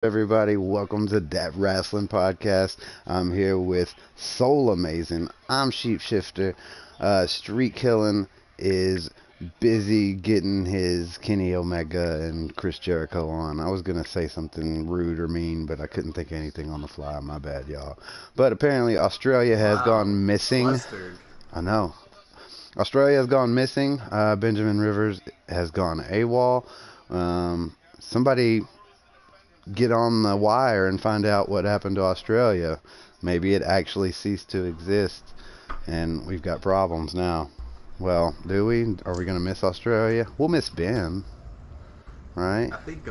Everybody, welcome to Dat Wrasslin podcast. I'm here with Soulamazin. I'm Sheepshifter. Streetkilln is busy getting his Kenny Omega and Chris Jericho on. I was gonna say something rude or mean, but I couldn't think of anything on the fly. My bad, y'all. But apparently Australia has Wow, gone missing. flustered. I know. Australia has gone missing. Benjamin Rivers has gone AWOL. Somebody get on the wire and find out what happened to Australia. Maybe it actually ceased to exist and we've got problems now. Well, do we? Are we going to miss Australia? We'll miss Ben, right? I think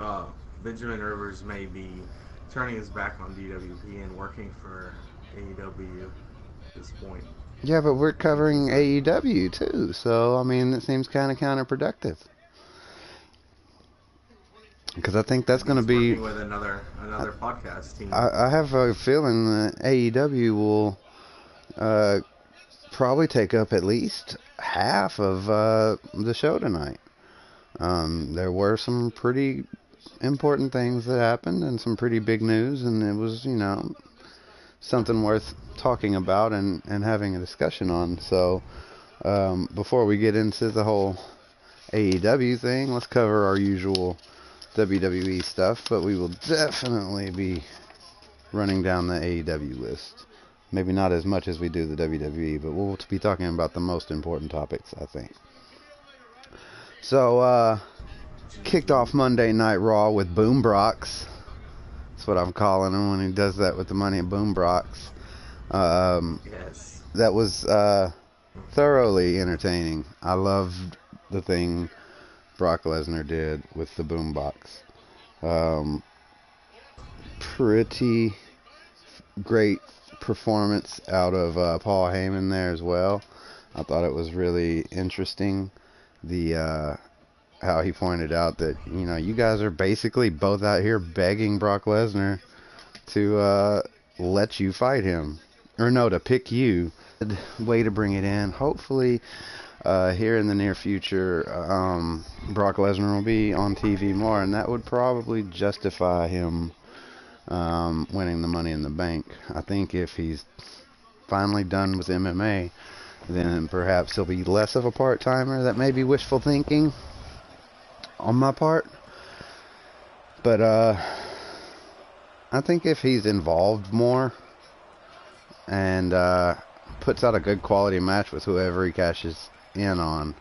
Benjamin Rivers may be turning his back on DWP and working for AEW at this point. Yeah, but we're covering AEW too, so I mean, it seems kind of counterproductive. Because I think that's going to be working with another podcast team. I have a feeling that AEW will probably take up at least half of the show tonight. There were some pretty important things that happened and some pretty big news, and it was, something worth talking about and having a discussion on. So before we get into the whole AEW thing, let's cover our usual WWE stuff, but we will definitely be running down the AEW list. Maybe not as much as we do the WWE, but we'll be talking about the most important topics, I think. So, kicked off Monday Night Raw with Boom Brox. That's what I'm calling him when he does that with the money of Boom Brox. Yes. That was thoroughly entertaining. I loved the thing Brock Lesnar did with the boombox. Pretty great performance out of Paul Heyman there as well. I thought it was really interesting how he pointed out that you guys are basically both out here begging Brock Lesnar to let you fight him, or no, to pick you. Way to bring it in. Hopefully here in the near future, Brock Lesnar will be on TV more, and that would probably justify him winning the Money in the Bank. I think if he's finally done with MMA, then perhaps he'll be less of a part-timer. That may be wishful thinking on my part, but I think if he's involved more and puts out a good quality match with whoever he cashes in on,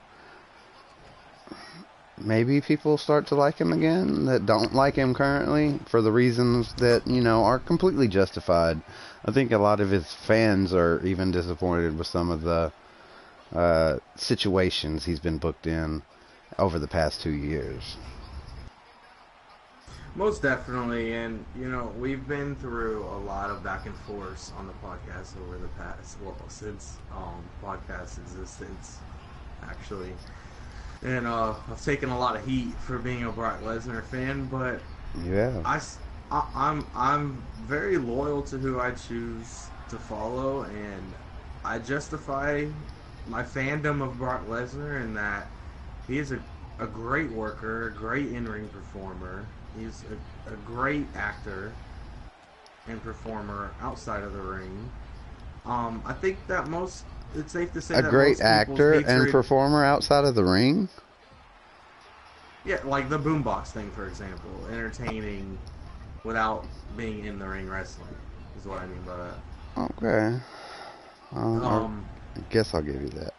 maybe people start to like him again that don't like him currently for the reasons that are completely justified. I think a lot of his fans are even disappointed with some of the situations he's been booked in over the past 2 years. Most definitely, and we've been through a lot of back and forth on the podcast over the past, since podcast existence, actually. And I've taken a lot of heat for being a Brock Lesnar fan, but Yeah. I'm very loyal to who I choose to follow, and I justify my fandom of Brock Lesnar in that he is a great worker, a great in-ring performer. He's a great actor and performer outside of the ring. I think that it's safe to say A that great most actor people's and hatred, performer outside of the ring? yeah, like the boombox thing, for example, entertaining without being in the ring wrestling is what I mean by that. Okay. I guess I'll give you that.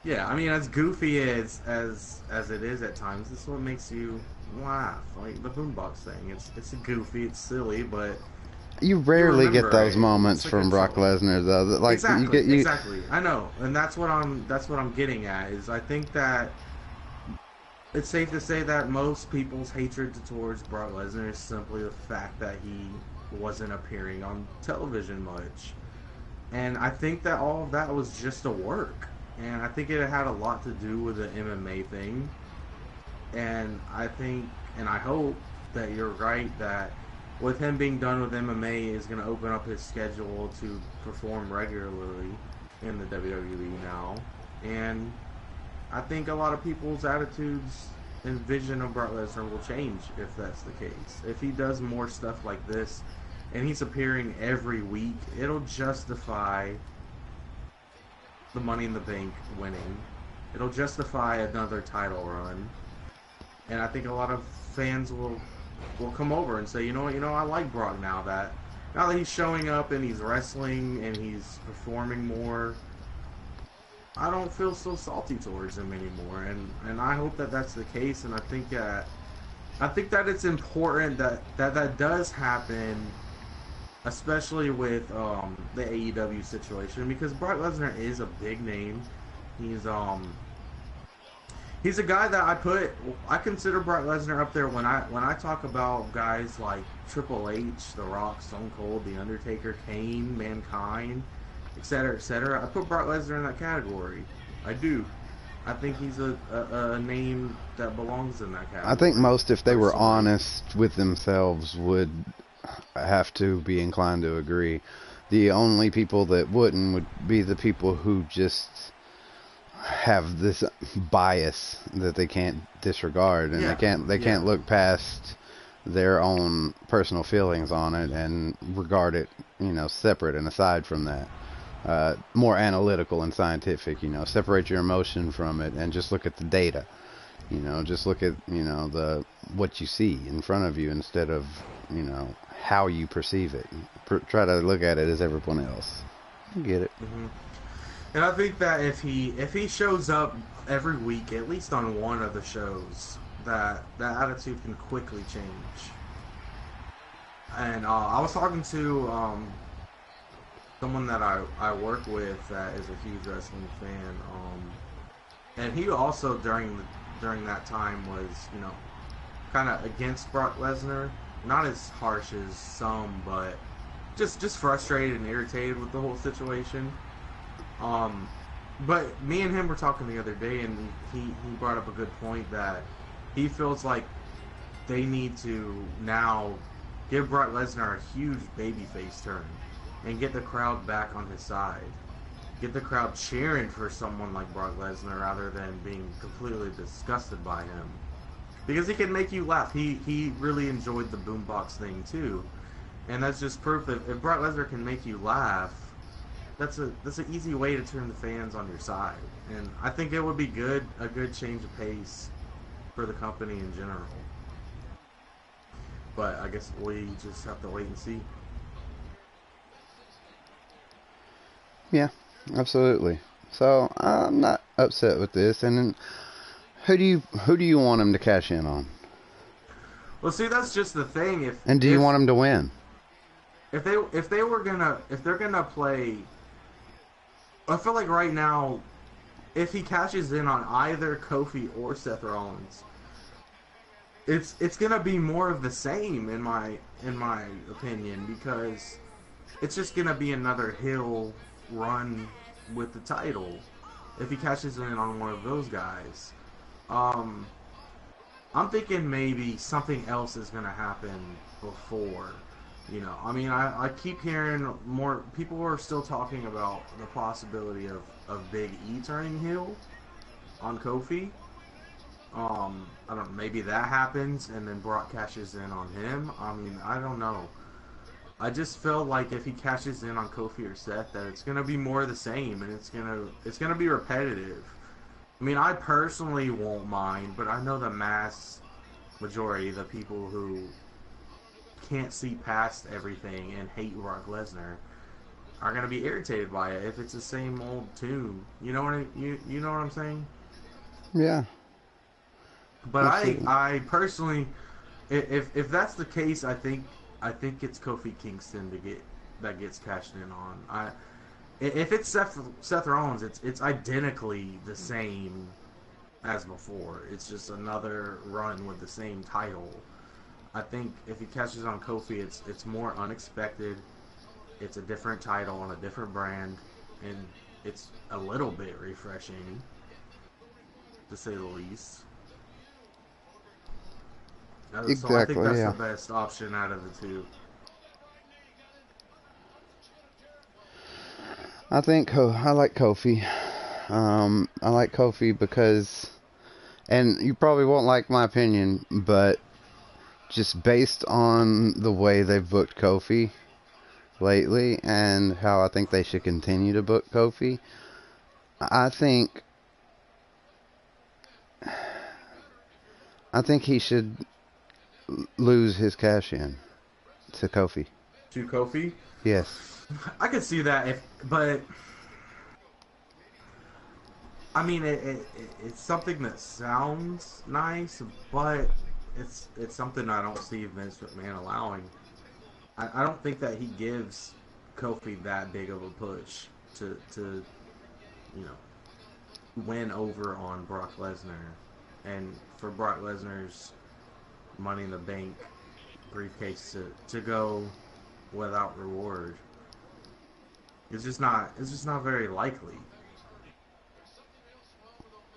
Yeah, I mean, as goofy as it is at times, this is what makes you laugh. Like the boombox thing, it's goofy, it's silly, but You rarely get those it. moments It's like from a Brock troll. Lesnar, though. Like Exactly, you get exactly. I know, and that's what I'm getting at. Is I think that it's safe to say that most people's hatred towards Brock Lesnar is simply the fact that he wasn't appearing on television much, and I think that all of that was just a work, and I think it had a lot to do with the MMA thing, and I think, and I hope that you're right that with him being done with MMA is going to open up his schedule to perform regularly in the WWE now. And I think a lot of people's attitudes envision of Brock Lesnar will change if that's the case. If he does more stuff like this, and he's appearing every week, it'll justify the Money in the Bank winning. It'll justify another title run, and I think a lot of fans will come over and say, you know what, I like Brock now that he's showing up and he's wrestling and he's performing more. I don't feel so salty towards him anymore, and I hope that that's the case, and I think that it's important that does happen, especially with the AEW situation, because Brock Lesnar is a big name. He's a guy that I consider Brock Lesnar up there when I talk about guys like Triple H, The Rock, Stone Cold, The Undertaker, Kane, Mankind, etc., etc. I put Brock Lesnar in that category. I do. I think he's a name that belongs in that category. I think most, if they were honest with themselves, would have to be inclined to agree. The only people that wouldn't would be the people who just have this bias that they can't disregard, and they can't look past their own personal feelings on it and regard it, separate and aside from that. More analytical and scientific, separate your emotion from it and just look at the data. Just look at, what you see in front of you instead of, how you perceive it. Try to look at it as everyone else. You get it. Mm-hmm. And I think that if he shows up every week, at least on one of the shows, that attitude can quickly change. And I was talking to someone that I work with that is a huge wrestling fan, and he also during that time was kind of against Brock Lesnar, not as harsh as some, but just frustrated and irritated with the whole situation. But me and him were talking the other day, and he brought up a good point that he feels like they need to now give Brock Lesnar a huge babyface turn and get the crowd back on his side. Get the crowd cheering for someone like Brock Lesnar rather than being completely disgusted by him. Because he can make you laugh. He really enjoyed the boombox thing too. And that's just proof that if Brock Lesnar can make you laugh, that's an easy way to turn the fans on your side. And I think it would be a good change of pace for the company in general. But I guess we just have to wait and see. Yeah, absolutely. So I'm not upset with this. And who do you want him to cash in on? Well, see, that's just the thing. Do you want him to win? If they're gonna play, I feel like right now, if he cashes in on either Kofi or Seth Rollins, it's gonna be more of the same in my opinion, because it's just gonna be another hill run with the title if he cashes in on one of those guys. I'm thinking maybe something else is gonna happen before. I mean, I keep hearing more people are still talking about the possibility of Big E turning heel on Kofi. I don't know, maybe that happens and then Brock cashes in on him. I mean, I don't know. I just feel like if he cashes in on Kofi or Seth, that it's gonna be more of the same, and it's gonna be repetitive. I mean, I personally won't mind, but I know the mass majority, the people who can't see past everything and hate Brock Lesnar, are gonna be irritated by it if it's the same old tune. You know what I'm saying? Yeah. But I personally, if that's the case, I think it's Kofi Kingston that gets cashed in on. If it's Seth Rollins, it's identically the same as before. It's just another run with the same title. I think if he catches on Kofi, it's more unexpected. It's a different title on a different brand, and it's a little bit refreshing, to say the least. Exactly, so I think that's yeah. the best option out of the two. I like Kofi. I like Kofi because And you probably won't like my opinion, but just based on the way they've booked Kofi lately and how I think they should continue to book Kofi, I think he should lose his cash in to Kofi. To Kofi? Yes. I could see that, but I mean, it's something that sounds nice, but it's something I don't see Vince McMahon allowing. I don't think that he gives Kofi that big of a push to win over on Brock Lesnar, and for Brock Lesnar's Money in the Bank briefcase to go without reward. It's just not very likely.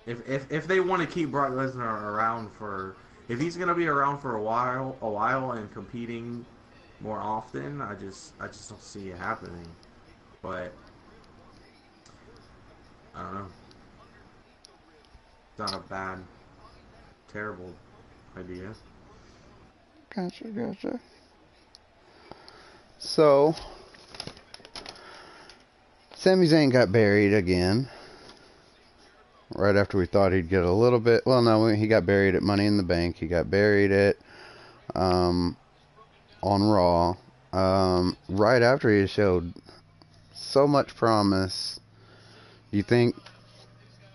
If they want to keep Brock Lesnar around if he's gonna be around for a while and competing more often, I just don't see it happening. But I don't know. It's not a bad, terrible idea. Gotcha. So, Sami Zayn got buried again. Right after we thought he'd get a little bit. Well, no, he got buried at Money in the Bank. He got buried at on Raw. Right after he showed so much promise. You think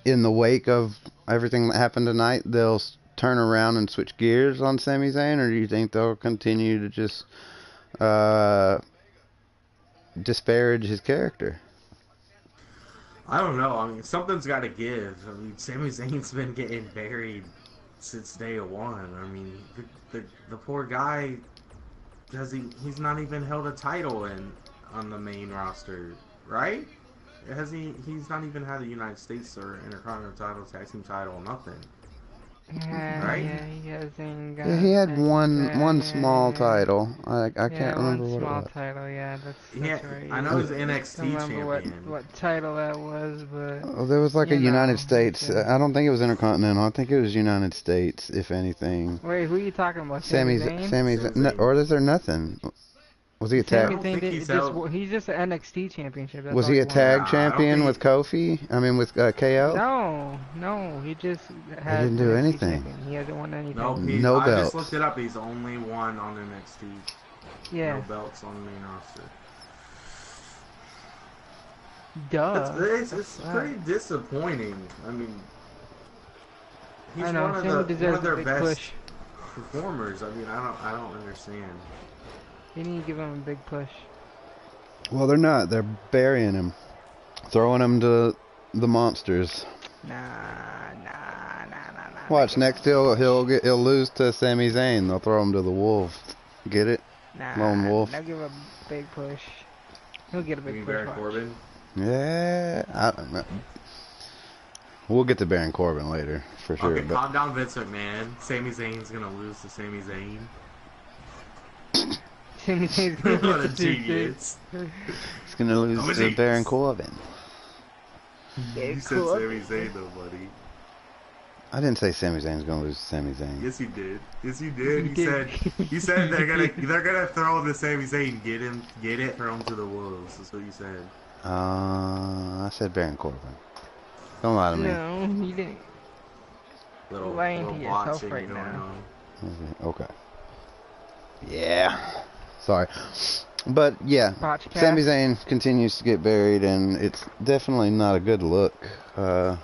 in the wake of everything that happened tonight, they'll turn around and switch gears on Sami Zayn, or do you think they'll continue to just disparage his character? I don't know. I mean, something's got to give. I mean, Sami Zayn's been getting buried since day one. I mean, the poor guy, he's not even held a title on the main roster, right? He's not even had a United States or Intercontinental title, tag team title, nothing. Right? Yeah, he hasn't got. Yeah, he had one small title. I can't remember what it was. One small title, yeah, that's right. I know he was NXT I don't remember champion. what title that was, but Oh, there was like a United States. I don't think it was Intercontinental. I think it was United States, if anything. Wait, who are you talking about? Sami Zayn. No, or is there nothing? Was he a tag? He's just an NXT championship. Was he a tag champion with Kofi? I mean, with KO? No, he just had. He didn't do anything. He hasn't won anything. No I belts. just looked it up. He's only won on NXT. Yeah. No belts on the main roster. Duh. It's pretty disappointing. I mean, he's I know, one of their best push. performers. I mean, I don't understand. They need to give him a big push. Well, they're not. They're burying him, throwing him to the monsters. Nah. Watch, next he'll lose to Sami Zayn. They'll throw him to the wolves. Get it? Nah. Lone Wolf. They'll give him a big push. He'll get a big push. Baron Corbin? Yeah. We'll get to Baron Corbin later, for sure. Okay, calm down, Vince McMahon. Sami Zayn's gonna lose to Sami Zayn. Sami Zayn's gonna What a lose to genius. He's gonna lose to Baron Corbin. You said Sami Zayn though, buddy. I didn't say Sami Zayn's gonna lose to Sami Zayn. Yes, you did. You said they're gonna throw him to Sami Zayn, get it, throw him to the wolves. That's what you said. I said Baron Corbin. Don't lie to me. No, you didn't. Little lying to yourself botching right going now. on. Okay. Yeah. Sorry. But yeah, Sami Zayn continues to get buried, and it's definitely not a good look. I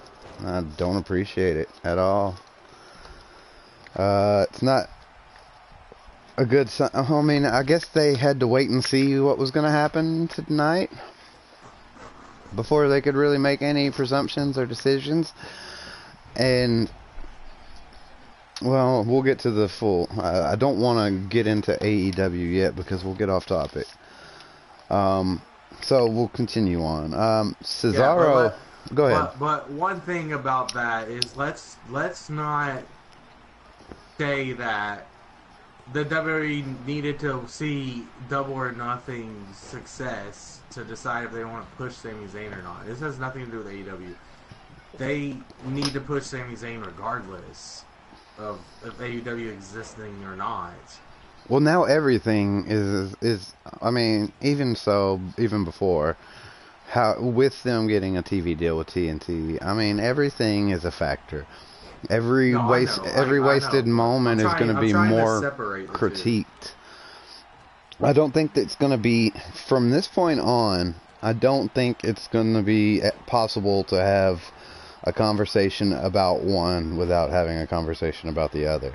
don't appreciate it at all. It's not a good sign. I mean, I guess they had to wait and see what was going to happen tonight before they could really make any presumptions or decisions. And well, we'll get to the full. I don't want to get into AEW yet because we'll get off topic. So we'll continue on. Cesaro, go ahead. But one thing about that is let's not say that the WWE needed to see Double or Nothing's success to decide if they want to push Sami Zayn or not. This has nothing to do with AEW. they need to push Sami Zayn regardless of if AEW existing or not. Well, now everything is. I mean, even so, even before, how with them getting a TV deal with TNT, I mean, everything is a factor. Every No, every wasted I know. moment is going to be more critiqued. I don't think that it's going to be, from this point on, I don't think it's going to be possible to have a conversation about one without having a conversation about the other.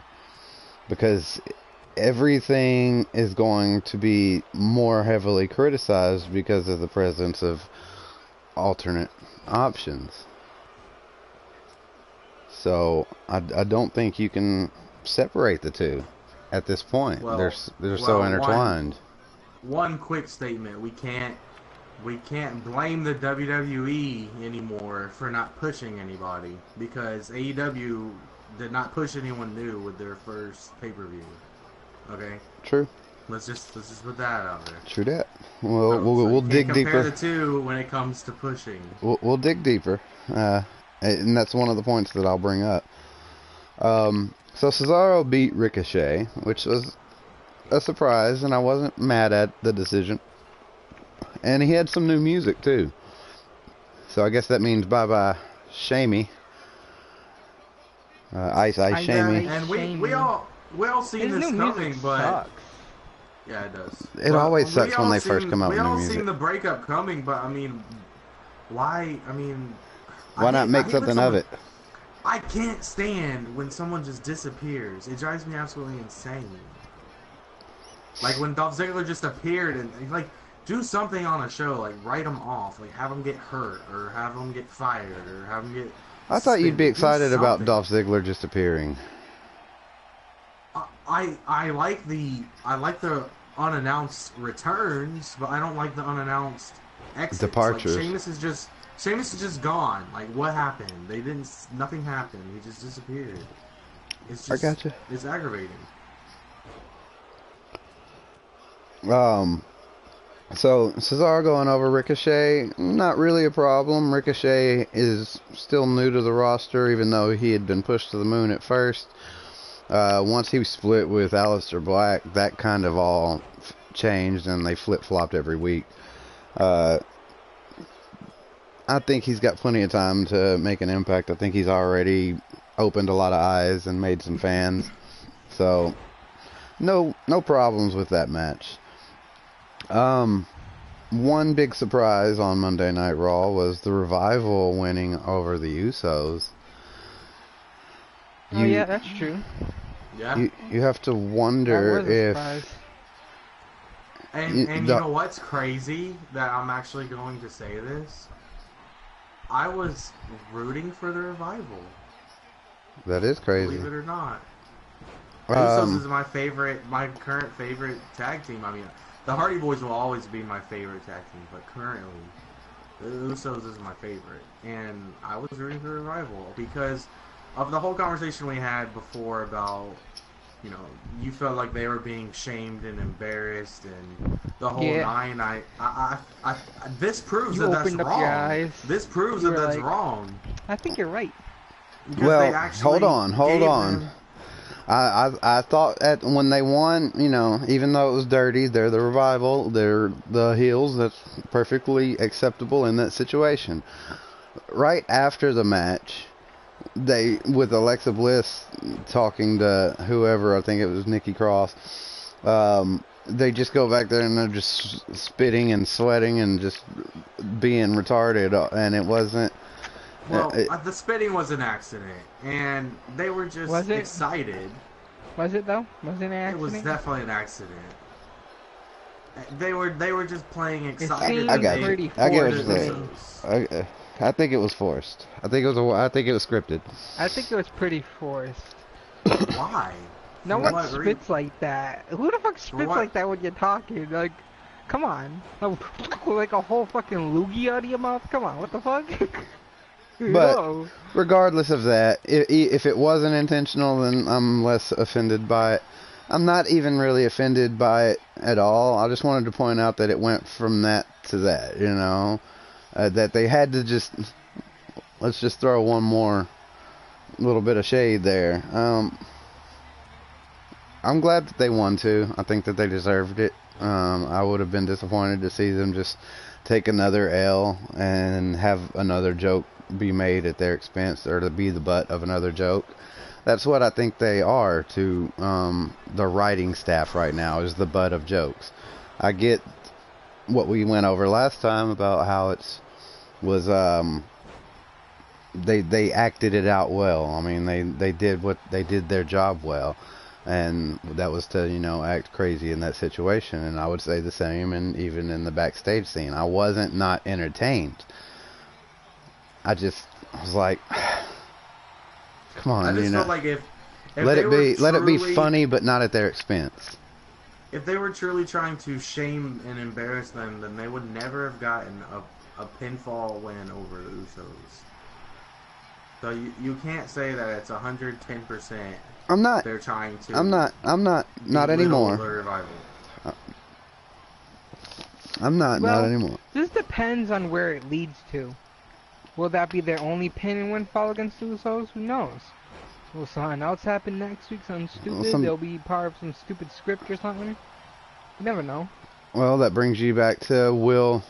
Because everything is going to be more heavily criticized because of the presence of alternate options. So I don't think you can separate the two at this point. They're so intertwined. One quick statement: we can't blame the WWE anymore for not pushing anybody, because AEW did not push anyone new with their first pay-per-view. Okay. True. Let's just put that out there. True that. Well, we'll dig deeper. Compare the two when it comes to pushing. We'll dig deeper, and that's one of the points that I'll bring up. So Cesaro beat Ricochet, which was a surprise, and I wasn't mad at the decision. And he had some new music too. So I guess that means bye-bye Shamey. Ice Shamey. And we all seen this coming, but sucks. Yeah, it does. It always sucks when they first come out with new music. We all seen the breakup coming, but I mean, why? I mean, why not make something of it? I can't stand when someone just disappears. It drives me absolutely insane. Like when Dolph Ziggler just appeared and like, do something on a show, like write them off, like have them get hurt or have them get fired or have them get. I thought you'd be excited about Dolph Ziggler just appearing. I like the unannounced returns, but I don't like the unannounced exits. Departures. Like Sheamus is just gone. Like, what happened? Nothing happened. He just disappeared. It's just, I gotcha. It's aggravating. So Cesaro going over Ricochet, not really a problem. Ricochet is still new to the roster, even though he had been pushed to the moon at first. Once he split with Aleister Black, that kind of all changed, and they flip-flopped every week. I think he's got plenty of time to make an impact. I think he's already opened a lot of eyes and made some fans. So, no problems with that match. One big surprise on Monday Night Raw was the Revival winning over the Usos. Oh yeah, that's true. Yeah. You have to wonder if. And you know what's crazy? That I'm actually going to say this. I was rooting for the Revival. That is crazy. Believe it or not. Usos is my current favorite tag team. I mean, the Hardy Boys will always be my favorite tag team, but currently, the Usos is my favorite. And I was rooting for the Revival because of the whole conversation we had before about, you know, you felt like they were being shamed and embarrassed and the whole nine. This proves that that's wrong. This proves that that's wrong. I think you're right. Well, hold on. I thought when they won, you know, even though it was dirty, they're the Revival, they're the heels. That's perfectly acceptable in that situation. Right after the match, with Alexa Bliss talking to whoever, I think it was Nikki Cross, they just go back there and they're just spitting and sweating and just being retarded, and it wasn't. Well, the spitting was an accident, and they were just excited. Was it though? Was it an accident? It was definitely an accident. They were just playing excited. I got you. I get what you're saying. I think it was forced. I think it was scripted. I think it was pretty forced. Why? No one spits like that. Who the fuck spits like that when you're talking? Like, come on. Like a whole fucking loogie out of your mouth? Come on, what the fuck? But regardless of that, if it wasn't intentional, then I'm less offended by it. I'm not even really offended by it at all. I just wanted to point out that it went from that to that, you know. That they had to just let's just throw one more little bit of shade there. I'm glad that they won too. I think that they deserved it. I would have been disappointed to see them just take another L and have another joke be made at their expense, or to be the butt of another joke. That's what I think they are to the writing staff right now, is the butt of jokes. I get what we went over last time about how was they acted it out well. I mean, they did their job well, and that was to, you know, act crazy in that situation. And I would say the same, and even in the backstage scene, I wasn't not entertained. I just was like, come on, I just felt like if let it be funny, but not at their expense. If they were truly trying to shame and embarrass them, then they would never have gotten a pinfall win over the Usos. So you can't say that it's 110%. I'm not. They're trying to. I'm not anymore. The revival. I'm not anymore. This depends on where it leads to. Will that be their only pin and win fall against the Usos? Who knows? Will something else happen next week? Something stupid? They'll be part of some stupid script or something? You never know. Well, that brings you back to will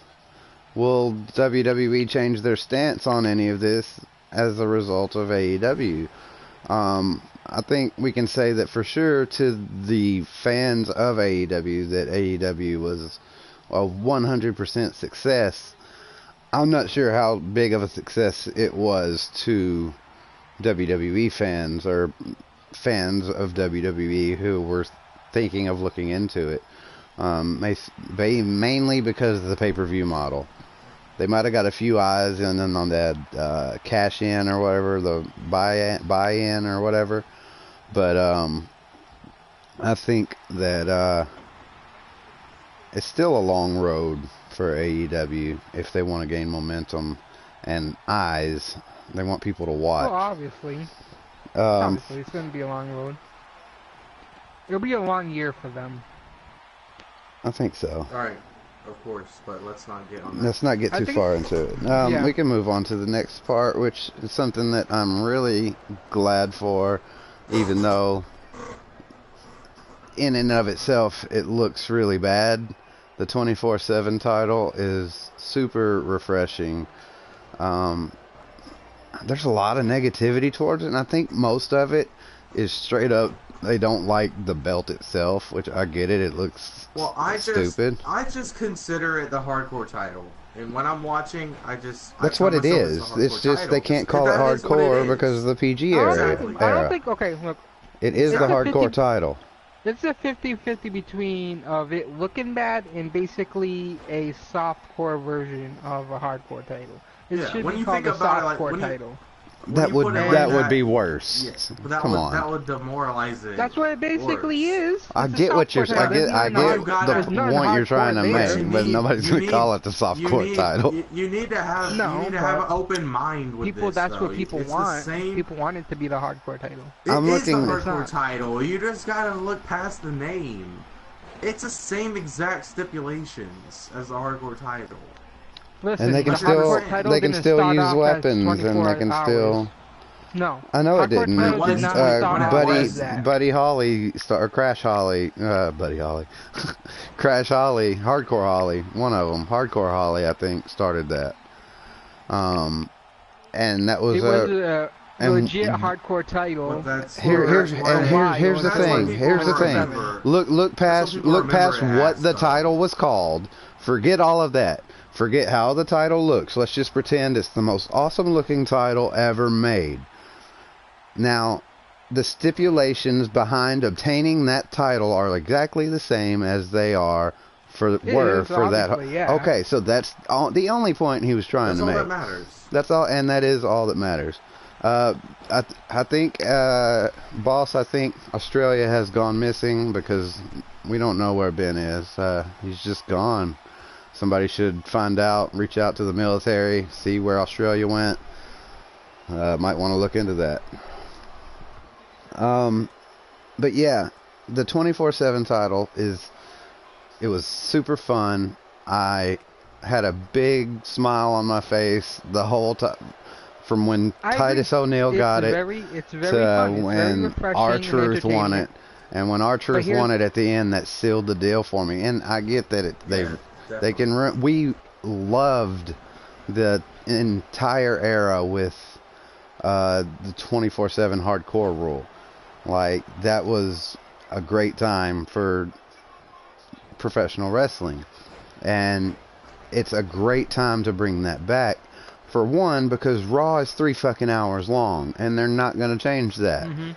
WWE change their stance on any of this as a result of AEW? I think we can say that for sure to the fans of AEW that AEW was a 100% success. I'm not sure how big of a success it was to WWE fans or fans of WWE who were thinking of looking into it. Mainly because of the pay-per-view model. They might have got a few eyes on that cash in or whatever, the buy in or whatever. But I think that it's still a long road for AEW if they want to gain momentum and eyes. They want people to watch. Well, obviously. Obviously, it's going to be a long road. It'll be a long year for them. I think so. All right. Of course, but let's not get on that. Let's not get too far into it. Yeah. We can move on to the next part, which is something that I'm really glad for, even though in and of itself it looks really bad. The 24/7 title is super refreshing. There's a lot of negativity towards it, and I think most of it is straight up they don't like the belt itself, which I get it. It looks stupid. I just consider it the hardcore title. And when I'm watching, That's what it is. It's just title. They can't call it hardcore because of the PG era. I don't think, okay, look. It is the hardcore title. It's a 50-50 between of it looking bad and basically a softcore version of a hardcore title. It should be called a softcore title. That would be worse. Yes, Come on. That would demoralize it. That's what it basically is. I get what you're saying. I get the point you're trying to make, but nobody's gonna call it the softcore title. You need to have an open mind with people. This, that's though. what people want. People want it to be the hardcore title. It is the hardcore title. You just gotta look past the name. It's the same exact stipulations as the hardcore title. Listen, and they can still use weapons, and they can still. No, I know it didn't. Buddy Holly, Crash Holly, Crash Holly, Hardcore Holly, one of them, Hardcore Holly, I think, started that. And that was a legit hardcore title. Here's the thing. Here's the thing. Look past what the title was called. Forget all of that. Forget how the title looks. Let's just pretend it's the most awesome looking title ever made. Now, the stipulations behind obtaining that title are exactly the same as they were for that. Yeah. Okay, so that's the only point he was trying to make. That's all that matters. That's all, and that is all that matters. I think, boss, I think Australia has gone missing because we don't know where Ben is. He's just gone. Somebody should find out, reach out to the military, see where Australia went. Might want to look into that. But yeah, the 24/7 title it was super fun. I had a big smile on my face the whole time. from when Titus O'Neil got it to when R-Truth won it. And when R-Truth won it at the end, that sealed the deal for me. And I get that they can. We loved the entire era with the 24/7 hardcore rule. Like, that was a great time for professional wrestling, and it's a great time to bring that back. For one, because Raw is 3 fucking hours long, and they're not going to change that. Mm-hmm.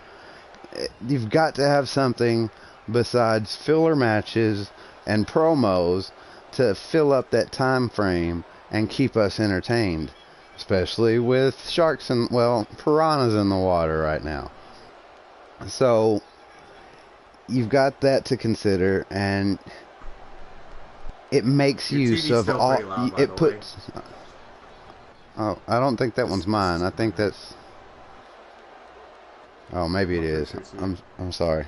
You've got to have something besides filler matches and promos to fill up that time frame and keep us entertained, especially with sharks and, well, piranhas in the water right now. So you've got that to consider, and it makes use of all. It puts. Oh, I don't think that one's mine. I think that's. Oh, maybe it is. I'm sorry.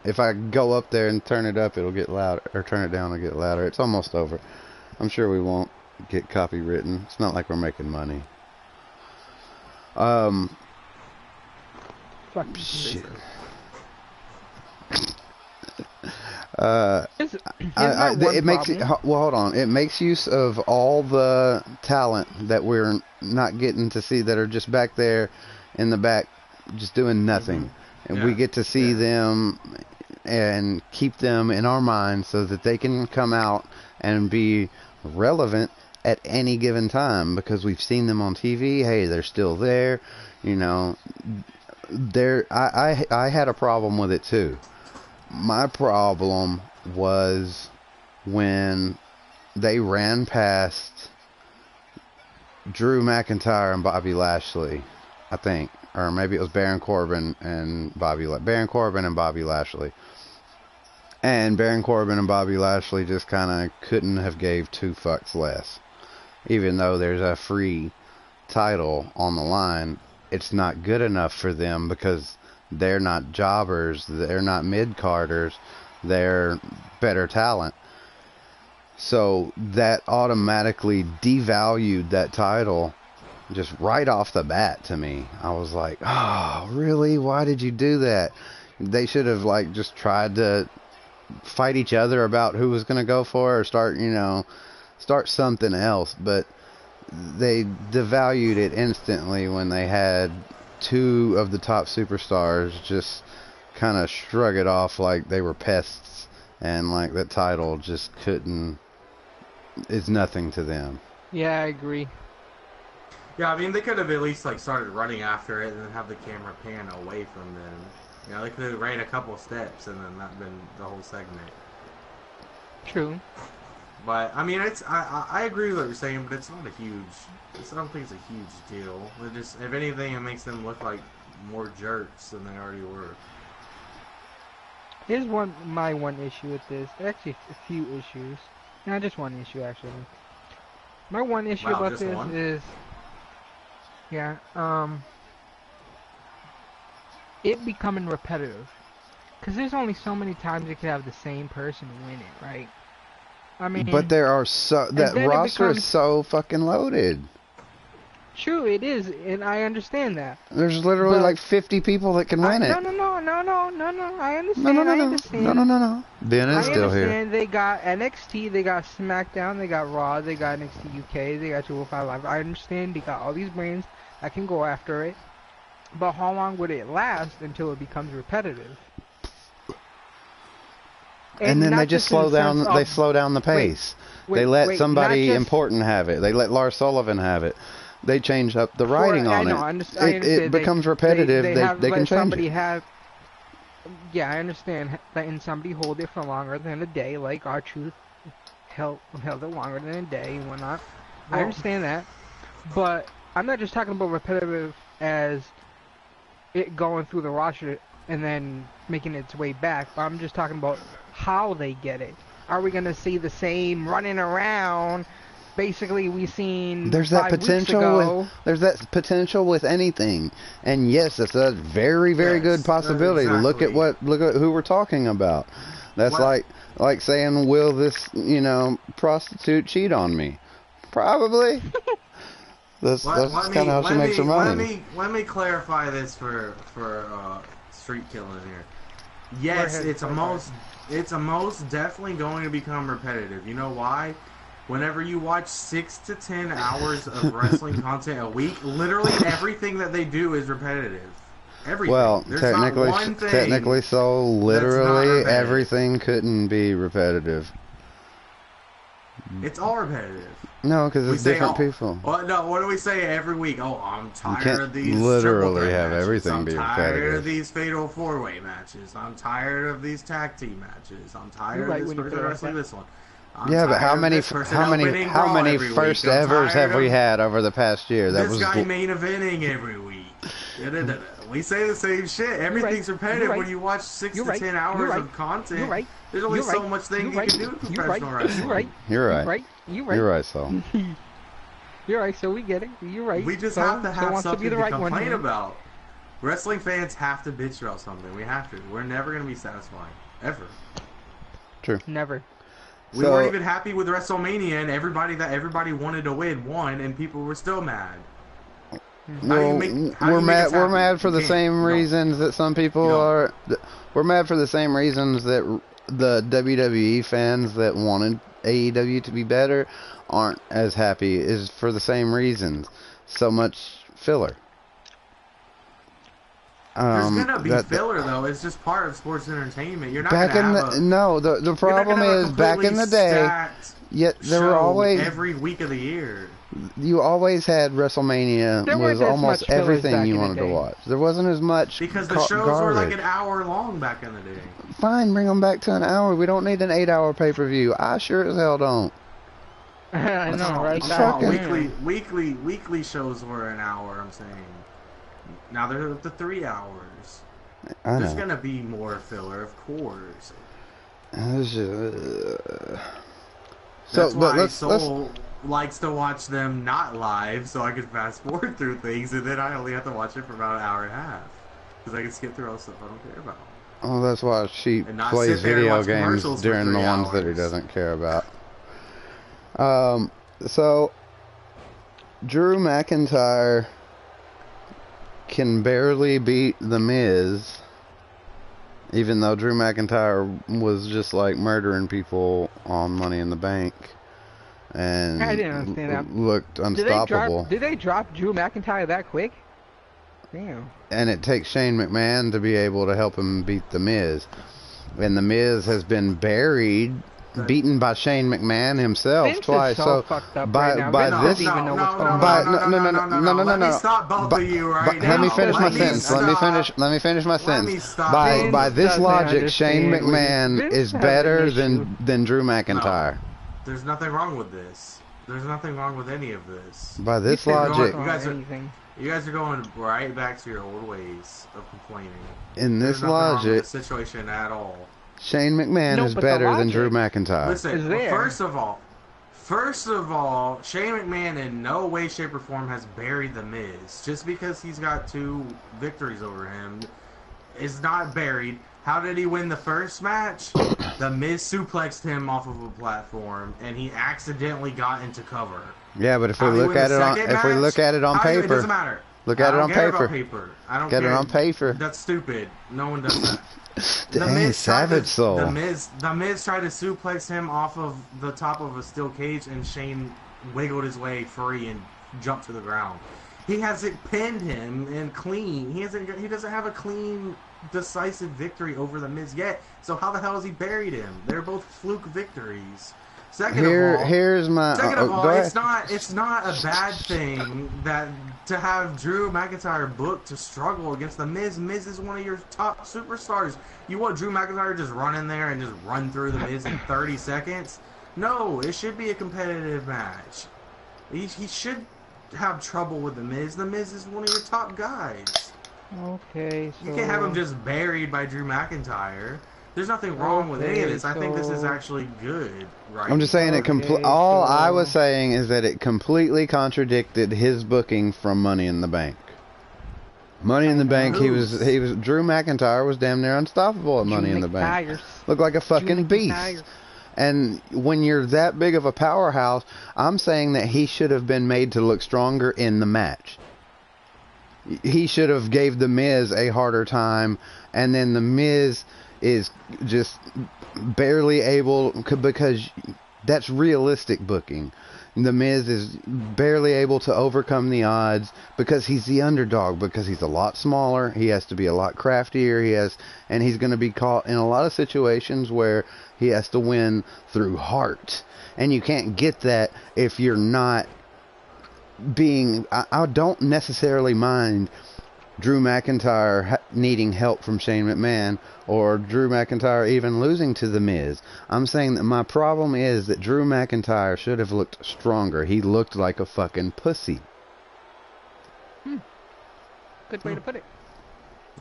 If I go up there and turn it up, it'll get louder, or turn it down, it'll get louder. It's almost over. I'm sure we won't get copywritten. It's not like we're making money. Shit. It makes it, well, hold on. It makes use of all the talent that we're not getting to see, that are just back there in the back, just doing nothing. Mm-hmm. And we get to see them and keep them in our minds so that they can come out and be relevant at any given time, because we've seen them on TV. Hey, they're still there. You know, I had a problem with it too. My problem was when they ran past Drew McIntyre and Bobby Lashley, I think, or maybe it was Baron Corbin and Bobby Lashley. And Baron Corbin and Bobby Lashley just kind of couldn't have gave 2 fucks less. Even though there's a free title on the line, it's not good enough for them, because they're not jobbers, they're not mid-carders, they're better talent. So that automatically devalued that title just right off the bat to me. I was like, oh, really? Why did you do that? They should have, like, just tried to fight each other about who was going to go for it, or start something else. But they devalued it instantly when they had 2 of the top superstars just kind of shrug it off like they were pests, and like that title just is nothing to them. Yeah, I agree. Yeah, I mean, they could have at least, like, started running after it and then have the camera pan away from them. You know, they could have ran a couple steps and then not been the whole segment. True. But, I mean, I agree with what you're saying, but it's not a huge... I don't think it's a huge deal. It just, if anything, it makes them look like more jerks than they already were. Here's my one issue with this. Actually, a few issues. No, just one issue, actually. My one issue about this is... Yeah, it becoming repetitive. Because there's only so many times you could have the same person win it, right? I mean... But there are that roster is so fucking loaded. True, it is, and I understand that. There's literally like 50 people that can win it. No, I understand. No. Ben is still here. I understand. They got NXT, they got SmackDown, they got Raw, they got NXT UK, they got 205 Live. I understand they got all these brands that can go after it. But how long would it last until it becomes repetitive? And then they just slow down. They slow down the pace. They let somebody important have it. They let Lars Sullivan have it. They change up the writing on it. It becomes repetitive. They can change it. Yeah, I understand letting somebody hold it for longer than a day, like R-Truth held it longer than a day and whatnot. Well, I understand that, but I'm not just talking about repetitive as it going through the roster and then making its way back. I'm just talking about how they get it. Are we going to see the same running around? Basically, we've seen there's that potential. There's that potential with anything, and yes, that's a very, very good possibility. Exactly. Look at who we're talking about. That's like saying, will this prostitute cheat on me? Probably. That's kind of how she makes her money. Let me clarify this for Streetkilln here. Yes, it's a most definitely going to become repetitive. You know why? Whenever you watch 6 to 10 hours of wrestling content a week, literally everything that they do is repetitive. Everything. Well, There's technically so. Literally everything couldn't be repetitive. It's all repetitive. No, because it's different people. Well, no, what do we say every week? Oh, I'm tired of these. Literally have matches. everything be repetitive. I'm tired of these fatal 4-way matches. I'm tired of these tag team matches. I'm tired of this person wrestling this one. Yeah, but how many first evers have we had over the past year? This guy main eventing every week. We say the same shit. Everything's repetitive when you watch 6 to 10 hours of content. There's only so much thing you can do with professional wrestling. You're right. You're right, so. You're right, so we get it. You're right. We just have to have something to complain about. Wrestling fans have to bitch about something. We have to. We're never going to be satisfied. Ever. True. Never. We weren't even happy with WrestleMania, and everybody wanted to won, and people were still mad. Well, we're mad for the same reasons that some people are. We're mad for the same reasons that the WWE fans that wanted AEW to be better aren't as happy. Is for the same reasons. So much filler. There's gonna be filler though. It's just part of sports entertainment. You're not back gonna in have the no. The problem is back in the day. Yet there were always every week of the year. You always had WrestleMania was almost everything you wanted to watch. There wasn't as much because the shows were like an hour long back in the day. Fine, bring them back to an hour. We don't need an 8-hour pay-per-view. I sure as hell don't. I know, right? Weekly shows were an hour. I'm saying. Now they're up to 3 hours. There's gonna be more filler, of course. That's why Soul likes to watch them not live, so I can fast forward through things, and then I only have to watch it for about an hour and a half because I can skip through all the stuff I don't care about. Oh, that's why she plays video games during the ones that he doesn't care about. So Drew McIntyre can barely beat The Miz, even though Drew McIntyre was just like murdering people on Money in the Bank and I didn't understand that. Looked unstoppable. Did they drop Drew McIntyre that quick? Damn. And it takes Shane McMahon to be able to help him beat The Miz. And The Miz has been beaten by Shane McMahon himself twice. So by this no. Let me stop both of you right now. Let me finish my sentence. Let me finish my sentence. By this logic, Shane McMahon is better than Drew McIntyre. There's nothing wrong with this. There's nothing wrong with any of this. By this logic, you guys are going right back to your old ways of complaining. In this logic, situation at all. Shane McMahon is better than Drew McIntyre. Listen, first of all, Shane McMahon in no way, shape, or form has buried The Miz. Just because he's got 2 victories over him is not buried. How did he win the first match? The Miz suplexed him off of a platform, and he accidentally got into cover. Yeah, but if we look at it on paper, it doesn't matter. Look at it on paper. I don't get care. it on paper. That's stupid. No one does that. Dang, Savage Soul. The Miz tried to suplex him off of the top of a steel cage, and Shane wiggled his way free and jumped to the ground. He hasn't pinned him and clean. He doesn't have a clean, decisive victory over The Miz yet. So how the hell has he buried him? They're both fluke victories. Second of all, it's not a bad thing that to have Drew McIntyre booked to struggle against The Miz. Miz is one of your top superstars. You want Drew McIntyre to just run in there and just run through The Miz in 30 seconds? No, it should be a competitive match. He should have trouble with The Miz. The Miz is one of your top guys. Okay, so... You can't have him just buried by Drew McIntyre. There's nothing wrong with any of this. I think this is actually good, right? I'm just saying I was saying is that it completely contradicted his booking from Money in the Bank. Money in the Bank, he was Drew McIntyre was damn near unstoppable at Money in the Bank. Looked like a fucking beast. And when you're that big of a powerhouse, I'm saying that he should have been made to look stronger in the match. He should have gave The Miz a harder time, and then The Miz is just barely able, because that's realistic booking. The Miz is barely able to overcome the odds because he's the underdog, because he's a lot smaller, he has to be a lot craftier, and he's going to be caught in a lot of situations where he has to win through heart. And you can't get that if you're not being... I don't necessarily mind Drew McIntyre needing help from Shane McMahon, or Drew McIntyre even losing to The Miz. I'm saying that my problem is that Drew McIntyre should have looked stronger. He looked like a fucking pussy. Good way to put it.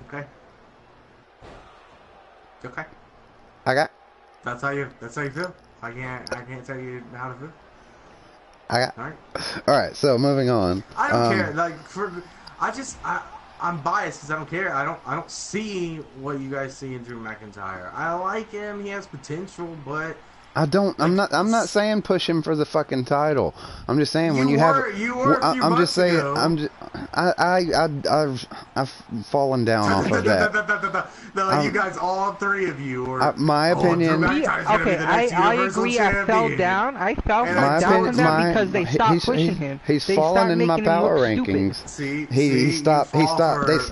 Okay. Okay. That's how you feel. I can't tell you how to feel. Alright, so moving on. I don't care. Like, I'm biased because I don't care. I don't see what you guys see in Drew McIntyre. I like him. He has potential, but I'm not saying push him for the fucking title. I'm just saying I've fallen down off of that. You guys, all three of you, or my opinion. I agree. I fell down because they stopped pushing him. He's fallen in my power rankings. He stopped. They stopped. This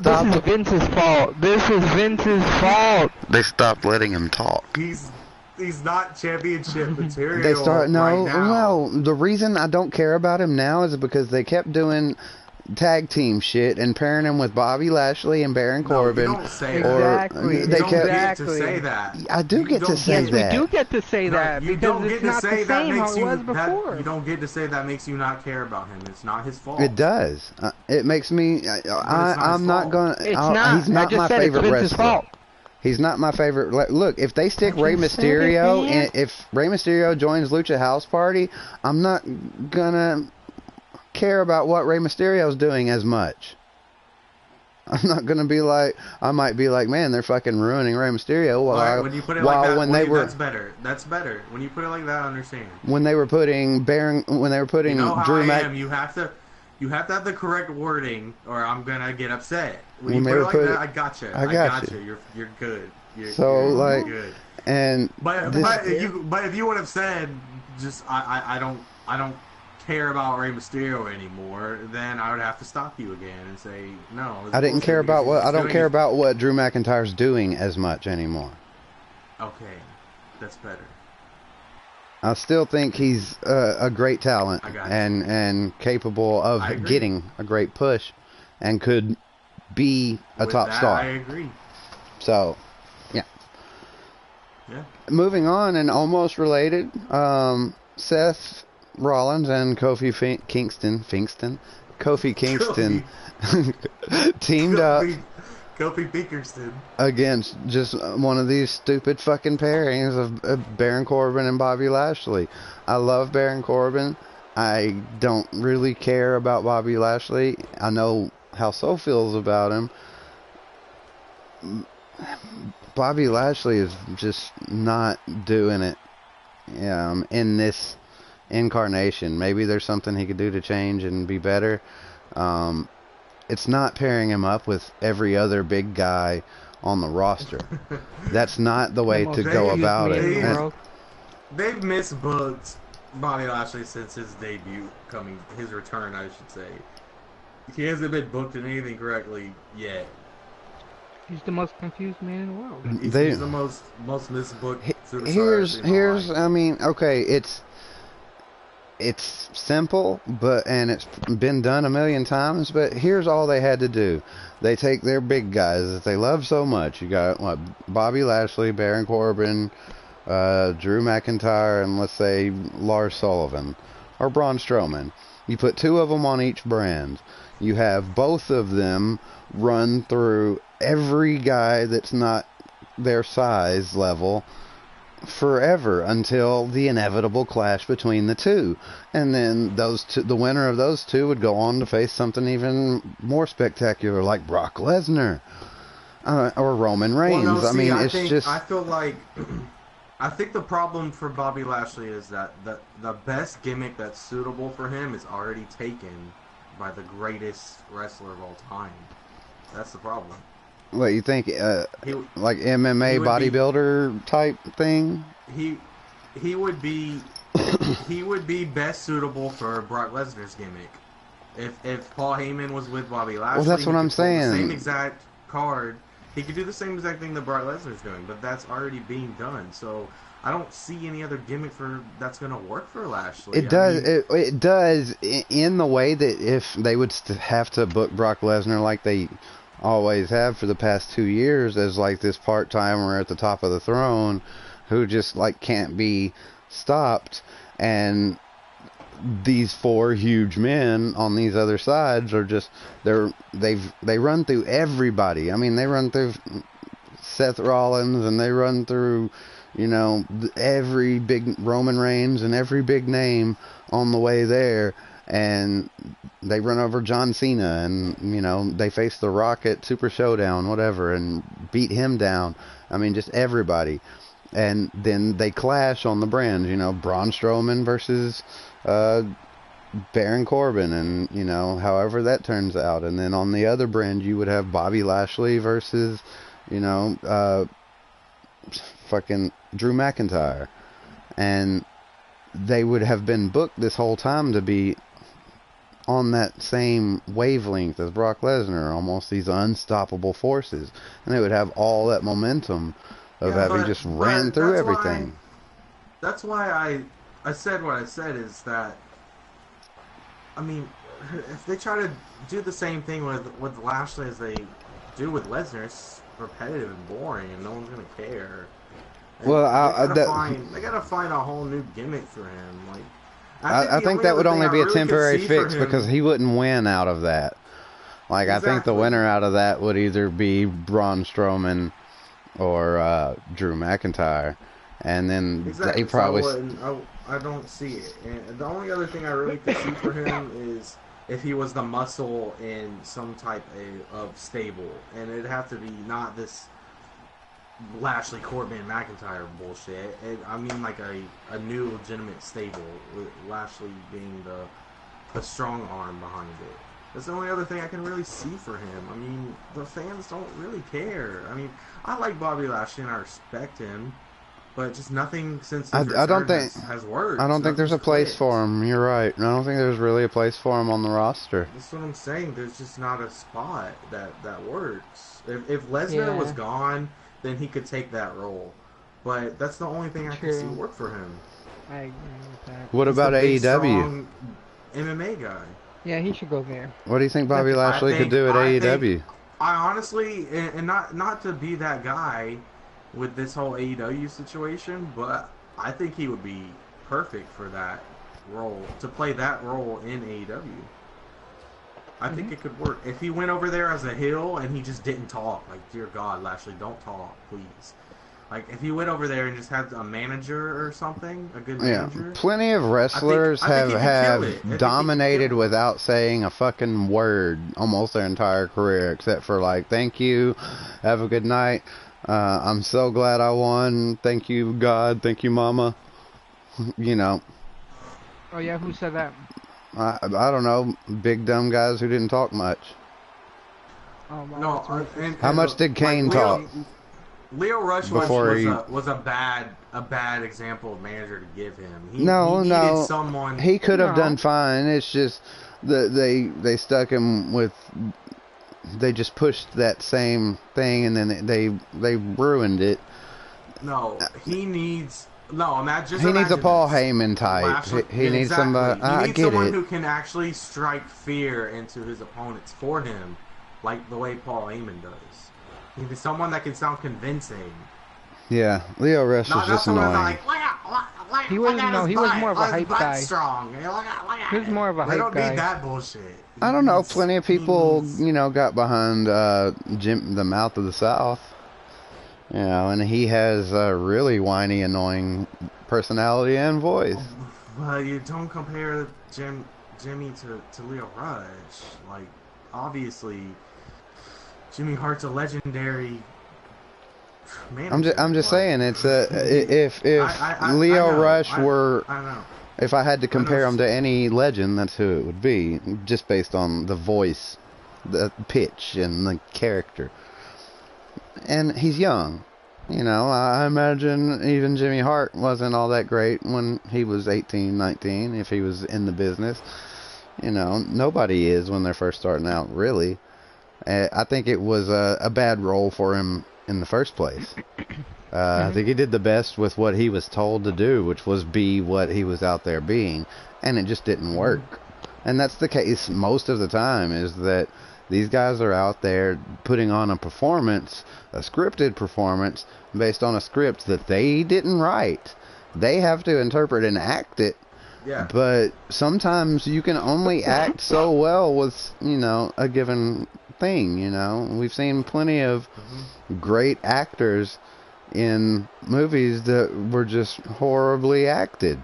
is Vince's fault. They stopped letting him talk. He's not championship material. They start right now. Well, the reason I don't care about him now is because they kept doing tag team shit and pairing him with Bobby Lashley and Baron Corbin. You don't say that. They don't get to say that. I do get to say that. Yes, we do get to say that because it's not the same how it was before. You don't get to say that makes you not care about him. It's not his fault. It does. It makes me. I'm not gonna. It's not. He's not my favorite wrestler. He's not my favorite. Look, if they stick Rey Mysterio, and if Rey Mysterio joins Lucha House Party, I'm not gonna care about what Rey Mysterio's doing as much. I'm not gonna be like, I might be like, man, they're fucking ruining Rey Mysterio. When you put it like that, that's better. That's better. When you put it like that, I understand. When they were putting Drew You have to have the correct wording, or I'm gonna get upset. When you put it like that, I gotcha. I gotcha. You're good. You're good. And but if you would have said just I don't care about Rey Mysterio anymore, then I would have to stop you again and say no. I don't care about what Drew McIntyre's doing as much anymore. Okay, that's better. I still think he's a great talent and capable of getting a great push and could be a top star. I agree. So, yeah. Yeah. Moving on, and almost related, Seth Rollins and Kofi Kingston teamed up Kofi Pinkerston against just one of these stupid fucking pairings of Baron Corbin and Bobby Lashley. I love Baron Corbin. I don't really care about Bobby Lashley. I know how So feels about him. Bobby Lashley is just not doing it in this incarnation. Maybe there's something he could do to change and be better. It's not pairing him up with every other big guy on the roster. That's not the way to go about it. They've misbooked Bobby Lashley since his debut, his return, I should say. He hasn't been booked in anything correctly yet. He's the most confused man in the world. He's the most misbooked superstar. I mean, okay, it's simple, and it's been done a million times, but here's all they had to do. They take their big guys that they love so much. You got Bobby Lashley, Baron Corbin, Drew McIntyre, and let's say Lars Sullivan or Braun Strowman. You put two of them on each brand. You have both of them run through every guy that's not their size level forever until the inevitable clash between the two, and then the winner of those two would go on to face something even more spectacular like Brock Lesnar or Roman Reigns. Well, no, I feel like I think the problem for Bobby Lashley is that the best gimmick that's suitable for him is already taken by the greatest wrestler of all time. That's the problem. What you think? Like MMA bodybuilder type thing? He would be he would be best suitable for Brock Lesnar's gimmick. If Paul Heyman was with Bobby Lashley, well, that's what I'm saying. The same exact card. He could do the same exact thing that Brock Lesnar's doing, but that's already being done. So I don't see any other gimmick that's going to work for Lashley. It does in the way that if they would have to book Brock Lesnar like they always have for the past 2 years as like this part-timer at the top of the throne who just like can't be stopped, and these 4 huge men on these other sides are just they run through everybody. I mean, they run through Seth Rollins, and they run through, you know, every big Roman Reigns and every big name on the way there, and they run over John Cena, and you know, they face The Rock at Super Showdown, whatever, and beat him down. I mean, just everybody. And then they clash on the brands, you know, Braun Strowman versus Baron Corbin, and you know, however that turns out. And then on the other brand you would have Bobby Lashley versus, you know, fucking Drew McIntyre, and they would have been booked this whole time to be on that same wavelength as Brock Lesnar, almost these unstoppable forces, and they would have all that momentum of having just ran through everything. That's why I said what I said, is that, I mean, if they try to do the same thing with Lashley as they do with Lesnar, it's repetitive and boring, and no one's gonna care. And well, they gotta find a whole new gimmick for him. Like, I think that would only be a temporary fix, because he wouldn't win out of that. Like, exactly. I think the winner out of that would either be Braun Strowman or Drew McIntyre, and then exactly. they probably. So I don't see it. And the only other thing I really could see for him is if he was the muscle in some type of stable, and it'd have to be not this Lashley, Corbin, McIntyre bullshit. I mean, like a new legitimate stable with Lashley being the strong arm behind it. That's the only other thing I can really see for him. I mean, the fans don't really care. I mean, I like Bobby Lashley and I respect him, but just nothing since his return has worked. I don't think there's a place for him. You're right. I don't think there's really a place for him on the roster. That's what I'm saying. There's just not a spot that works. If Lesnar was gone, then he could take that role. But that's the only thing I can see work for him. I agree with that. What about AEW? MMA guy. Yeah, he should go there. What do you think Bobby Lashley could do at AEW? I honestly, and not to be that guy with this whole AEW situation, but I think he would be perfect for that role, to play that role in AEW. I think it could work. If he went over there as a heel and he just didn't talk, like, dear God, Lashley, don't talk, please. Like, if he went over there and just had a manager or something, a good manager. Yeah, plenty of wrestlers have dominated without saying a fucking word almost their entire career, except for, like, thank you, have a good night, I'm so glad I won, thank you, God, thank you, Mama, you know. Oh, yeah, who said that? I don't know, big dumb guys who didn't talk much. Oh, wow, how much did Kane talk? Leo Rush was a bad example of manager to give him. He needed someone. He could have done fine. It's just they stuck him with. They just pushed that same thing, and then they ruined it. No, he needs. No, imagine. He needs a Paul Heyman type. He needs somebody. He needs someone who can actually strike fear into his opponents for him, like the way Paul Heyman does. He's someone that can sound convincing. Yeah, Leo Rush is just annoying. He was more of a hype guy. Strong. He was more of a hype guy. They don't need that bullshit. I don't know. Plenty of people, got behind Jim, the Mouth of the South. You know, and he has a really whiny, annoying personality and voice. Well, you don't compare Jimmy to Leo Rush. Like, obviously, Jimmy Hart's a legendary Man, I'm just saying it's if Leo Rush were, I know. if I had to compare him to any legend, that's who it would be, just based on the voice, the pitch, and the character. And he's young. You know, I imagine even Jimmy Hart wasn't all that great when he was 18, 19, if he was in the business. You know, nobody is when they're first starting out, really. I think it was a bad role for him in the first place. I think he did the best with what he was told to do, which was be what he was out there being, and it just didn't work. And that's the case most of the time, is that these guys are out there putting on a performance, a scripted performance, based on a script that they didn't write. They have to interpret and act it. Yeah. But sometimes you can only act so well with, you know, a given thing, you know. We've seen plenty of great actors in movies that were just horribly acted.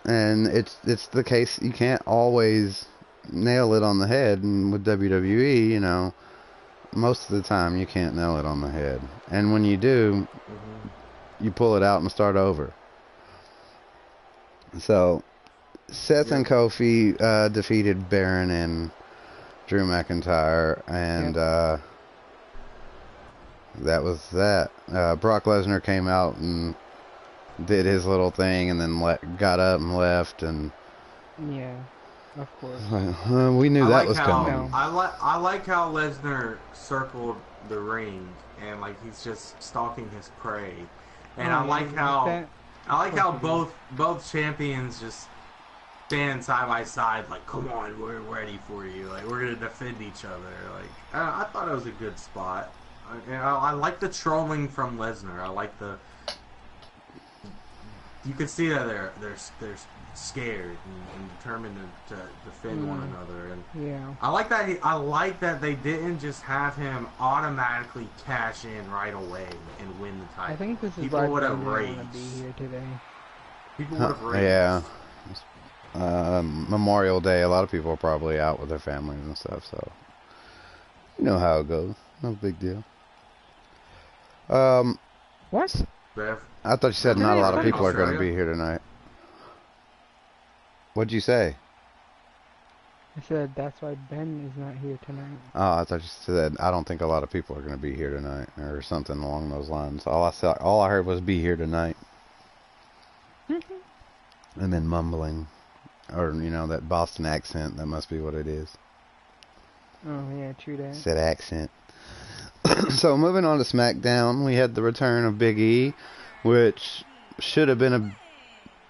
And it's the case, you can't always nail it on the head, and with WWE, you know, most of the time you can't nail it on the head. And when you do, you pull it out and start over. So, Seth and Kofi defeated Baron and Drew McIntyre, and that was that. Brock Lesnar came out and did his little thing, and then got up and left, and yeah, of course. We knew that was coming. I like how Lesnar circled the ring, and like he's just stalking his prey, and I like how both champions just stand side by side, like, come on, we're ready for you, like we're gonna defend each other. Like I thought it was a good spot. I like the trolling from Lesnar. I like the. You can see that they're scared and determined to defend one another, and yeah. I like that they didn't just have him automatically cash in right away and win the title. I think this is people why would I have didn't raged. want to be here today. People would have raged. Yeah. Memorial Day, a lot of people are probably out with their families and stuff, so you know how it goes. No big deal. What? Bev? I thought you said not a lot of people are going to be here tonight. What'd you say? I said that's why Ben is not here tonight. Oh, I thought you said I don't think a lot of people are going to be here tonight, or something along those lines. All I heard was be here tonight, and then mumbling, or you know, that Boston accent. That must be what it is. Oh yeah, true that. Said accent. So moving on to SmackDown, we had the return of Big E, which should have been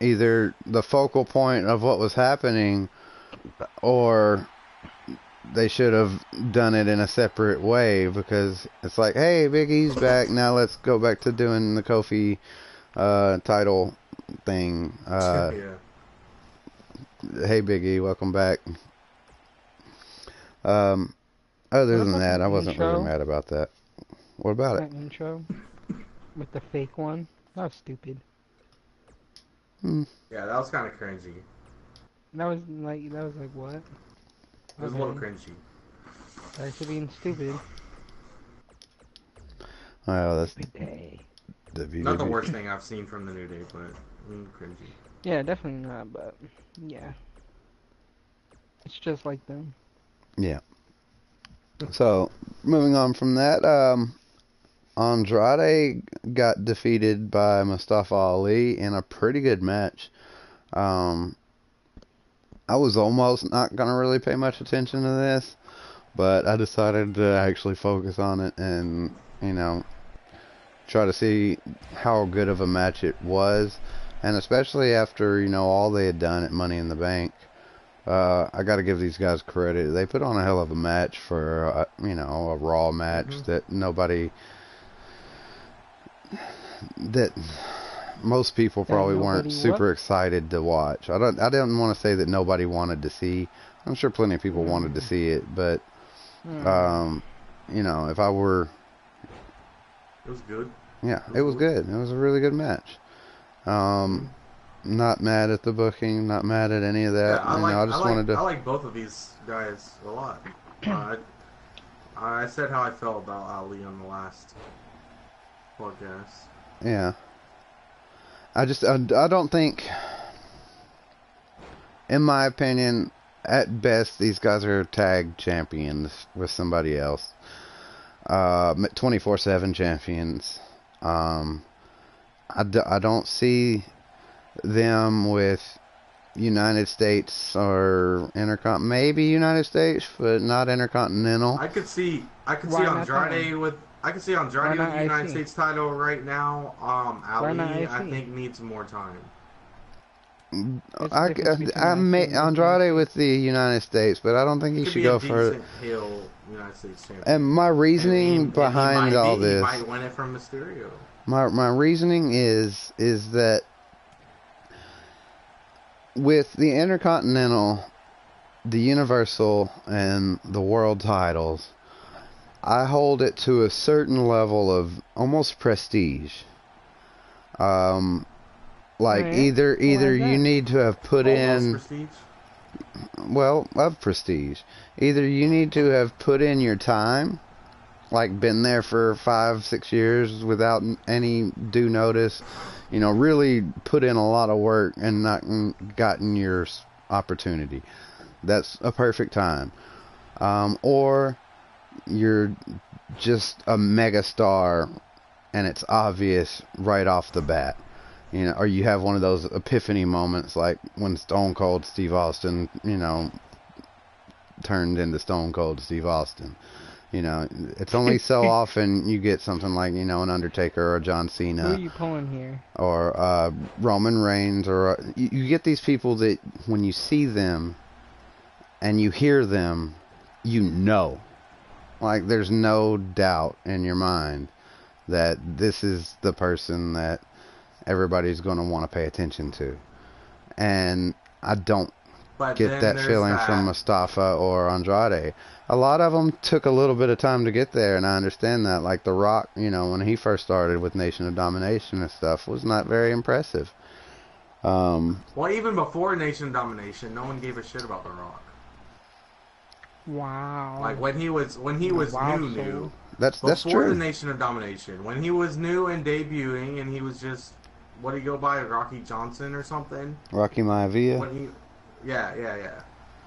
either the focal point of what was happening, or they should have done it in a separate way, because it's like, hey, Big E's back, now let's go back to doing the Kofi title thing. Hey, Big E, welcome back. Other than that, I wasn't really mad about that. What about it? That intro with the fake one, that was stupid. Yeah, that was kind of cringy. That was like what? It was a little cringy. Thanks for being stupid. Well, that's not the worst thing I've seen from the New Day, but I mean, cringy. Yeah, definitely not, but yeah, it's just like them. Yeah. So, moving on from that, Andrade got defeated by Mustafa Ali in a pretty good match. I was almost not going to really pay much attention to this, but I decided to actually focus on it and, you know, try to see how good of a match it was. And especially after, you know, all they had done at Money in the Bank. I got to give these guys credit. They put on a hell of a match for, you know, a Raw match that most people probably weren't super excited to watch. I didn't want to say that nobody wanted to see. I'm sure plenty of people wanted to see it, but you know, if I were, it was good. Yeah, it was good. It was a really good match. Not mad at the booking, not mad at any of that. Yeah, I like both of these guys a lot. I said how I felt about Ali on the last podcast. Yeah. I don't think, in my opinion, at best, these guys are tag champions with somebody else. 24/7 champions. I don't see them with United States or maybe United States, but not Intercontinental. I could see Andrade with the United States title right now. Ali, I think needs more time. I may Andrade with the United States, but I don't think he should go for United States champion. And my reasoning behind all this, he might win it from Mysterio. My reasoning is that with the Intercontinental, the Universal, and the World titles, I hold it to a certain level of almost prestige. Either you need to have put in prestige? Well, of prestige. Either you need to have put in your time, like been there for 5-6 years without any due notice, really put in a lot of work and not gotten your opportunity. That's a perfect time. Or you're just a mega star and it's obvious right off the bat. Or you have one of those epiphany moments like when Stone Cold Steve Austin, turned into Stone Cold Steve Austin. It's only so often you get something like, an Undertaker or John Cena. Who are you pulling here? Or Roman Reigns. Or you get these people that when you see them and you hear them, like there's no doubt in your mind that this is the person that everybody's going to want to pay attention to. And I don't get that feeling from Mustafa or Andrade. A lot of them took a little bit of time to get there, and I understand that. Like The Rock, when he first started with Nation of Domination and stuff, was not very impressive. Well, even before Nation of Domination, no one gave a shit about The Rock. Wow. Like when he was new. That's true. Before the Nation of Domination, when he was new and debuting, and he was just, what do you go by, Rocky Johnson or something? Rocky Maivia. Yeah.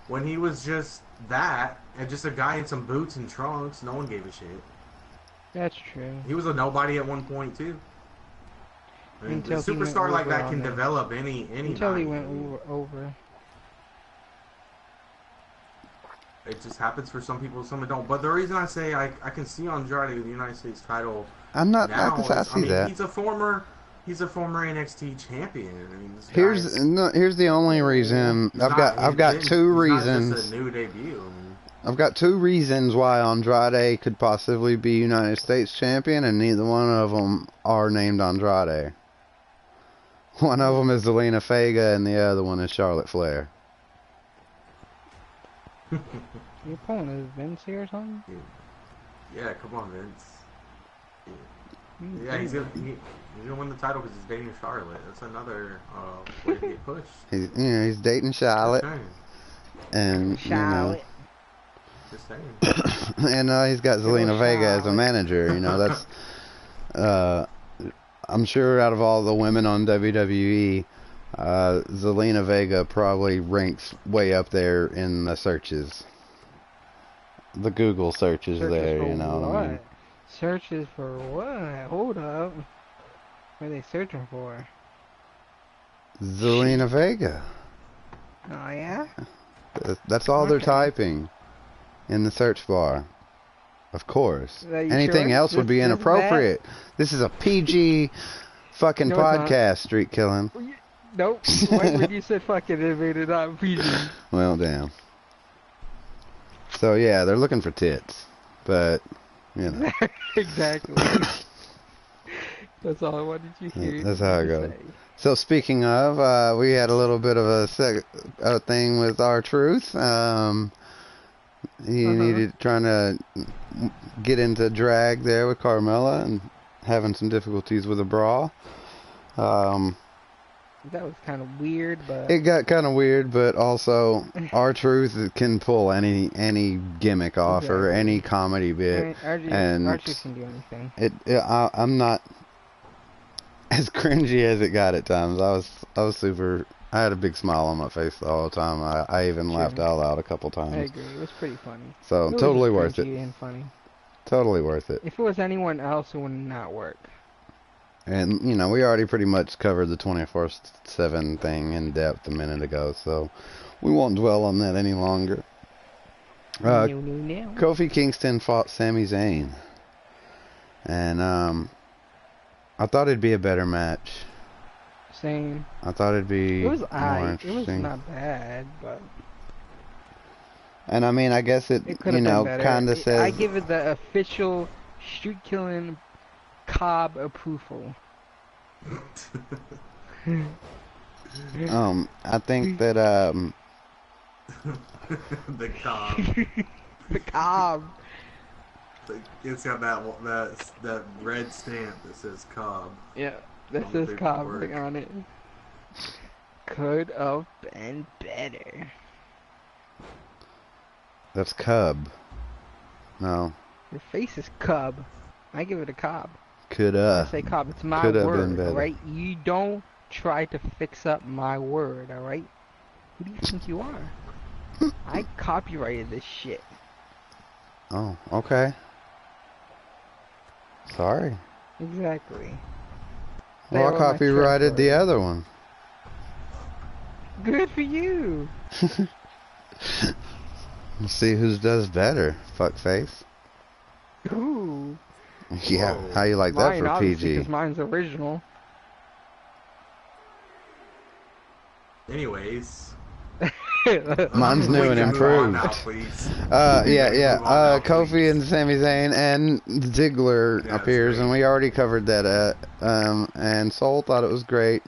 When he was just that, and just a guy in some boots and trunks, no one gave a shit. That's true. He was a nobody at one point too. I mean, a superstar like that can develop any until he went over. It just happens for some people, some don't. But the reason I say I can see Andrade with the United States title, I see that. He's a former NXT champion. I mean, here's the only reason. I've got two reasons. Not just a new debut. I've got two reasons why Andrade could possibly be United States champion, and neither one of them are named Andrade. One of them is Zelina Vega, and the other one is Charlotte Flair. You're pulling a Vince here or something? Yeah, come on, Vince. Yeah, he's gonna win the title because he's dating Charlotte. That's another way to get pushed. He's dating Charlotte, and Charlotte. Just saying. And he's got Zelina Vega as a manager. That's I'm sure out of all the women on WWE, Zelina Vega probably ranks way up there in the searches. The Google searches there, for what what? I mean? Searches for what? Hold up. What are they searching for? Zelina Vega. Oh, yeah? That's all they're typing in the search bar. Of course. Anything else would be inappropriate. This is a PG fucking podcast, Streetkilln. Nope. When you said fucking, it made it not PG. Well, damn. So, yeah, they're looking for tits. But, Exactly. That's all I wanted you to hear. That's how it goes. So, speaking of, we had a little bit of a thing with R-Truth. He needed trying to get into drag there with Carmella and having some difficulties with a bra. That was kind of weird, but it got kind of weird, but also R-Truth can pull any gimmick off or any comedy bit. R-Truth can do anything. I'm not as cringy as it got at times, I was super. I had a big smile on my face the whole time. I even laughed out loud a couple times. I agree. It was pretty funny. So totally worth it. And funny. Totally worth it. If it was anyone else, it would not work. And you know, we already pretty much covered the 24/7 thing in depth a minute ago, so we won't dwell on that any longer. Kofi Kingston fought Sami Zayn, and I thought it'd be a better match. Same. I thought it'd be more interesting. It was not bad, but. And I mean, I guess it you know, kind of says. I give it the official Streetkilln Cobb approval. I think that the Cobb. The Cobb. It's got that red stamp that says Cobb. Yeah, that says Cobb on it. Could have been better. That's Cub. No. Your face is Cub. I give it a Cobb. Coulda. I say Cobb. It's my word, alright? You don't try to fix up my word, alright? Who do you think you are? I copyrighted this shit. Oh, okay. Sorry. Exactly. Well, I copyrighted the other one. Good for you. Let's see who does better, fuckface. Ooh. Yeah, whoa. How you like Mine, that for PG? Because mine's original. Anyways. Mine's new and improved. Now, please. Kofi and Sami Zayn and Ziggler appears, and we already covered that. And Soul thought it was great.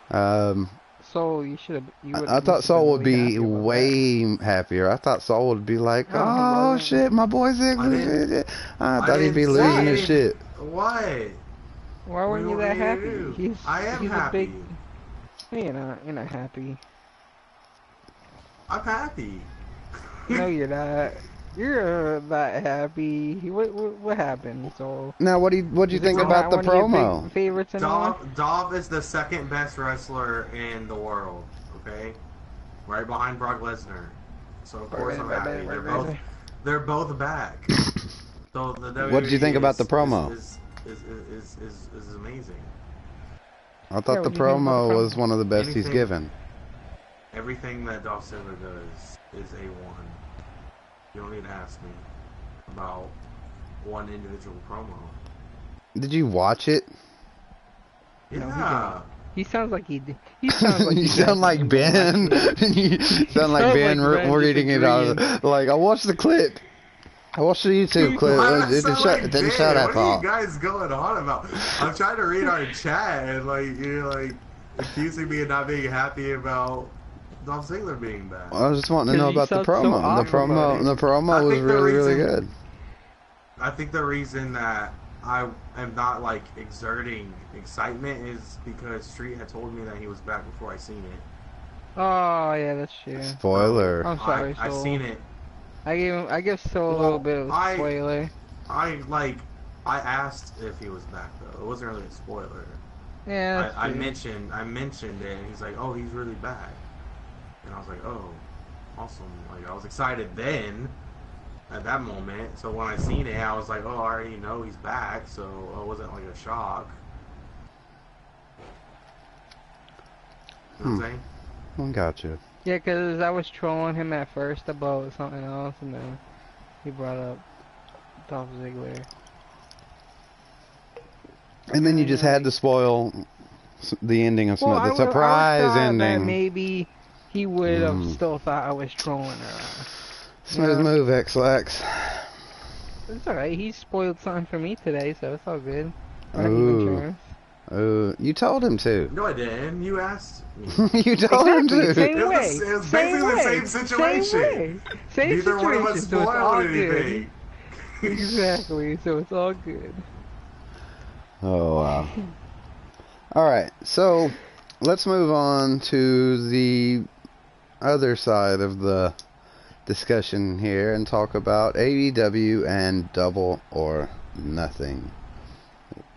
Soul, you should have. I thought Soul would be way happier. I thought Soul would be like, "Oh shit, my boy Ziggler!" I thought he'd be losing his shit. Why? Why weren't you that happy? I am happy. You're not happy. I'm happy. No, you're not. You're not happy. What happened? So now, what do you think about the promo? Favorites and Dov is the second best wrestler in the world. Okay, right behind Brock Lesnar. So of course I'm happy. They're both back. So the What did you think about the promo? Is amazing. I thought the promo was one of the best he's given. Everything that Dolph Ziggler does is A1. You don't need to ask me about one individual promo. Did you watch it? Yeah. No, he sounds like he sounds like you sound like Ben. You sound like Ben reading it out. Like, I watched the clip. I watched the YouTube clip. It didn't shout at Paul. What are you guys going on about? I'm trying to read our chat and you're accusing me of not being happy about Dolph Ziggler being back. I was just wanting to know about the promo. The promo was really good. I think the reason that I am not exerting excitement is because Street had told me that he was back before I seen it. Oh yeah, that's true. Spoiler. I'm sorry, I seen it. I give Soul a little bit of a spoiler. I asked if he was back though. It wasn't really a spoiler. Yeah. I mentioned it, and he's like, "Oh, he's really back," and I was like, "Oh, awesome!" I was excited then, at that moment. So when I seen it, I was like, "Oh, I already know he's back," so it wasn't a shock. You know what I'm saying? Gotcha. Yeah, because I was trolling him at first about something else, and then he brought up Dolph Ziggler. And then you just had to spoil the ending of the surprise ending. That maybe he would have still thought I was trolling her. Smooth move, X-Lax. It's alright, he spoiled something for me today, so it's all good. You told him to. No, I didn't. You asked me. You told him to. Same way. It was basically the same situation. Same Neither one of us spoiled anything. Exactly, so it's all good. Oh, wow. Alright, so let's move on to the other side of the discussion here and talk about AEW and Double or Nothing.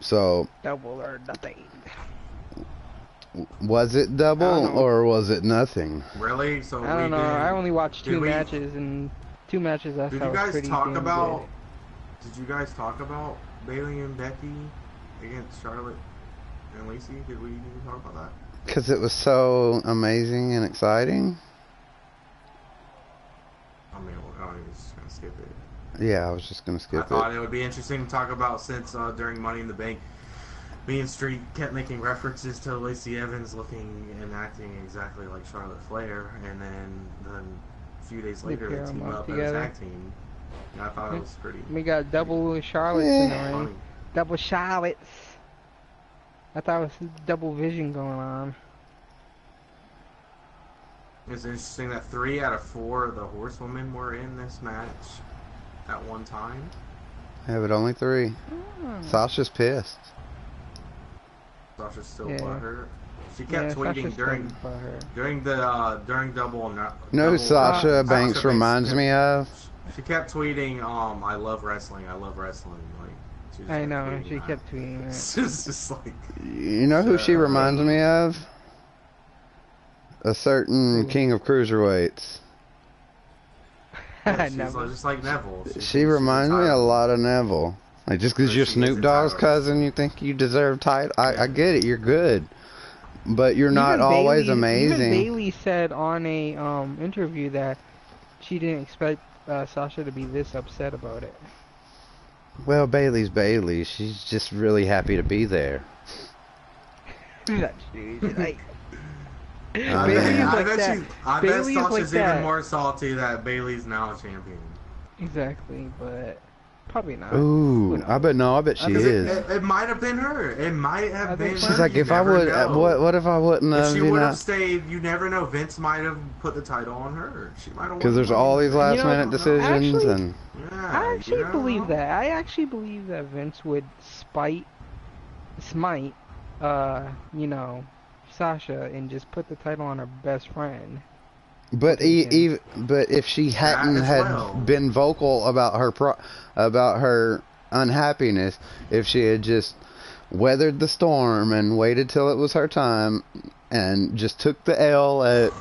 So, Double or nothing. was it double or was it nothing? Really? So I don't know. I only watched two matches, and two matches I thought was pretty damn good. Did you guys talk about Bayley and Becky against Charlotte and Lacey? Did we even talk about that? Because it was so amazing and exciting. I mean, I was just gonna skip it. Yeah, I was just gonna skip it. I thought it would be interesting to talk about since during Money in the Bank, me and Street kept making references to Lacey Evans looking and acting exactly like Charlotte Flair, and then a few days later they team up as a tag team. And I thought it was pretty. We got double Charlottes in the ring. Double Charlottes. I thought it was double vision going on. It's interesting that 3 out of 4 of the Horsewomen were in this match at one time. Yeah, but only 3. Sasha's pissed. Sasha's still butthurt. She kept tweeting during double. No, Sasha Banks reminds me of. She kept tweeting, "I love wrestling. I love wrestling." Like, I know. She kept tweeting that. It's just like. You know who she reminds me of? A certain king of cruiserweights. Yeah, she's just like Neville. She reminds me a lot of Neville. Like, just because you're Snoop Dogg's cousin, you think you deserve title. I get it. You're good, but you're not always amazing. Even Bayley said on a interview that she didn't expect Sasha to be this upset about it. Well, Bayley's Bayley. She's just really happy to be there. Like, I bet Sasha's even more salty that Bayley's now a champion. Exactly, but probably not. Ooh, I bet she is. It might have been her. It might have been. She's like, if I would, what if I wouldn't have? If she would have stayed, you never know. Vince might have put the title on her. She might have. Because there's all these last minute decisions and. I actually believe that. I actually believe that Vince would smite, Sasha and just put the title on her best friend. But but if she hadn't been vocal about her unhappiness, if she had just weathered the storm and waited till it was her time and just took the L at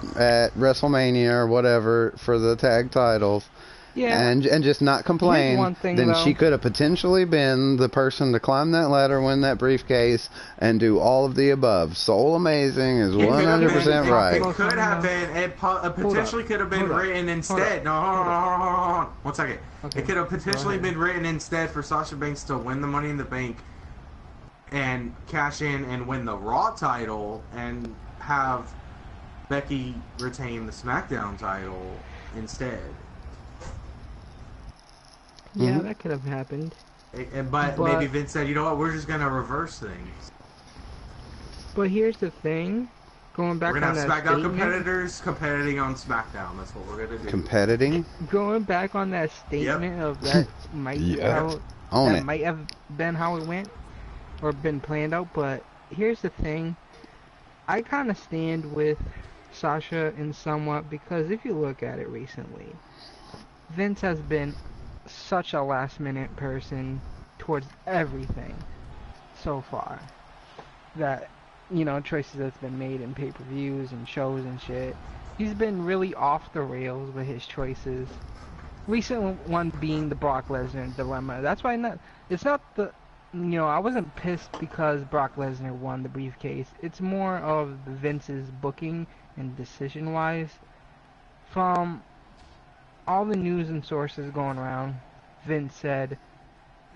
WrestleMania or whatever for the tag titles, and just not complain, then she could have potentially been the person to climb that ladder, win that briefcase, and do all of the above. Soul Amazing is 100% right. It could have been. It potentially could have been written instead. No, hold on. 1 second. It could have potentially been written instead for Sasha Banks to win the Money in the Bank and cash in and win the Raw title and have Becky retain the SmackDown title instead. Yeah, that could have happened. But maybe Vince said, you know what, we're just going to reverse things. But here's the thing. Going back on that statement. We're going to have SmackDown competitors competing on SmackDown. That's what we're going to do. Competing? Going back on that statement of that might have been how it went or been planned out. But here's the thing. I kind of stand with Sasha in somewhat because if you look at it recently, Vince has been such a last minute person towards everything so far that choices that's been made in pay-per-views and shows and shit, he's been really off the rails with his choices. Recent one being the Brock Lesnar dilemma. That's why I wasn't pissed because Brock Lesnar won the briefcase. It's more of Vince's booking and decision wise. From all the news and sources going around, Vince said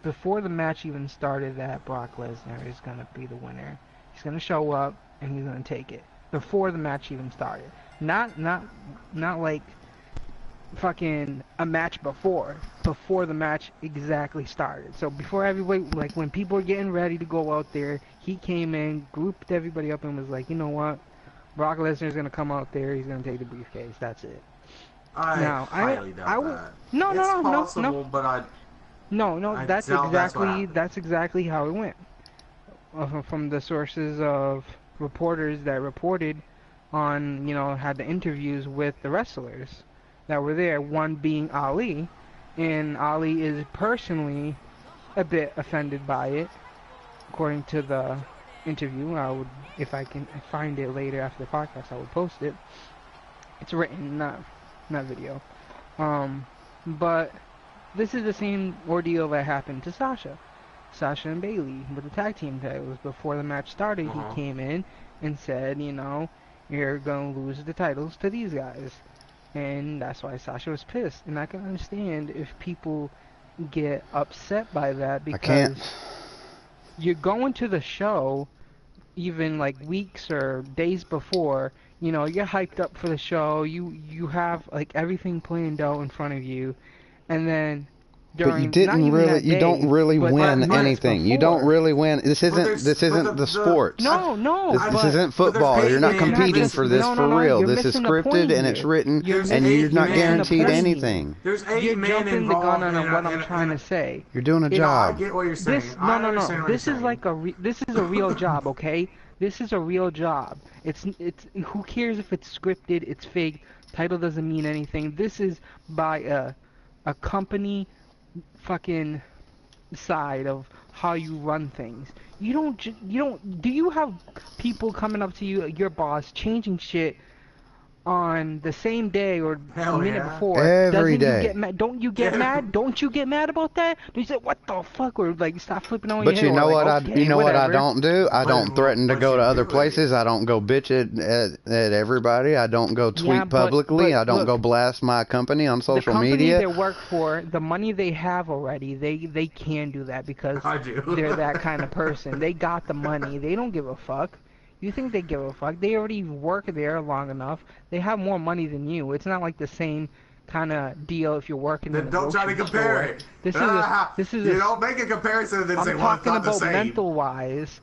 before the match even started that Brock Lesnar is going to be the winner. He's going to show up and he's going to take it. Before the match even started. Not like fucking a match before the match exactly started. So before everybody, like when people were getting ready to go out there, he came in, grouped everybody up and was like, you know what? Brock Lesnar's going to come out there, he's going to take the briefcase. That's it. I highly doubt that. No. That's exactly how it went. From the sources of reporters that reported on, had the interviews with the wrestlers that were there, one being Ali, and Ali is personally a bit offended by it, according to the interview, I would, if I can find it later after the podcast, I would post it. It's written, not video. But this is the same ordeal that happened to Sasha and Bailey with the tag team titles. Before the match started, he came in and said, you know, you're gonna lose the titles to these guys, and that's why Sasha was pissed. And I can understand if people get upset by that, because you're going to the show even like weeks or days before, you know, you're hyped up for the show, you have like everything planned out in front of you, and then during, but you don't really win anything. Before. You don't really win. This isn't the sport. No. This isn't football. You're not competing for this for real. This is scripted and it's written, and you're not guaranteed anything. There's 8 you're men jumping involved the gun on what I'm trying to say. You're doing a job. I get what you're saying. This is like this is a real job, okay? This is a real job. It's who cares if it's scripted, it's fake, title doesn't mean anything. This is by a company fucking side of how you run things. You don't do you have people coming up to you, your boss, changing shit on the same day or a minute before? Every day. You get mad? Don't you get mad? Don't you get mad about that? Do you say, what the fuck? Or like stop flipping on your head? But you know what what I don't do? I don't threaten to go to other places. I don't go bitch at everybody. I don't go tweet publicly. I don't go blast my company on social media. The company they work for, the money they have already, they can do that because they're that kind of person. They got the money. They don't give a fuck. You think they give a fuck? They already work there long enough. They have more money than you. It's not like the same kind of deal if you're working in a grocery store. Don't try to compare it. This is you don't make a comparison and then say, well, it's not the same. I'm talking about mental-wise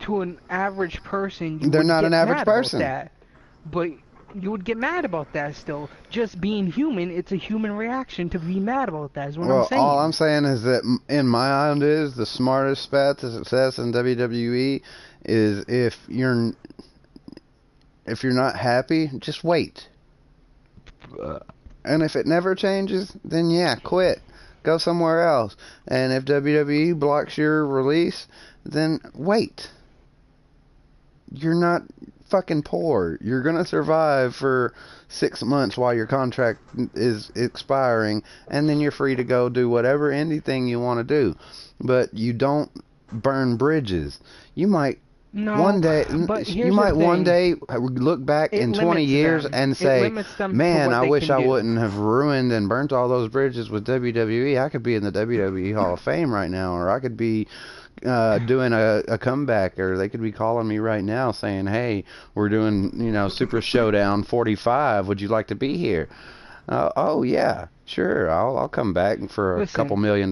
to an average person. They're not an average person. But you would get mad about that still. Just being human, it's a human reaction to be mad about that is what I'm saying. All I'm saying is that in my eyes, the smartest path to success in WWE is if you're not happy, just wait. And if it never changes, then yeah, quit. Go somewhere else. And if WWE blocks your release, then wait. You're not fucking poor. You're gonna survive for 6 months while your contract is expiring, and then you're free to go do whatever indie thing you want to do. But you don't burn bridges. You might one day look back in 20 years and say, man, I wish I wouldn't have ruined and burnt all those bridges with WWE. I could be in the WWE Hall of Fame right now, or I could be doing a comeback, or they could be calling me right now saying, hey, we're doing, Super Showdown 45. Would you like to be here? Oh yeah, sure. I'll come back for a couple $1 million.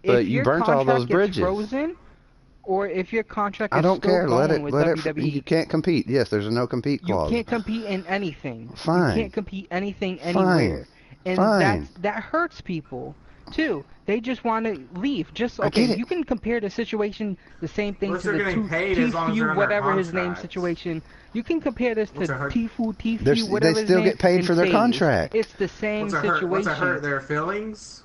But you burnt all those bridges. Frozen, or if your contract is I don't care. Let it. WWE, you can't compete. Yes, there's a no compete clause. You can't compete in anything. Fine. You can't compete anything anywhere. And that hurts people too. They just want to leave. You can compare the situation, the same thing to the Tifu, whatever his name situation. You can compare this to Tifu, whatever his name. They still get paid for their contract. It's the same situation. What's it hurt their feelings?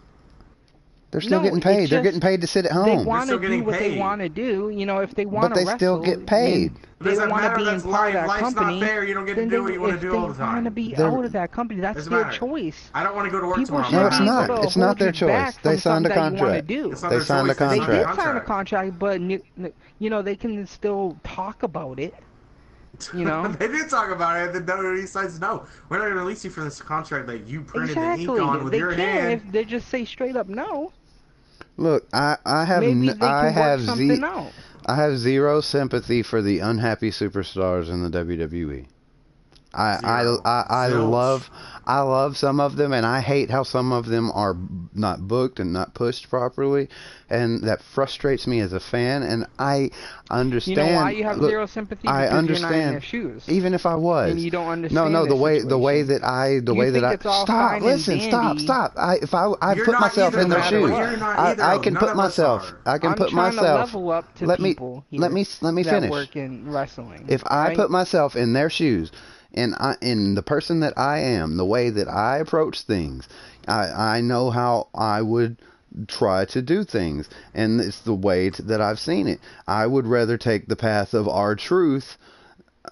They're still getting paid. They're getting paid to sit at home. They want to do what they want to do. If they want to wrestle, but they still get paid. They want to be in part of that Life's company. Not fair. You don't get to do what you want to do all the time. If they want to be out of that company, that's their choice. I don't want to go to work tomorrow. No, it's not. It's not their choice. They signed a contract. They signed a contract. They did sign a contract, but they can still talk about it. They did talk about it, and the WWE says no. We're not going to release you from this contract that you printed the ink on with your hand. If they just say straight up no. Look, I have zero sympathy for the unhappy superstars in the WWE. I love some of them, and I hate how some of them are not booked and not pushed properly, and that frustrates me as a fan. And I understand. You know why you have zero sympathy? Because I understand. You're not in their shoes. Even if I was, and you don't understand. No, the way that I stop. Listen, stop. I put myself in their shoes. I can put myself. Level up to let me finish. Work in wrestling. If I put myself in their shoes. And in the person that I am, the way that I approach things, I know how I would try to do things, and it's the way that I've seen it. I would rather take the path of R-Truth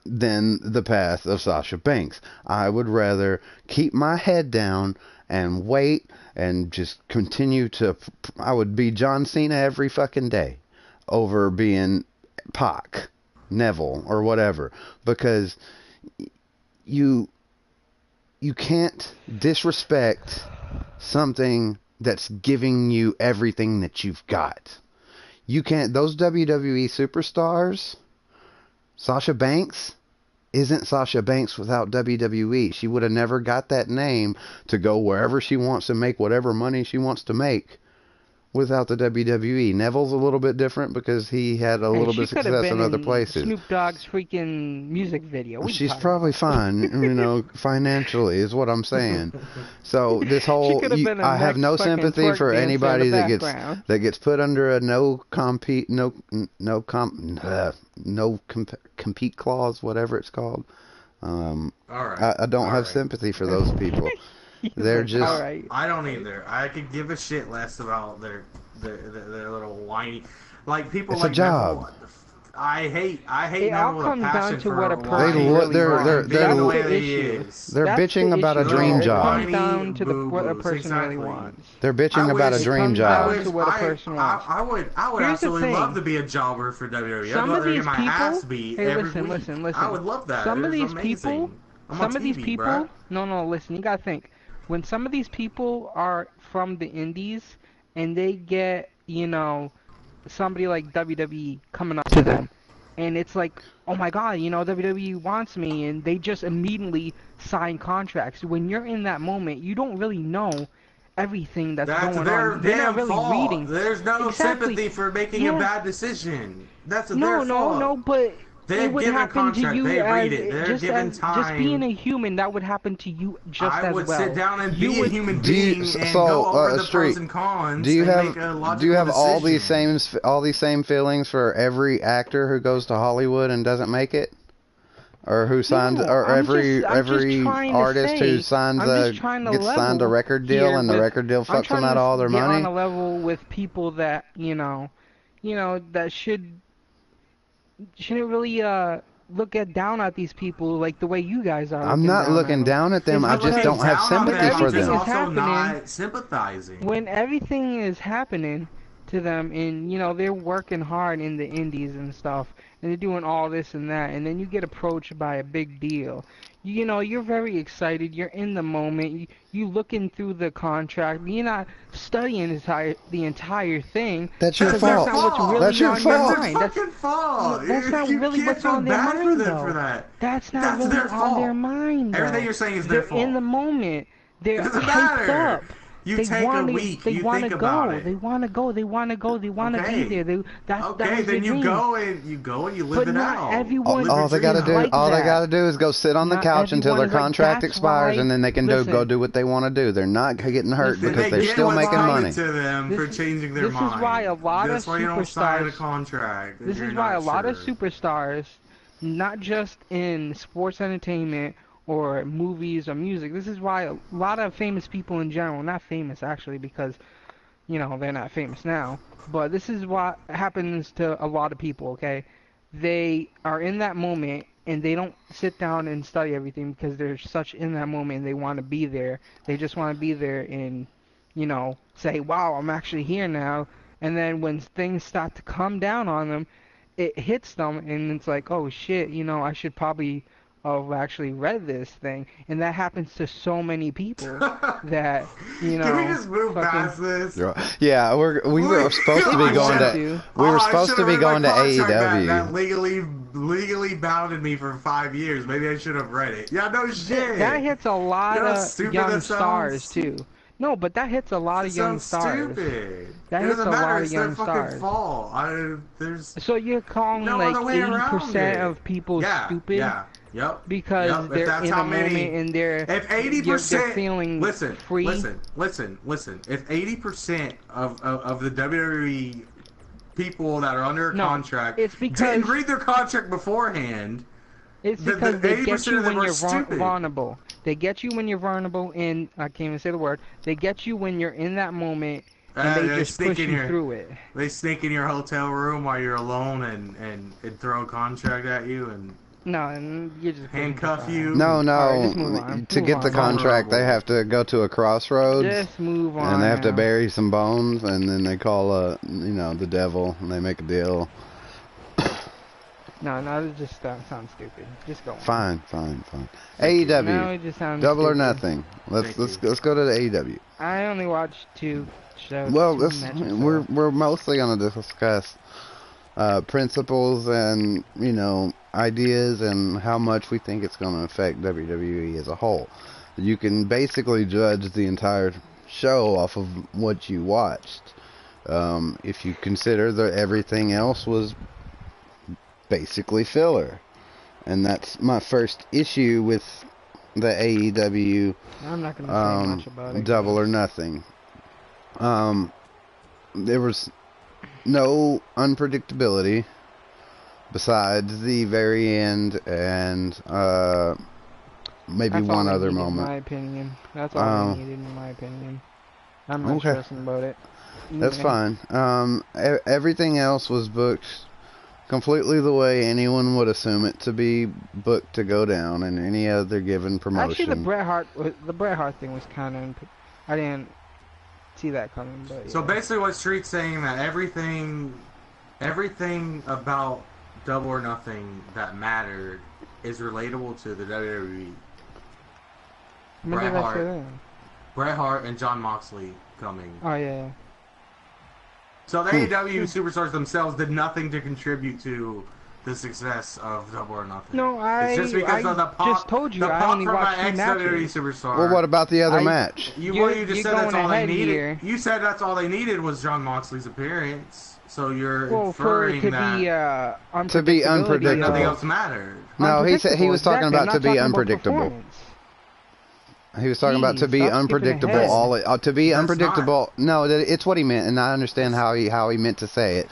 than the path of Sasha Banks. I would rather keep my head down and wait and just continue to... I would be John Cena every fucking day over being Pac, Neville, or whatever, because you can't disrespect something that's giving you everything that you've got. You can't... Those WWE superstars, Sasha Banks isn't Sasha Banks without WWE. She would have never got that name to go wherever she wants to make whatever money she wants to make without the WWE. Neville's a little bit different because he had a little bit of success in other places. Snoop Dogg's freaking music video. She's probably fine, financially is what I'm saying. So this whole, I have no sympathy for anybody that gets put under a compete clause, whatever it's called. All right. I don't have sympathy for those people. They're just... I don't either. I could give a shit less about their little whiny... Like, people it's like a job. Neville, I hate it all Neville with a comes passion down to for what a person They're bitching about a dream job. It comes down to what a person really wants. They're bitching about a dream job. To what a person wants. I would absolutely love to be a jobber for WWE. Some I'd of these get my people... ass beat every week. Listen. I would love that. Some of these amazing. people... No, listen, you gotta think. When some of these people are from the indies and they get, somebody like WWE coming up to them, and it's like, oh my god, WWE wants me, and they just immediately sign contracts. When you're in that moment, you don't really know everything that's going on. They're not really reading. There's no sympathy for making a bad decision. That's their fault. No, but... They're it would given happen to contract. you They as read it. They're given time. Just being a human, that would happen to you just as well. I would sit down and be a human being and go over the pros and cons. Do you have all decision. these same feelings for every actor who goes to Hollywood and doesn't make it, or who signs, every artist who gets signed a record deal and the record deal fucks them out of all their money? I'm on a level with people that that shouldn't really look down at these people like the way you guys are. I'm not looking down at them. I just don't have sympathy for them. Also not sympathizing. When everything is happening to them, and they're working hard in the indies and stuff, and they're doing all this and that, and then you get approached by a big deal. You're very excited. You're in the moment. You looking through the contract. You're not studying the entire thing. That's your fault. That's your fault. That's your fault. That's not really what's on their mind, though. That's not really on their mind, though. Everything you're saying is their fault. They're in the moment. They're hyped up. You take a week. They want to go. It. They want to go. They want to go. They want to be there. Then you go and you live it out. All they gotta do is go sit on the couch until their contract expires, and then they can go do what they want to do. They're not getting hurt because they're still making money. To them for changing their mind. This is why a lot of superstars. You don't sign a contract. This is why a lot of superstars, not just in sports entertainment or movies or music. This is why a lot of famous people in general, not famous actually because, they're not famous now, but this is what happens to a lot of people, okay? They are in that moment and they don't sit down and study everything because they're such in that moment and they want to be there. They just want to be there and, say, wow, I'm actually here now. And then when things start to come down on them, it hits them and it's like, oh shit, I should probably... actually read this thing, and that happens to so many people that Can we just move past this? Yeah, we were supposed to be going to AEW. That legally bounded me for 5 years. Maybe I should have read it. Yeah, no shit. That hits a lot of young stars too. No, but that hits a lot of young stars. Stupid. That hits a lot of young stars. So you're calling like 80% of people stupid? Yeah. Yep. Because they're in a moment and they're feeling free. Listen. If 80% of the WWE people that are under a contract didn't read their contract beforehand, it's because they get you when you're vulnerable. They get you when you're vulnerable, and I can't even say the word. They get you when you're in that moment, and they just push you through it. They sneak in your hotel room while you're alone and throw a contract at you and. No, and you just handcuff you. No, right, to get the contract, they have to go to a crossroads. Just move on. And they have to bury some bones, and then they call the devil, and they make a deal. No, it just sounds stupid. Just go on. Fine. AEW. No, it just sounds Double stupid. or Nothing. Let's go to the AEW. I only watched 2 shows. Well, we're mostly gonna discuss principles and ideas and how much we think it's going to affect WWE as a whole. You can basically judge the entire show off of what you watched. If you consider that everything else was basically filler. And that's my first issue with the AEW I'm not going to say much about it. Double or Nothing. There was no unpredictability besides the very end and maybe one other moment. In my opinion, that's all I needed. In my opinion, I'm not stressing about it. That's fine. Everything else was booked completely the way anyone would assume it to be booked to go down in any other given promotion. Actually, the Bret Hart thing was kind of. I didn't see that coming, but. So basically, what Street's saying that everything about Double or Nothing that mattered is relatable to the WWE. Bret Hart and John Moxley coming. Oh yeah. So the AEW superstars themselves did nothing to contribute to the success of Double or Nothing. No, it's just because of the pop. Just told you, the I pop only from watched my 2 matches. ex-WWE superstar. Well, what about the other match? You just said that's all they needed. Here. You said that's all they needed was John Moxley's appearance. So you're inferring to be unpredictable. Nothing else mattered. No, he was talking about to be unpredictable. He was talking about to be unpredictable. To be unpredictable. No, it's what he meant, and I understand how he meant to say it.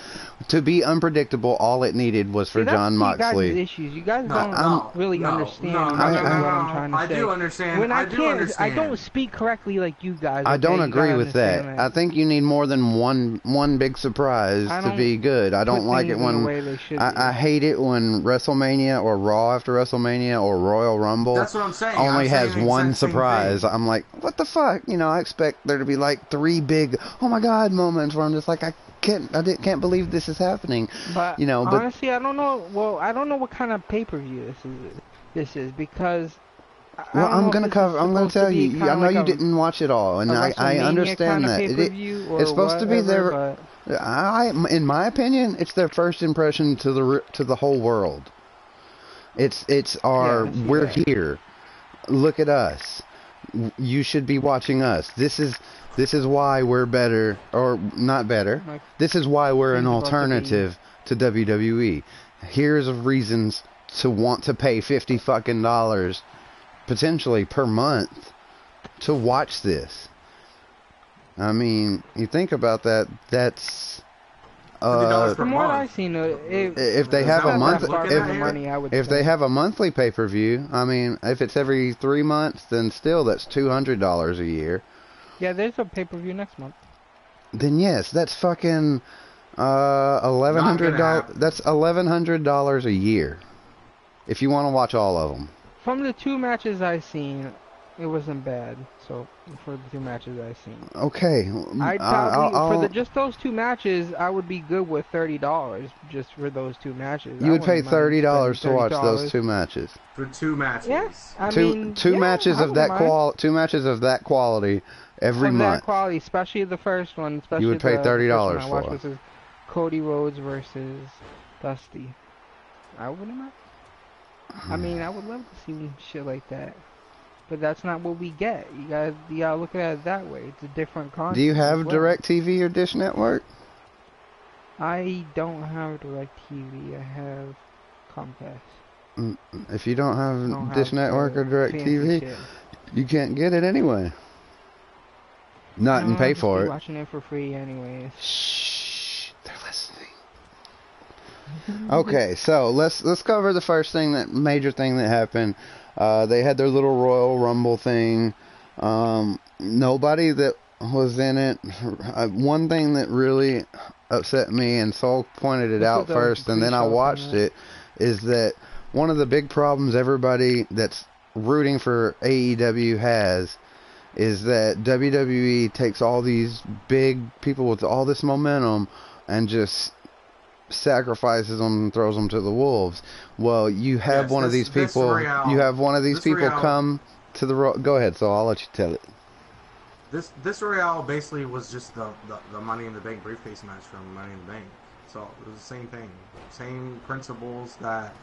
To be unpredictable, all it needed was for John Moxley. You guys' issues. You guys don't really understand what I'm trying to say. I do understand. I don't speak correctly like you guys. I don't agree with that. I think you need more than one big surprise to be good. I don't like it when I hate it when WrestleMania or Raw after WrestleMania or Royal Rumble That's what I'm saying. only has one surprise. I'm like, what the fuck? I expect there to be like 3 big oh my god moments where I'm just like I can't believe this is happening. But honestly, I don't know. Well, I don't know what kind of pay-per-view this is because. I'm gonna tell you. I know you didn't watch it all, and I understand that. It's supposed to be there. In my opinion, it's their first impression to the whole world. We're here. Look at us. You should be watching us. This is why we're better, or not better. This is why we're an alternative to WWE. Here's reasons to want to pay $50 fucking potentially per month to watch this. I mean, you think about that. That's from what I've seen, if they have a month, if they have a monthly pay-per-view, I mean, if it's every 3 months, then still that's $200 a year. Yeah, there's a pay-per-view next month. Then yes, that's fucking $1,100. That's $1,100 a year, if you want to watch all of them. From the 2 matches I've seen, it wasn't bad. So for the 2 matches I've seen, okay, I'd probably just those 2 matches, I would be good with $30 just for those 2 matches. You would pay $30 to watch those 2 matches. For 2 matches. Yeah, two matches of that quality. 2 matches of that quality every month. That quality, especially the first one. Especially you would pay $30 for. Which was Cody Rhodes versus Dusty. I wouldn't mind. I mean, I would love to see shit like that. But that's not what we get. You gotta look at it that way. It's a different concept. Do you have DirecTV or Dish Network? I don't have DirecTV. I have Comcast. If you don't have Dish Network or DirecTV, you can't get it anyway. And pay for it. Watching it for free anyways. Shh, they're listening. Okay, so let's cover the major thing that happened. They had their little Royal Rumble thing. Nobody that was in it. One thing that really upset me, and Soul pointed it out first, and then I watched it, is that one of the big problems everybody that's rooting for AEW has is that WWE takes all these big people with all this momentum and just sacrifices them and throws them to the wolves. Well, you have one of these people. You have one of these people come to the. Go ahead, so I'll let you tell it. This Royale basically was just the Money in the Bank briefcase match from Money in the Bank. So it was the same thing, same principles that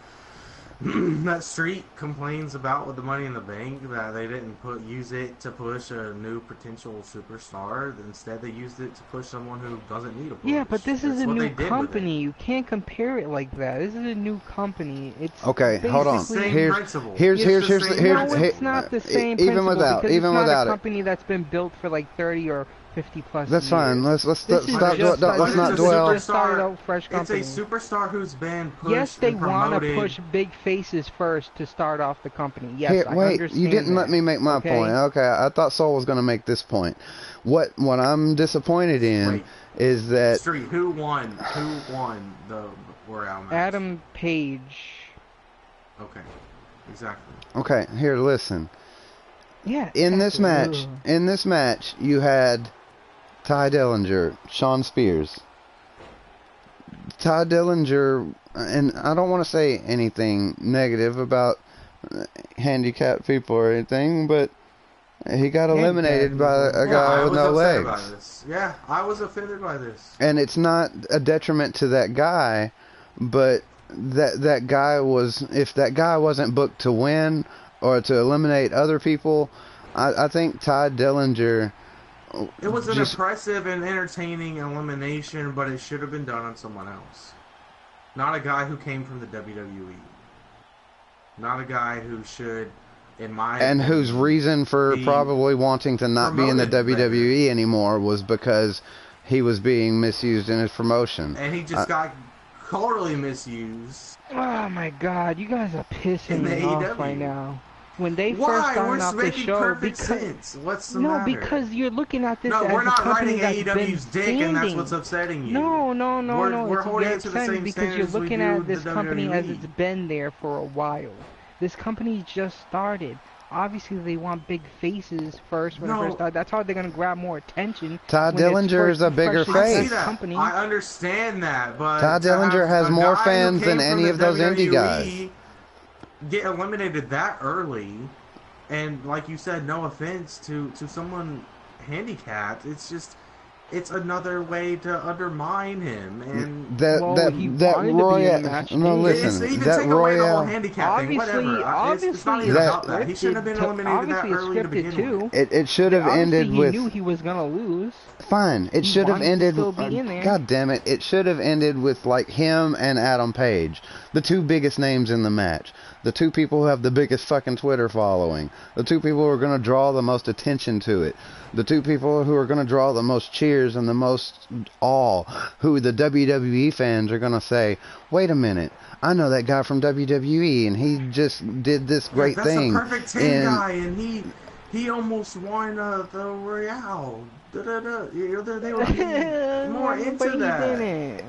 that Street complains about with the Money in the Bank, that they didn't use it to push a new potential superstar. Instead, they used it to push someone who doesn't need a push. Yeah, but this is a new company. You can't compare it like that. This is a new company. It's okay. Hold on. Here's no, it's not the same principle. Even without a company that's been built for like 30 or 50 plus. That's years. Fine. Let's not dwell. It's a superstar who's been pushed. Yes, they want to push big faces first to start off the company. Yes, Here, I wait, understand you didn't that. let me make my point. Okay, I thought Soul was going to make this point. What I'm disappointed in is that Street. Who won the Royale match? Adam Page. Okay, exactly. Okay, here, listen. Yeah. In this match, you had Ty Dillinger, Sean Spears. Ty Dillinger, and I don't want to say anything negative about handicapped people or anything, but he got eliminated by a guy with no legs. Yeah, I was offended by this. And it's not a detriment to that guy, but that guy was, if that guy wasn't booked to win or to eliminate other people, I think Ty Dillinger. It was an impressive and entertaining elimination, but it should have been done on someone else. Not a guy who came from the WWE. Not a guy who should, in my opinion, whose reason for probably wanting to not be in the WWE anymore was because he was being misused in his promotion. And he just got totally misused. Oh my God, you guys are pissing me off right now. When they first started off the show, what's the matter? Because you're looking at this as we're not a company riding that's AEW's dick, standing. and that's what's upsetting you. No. We're holding it to the same because you're looking at this company WWE. as it's been there for a while. This company just started. Obviously, they want big faces first when they first start. That's how they're going to grab more attention. Ty Dillinger is a bigger face. I understand that, but Ty Dillinger has more fans than any of those indie guys. Get eliminated that early, and like you said, no offense to someone handicapped, it's another way to undermine him. And that Royale, no, listen, even that take away the whole Royale, handicap thing, whatever. It's not even about that. He shouldn't have been eliminated that early to begin with. It should have ended with. He knew he was gonna lose. Fine, it should have ended. God damn it! It should have ended with like him and Adam Page, the two biggest names in the match, the two people who have the biggest fucking Twitter following, the two people who are going to draw the most attention to it, the two people who are going to draw the most cheers and the most awe, who the WWE fans are going to say, "Wait a minute, I know that guy from WWE, and he just did this great thing." That's a perfect 10 guy, and he almost won the Royale. They were more into that.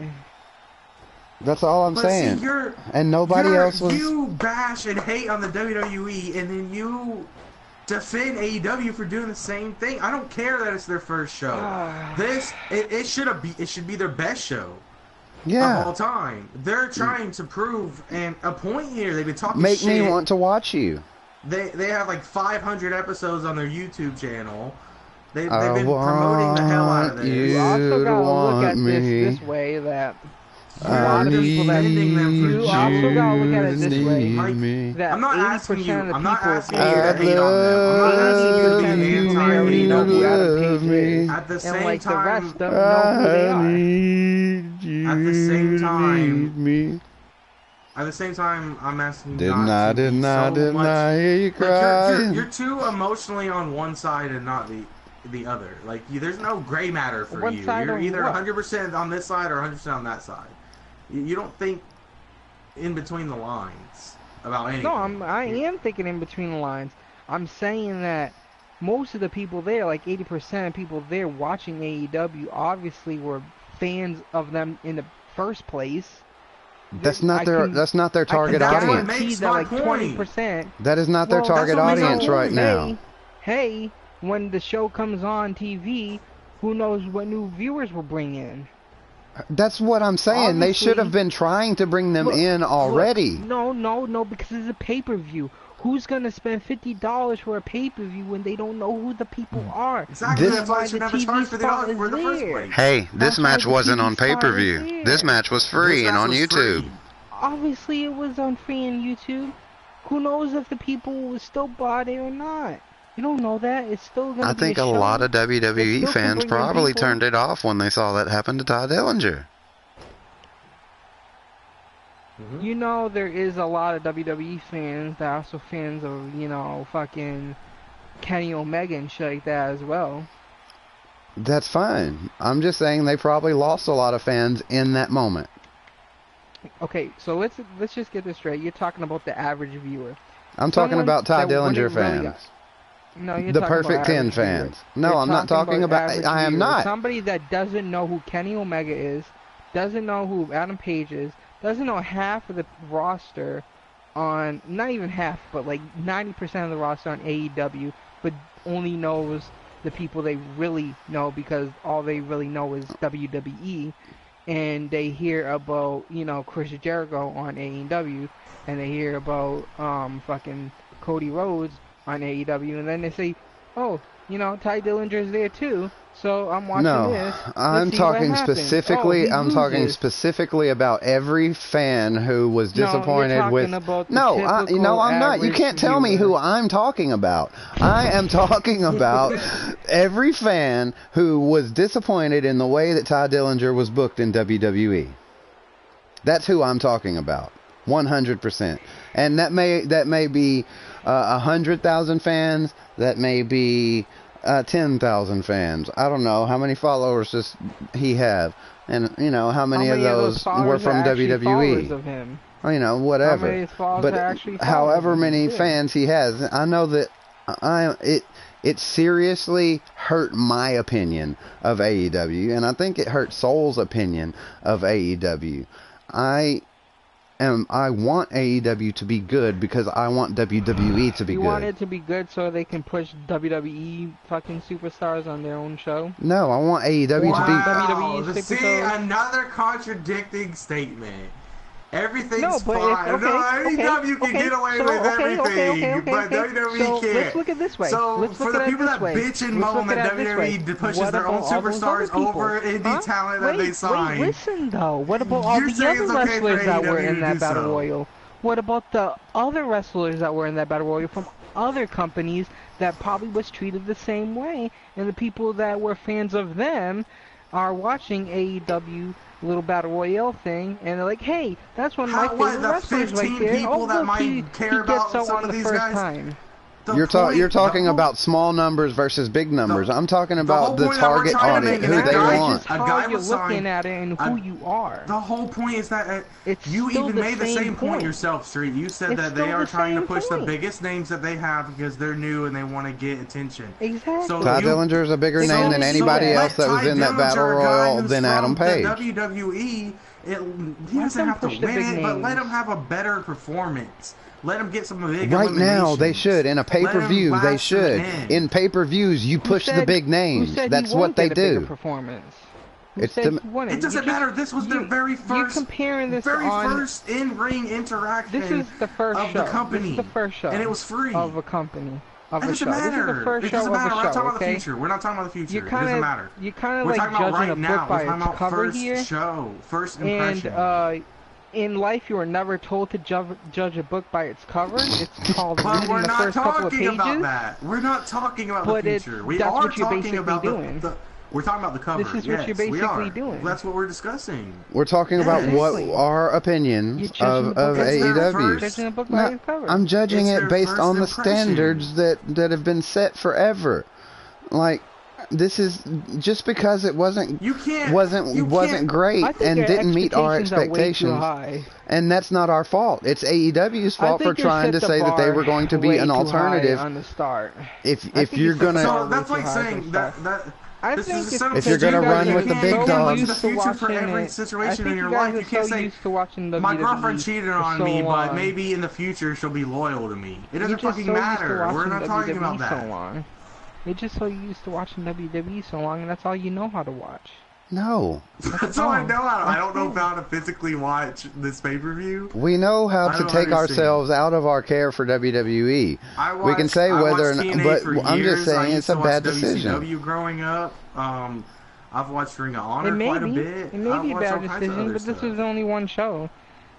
That's all I'm saying. See, and nobody else was. You bash and hate on the WWE, and then you defend AEW for doing the same thing. I don't care that it's their first show. It should be their best show. Yeah. Of all time. They're trying to prove a point here. They've been talking Make shit. me want to watch you. They have like 500 episodes on their YouTube channel. They've been promoting the hell out of this. You also gotta look at this way that a lot of people that you also gotta look at it this way. That I'm not asking you. I'm not asking you to hate on them. I'm not asking you to be anti-AEW. At the same like time, the rest don't know who they are. At the same time, I'm asking you Didn't I hear you cry? You're too emotionally on one side and not the other. Like, there's no gray matter for you. You're either 100% on this side or 100% on that side. You don't think in between the lines about anything. No, I am thinking in between the lines. I'm saying that most of the people there, like 80% of people there watching AEW, obviously were fans of them in the first place. That's not their target audience. That like 20%. That is not their target audience right now. Hey, when the show comes on TV, who knows what new viewers will bring in? That's what I'm saying. Obviously, they should have been trying to bring them in already. No, because it's a pay-per-view. Who's gonna spend $50 for a pay-per-view when they don't know who the people are? Exactly. That's why they should never charge for the first place. Hey, this match wasn't on pay-per-view. This match was free and on YouTube. Obviously, it was on free on YouTube. Who knows if the people will still buy it or not? You don't know that. It's still gonna be I think a lot of WWE fans probably turned it off when they saw that happen to Ty Dillinger. You know, there is a lot of WWE fans that are also fans of, you know, fucking Kenny Omega and shit like that as well. That's fine. I'm just saying they probably lost a lot of fans in that moment. Okay, so let's just get this straight. You're talking about the average viewer. I'm talking about Ty Dillinger fans. No, you're the talking Perfect 10 fans. No, I'm not talking about. I am not. Somebody that doesn't know who Kenny Omega is, doesn't know who Adam Page is, doesn't know half of the roster on, not even half, but like 90% of the roster on AEW, but only knows the people they really know because all they really know is WWE, and they hear about, you know, Chris Jericho on AEW, and they hear about fucking Cody Rhodes on AEW, and then they say, oh, you know, Ty Dillinger's there too, so I'm watching this. I'm talking specifically. I'm talking specifically about every fan who was disappointed with. I'm not. You can't tell me who I'm talking about. I am talking about every fan who was disappointed in the way that Ty Dillinger was booked in WWE. That's who I'm talking about. 100%. And that may be 100,000 fans. That may be 10,000 fans. I don't know how many followers does he have, and you know how many of those were from WWE. Of him? You know, whatever. But however many fans he has, I know that it seriously hurt my opinion of AEW, and I think it hurt Soul's opinion of AEW. I want AEW to be good because I want WWE to be good. You want it to be good so they can push WWE fucking superstars on their own show? No, I want AEW to be... WWE See, another contradicting statement. Everything's fine. AEW can get away with everything, but WWE can't. Let's look at it this way. So for the people that bitch and moan that WWE pushes their own superstars over indie talent that they sign. Listen though, what about all the other wrestlers that were in that Battle Royal? What about the other wrestlers that were in that Battle Royal from other companies that probably was treated the same way, and the people that were fans of them are watching AEW little Battle Royale thing, and they're like, hey, that's one of my favorite wrestlers right there. Oh, look, he gets out on the first time. You're talking about small numbers versus big numbers. I'm talking about the target audience, who they want. How you're looking at it and who you are. The whole point is that you even made the same point yourself, Street. You said that they are trying to push the biggest names that they have because they're new and they want to get attention. Exactly. So Ty Dillinger is a bigger name than anybody else that was in that Battle Royal than Adam Page. WWE, he doesn't have to win it, but let him have a better performance. Let them get some big right now, they should. In a pay-per-view, they should. In pay-per-views, you push the big names. That's what they do. It doesn't matter. This was their very first in-ring interaction. This is the first of the company. This is the first show. And it was free. Of a company. Of it doesn't matter. This is the first it doesn't matter. We're not talking about the future. We're not talking about the future. It doesn't matter. You're kind of like judging a book by its cover here. First impression. And in life, you are never told to judge a book by its cover. It's called reading the first couple of pages. We're not talking about the future. That's what you're basically doing. We're talking about the cover. This is what you're basically doing. That's what we're discussing. We're talking about what our opinions of AEW. I'm judging it based on the standards that have been set forever. Like, This is just because it wasn't great and your didn't meet our expectations are way expectations. too high. And that's not our fault. It's AEW's fault for trying to say that they were going to be an alternative. On the start. If you're gonna, so that's like saying that if you're gonna run with the big dogs, the future for every situation in your life. You can't say my girlfriend cheated on me, but maybe in the future she'll be loyal to me. It doesn't fucking matter. We're not talking about that. You're just so used to watching WWE so long, and that's all you know how to watch. No. That's all I know how to. I don't know how to physically watch this pay-per-view. We know how to take ourselves out of our care for WWE. We can say whether, but I'm just saying it's a bad decision. WCW growing up, I've watched Ring of Honor quite a bit. It may be a bad decision, but this was only one show.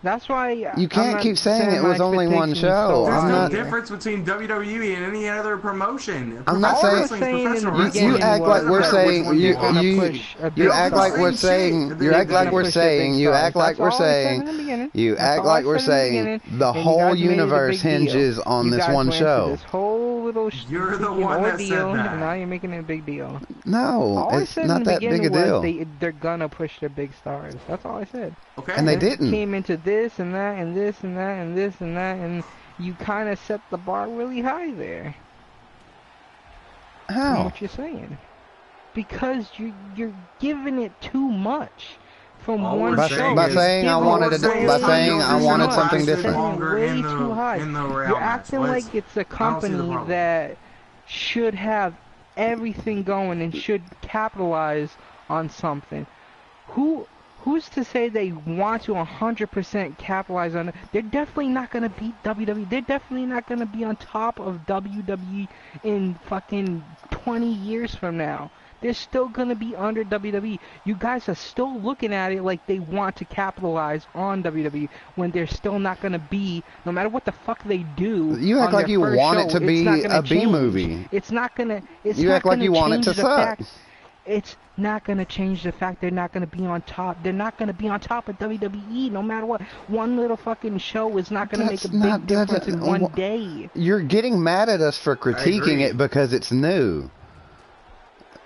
That's why you can't keep saying it was only one show. There's no difference between WWE and any other promotion. I'm not saying you act like we're saying you act like we're saying the whole universe hinges on this one show. You're the one that said that. And now you're making it a big deal. No, it's not that big a deal. They're gonna push their big stars. That's all I said. Okay. And they didn't. Came into this and that and this and that and this and that, and you kind of set the bar really high there. How? From what you're saying. Because you're giving it too much from one show. By saying I wanted something different. Way too high. You're acting like it's a company that should have everything going and should capitalize on something. Who's to say they want to 100% capitalize on it? They're definitely not going to beat WWE. They're definitely not going to be on top of WWE in fucking 20 years from now. They're still going to be under WWE. You guys are still looking at it like they want to capitalize on WWE when they're still not going to be, no matter what the fuck they do. You act like you want it to be a B movie. It's not going to. You act like you want it to suck. It's not going to change the fact they're not going to be on top. They're not going to be on top of WWE no matter what. One little fucking show is not going to make a big difference in one day. You're getting mad at us for critiquing it because it's new.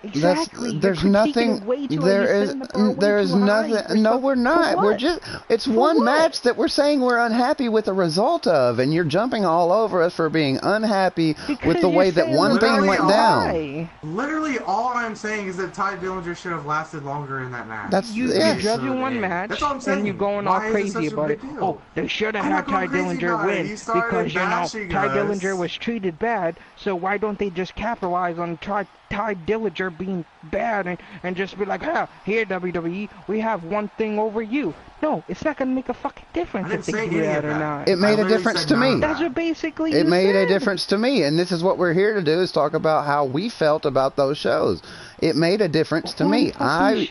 Exactly. There's nothing. There is nothing. No, we're not. We're just. It's one match that we're saying we're unhappy with the result of, and you're jumping all over us for being unhappy with the way that one thing went down. Literally, all I'm saying is that Ty Dillinger should have lasted longer in that match. That's you're judging one match, that's all I'm saying. and you're going all crazy about it. Oh, they should have had Ty Dillinger win because Ty Dillinger was treated bad. So why don't they just capitalize on Ty Dillinger being bad and just be like, ah, here WWE, we have one thing over you. No, it's not gonna make a fucking difference if they do that or not. It made a difference to me. That's what basically it made a difference to me, and this is what we're here to do: is talk about how we felt about those shows. It made a difference to me. I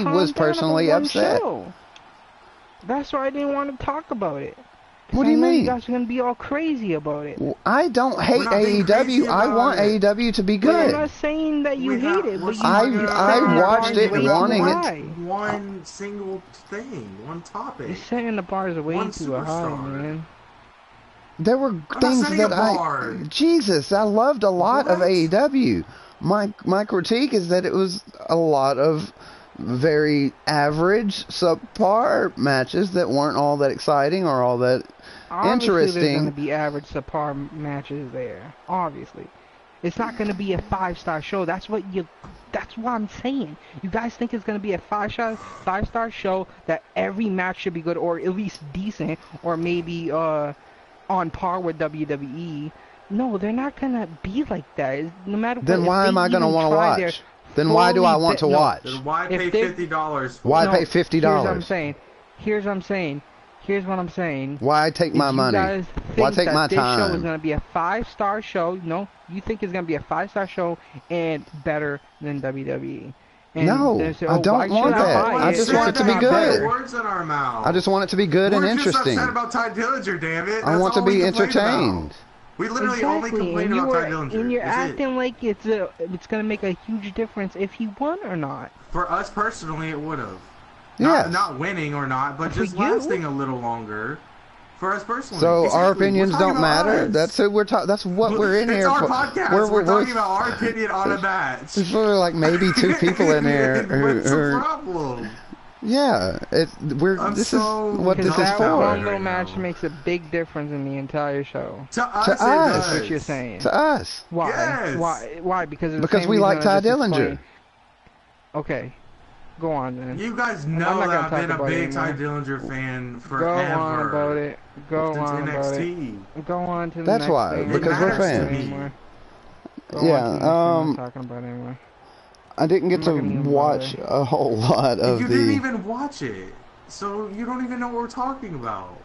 was personally upset. That's why I didn't want to talk about it. What do you mean? You guys are going to be all crazy about it. I don't hate AEW. I want AEW to be good. I'm not saying that you hate it, but I watched it wanting it. One single thing, one topic. You're setting the bars way too high, man. There were things that Jesus, I loved a lot of AEW. My critique is that it was a lot of very average, subpar matches that weren't all that exciting or all that interesting. There's going to be average, subpar matches there. Obviously, it's not going to be a 5-star show. That's what I'm saying. You guys think it's going to be a 5-star show that every match should be good or at least decent or maybe on par with WWE. No, they're not going to be like that. No matter what. Then why am I going to want to watch? Then why do I want to watch? Then why pay $50? Why pay $50? Here's what I'm saying. Why take my money? Why take my time? This show is going to be a 5-star show. No, you think it's going to be a 5-star show and better than WWE. And no, I don't want that. I just want it to be good. Words in our mouth. I just want it to be good and interesting. We're just upset about Ty Dillinger, damn it. I want to be entertained. We literally only complain about Ty Dillinger. And you're acting like it's going to make a huge difference if he won or not. For us personally, it would have. Yeah. Not winning or not, but just lasting a little longer. For us personally. So exactly. our opinions don't matter. Us. That's who we're talking. That's what we're in here for. It's our podcast. We're talking about our opinion on a match. There's really like maybe 2 people in here What's the problem? Yeah, this is what this is for. One little match makes a big difference in the entire show. To us, that's what you're saying. To us. Why? Yes. Why? Because we like Ty Dillinger. Okay, go on then. You guys know that I've been a big Ty Dillinger fan forever. Go on about it. Go on about it. Go on to the That's next why, thing. because we're fans. Yeah. Talking about anyway. I didn't get to watch a whole lot of You didn't even watch it, so you don't even know what we're talking about.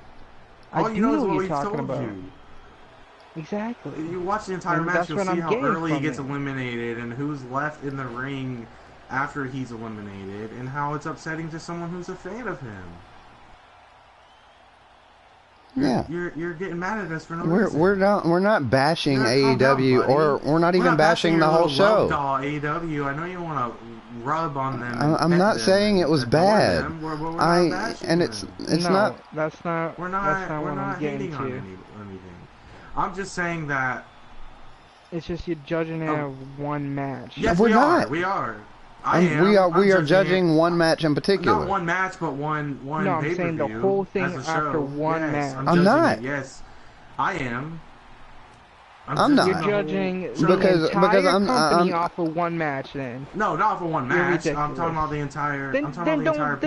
All you know is what we told you. Exactly. You watch the entire match, you'll see how early he gets eliminated and who's left in the ring after he's eliminated and how it's upsetting to someone who's a fan of him. Yeah, you're getting mad at us for no reason. We're not bashing AEW or we're not even bashing the whole show. AEW, I know you want to rub on them. I'm not saying it was bad. It's not. That's not. We're not what I'm getting hating on anything. I'm just saying that it's just you're judging it at one match. Yes, we are. We are. We are judging one match in particular. Not one match, but one No, I'm saying the whole thing after one match. I'm not. Yes, I am. I'm not. You're judging the entire company off of one match. Then no, not for one match. I'm talking about the entire. Then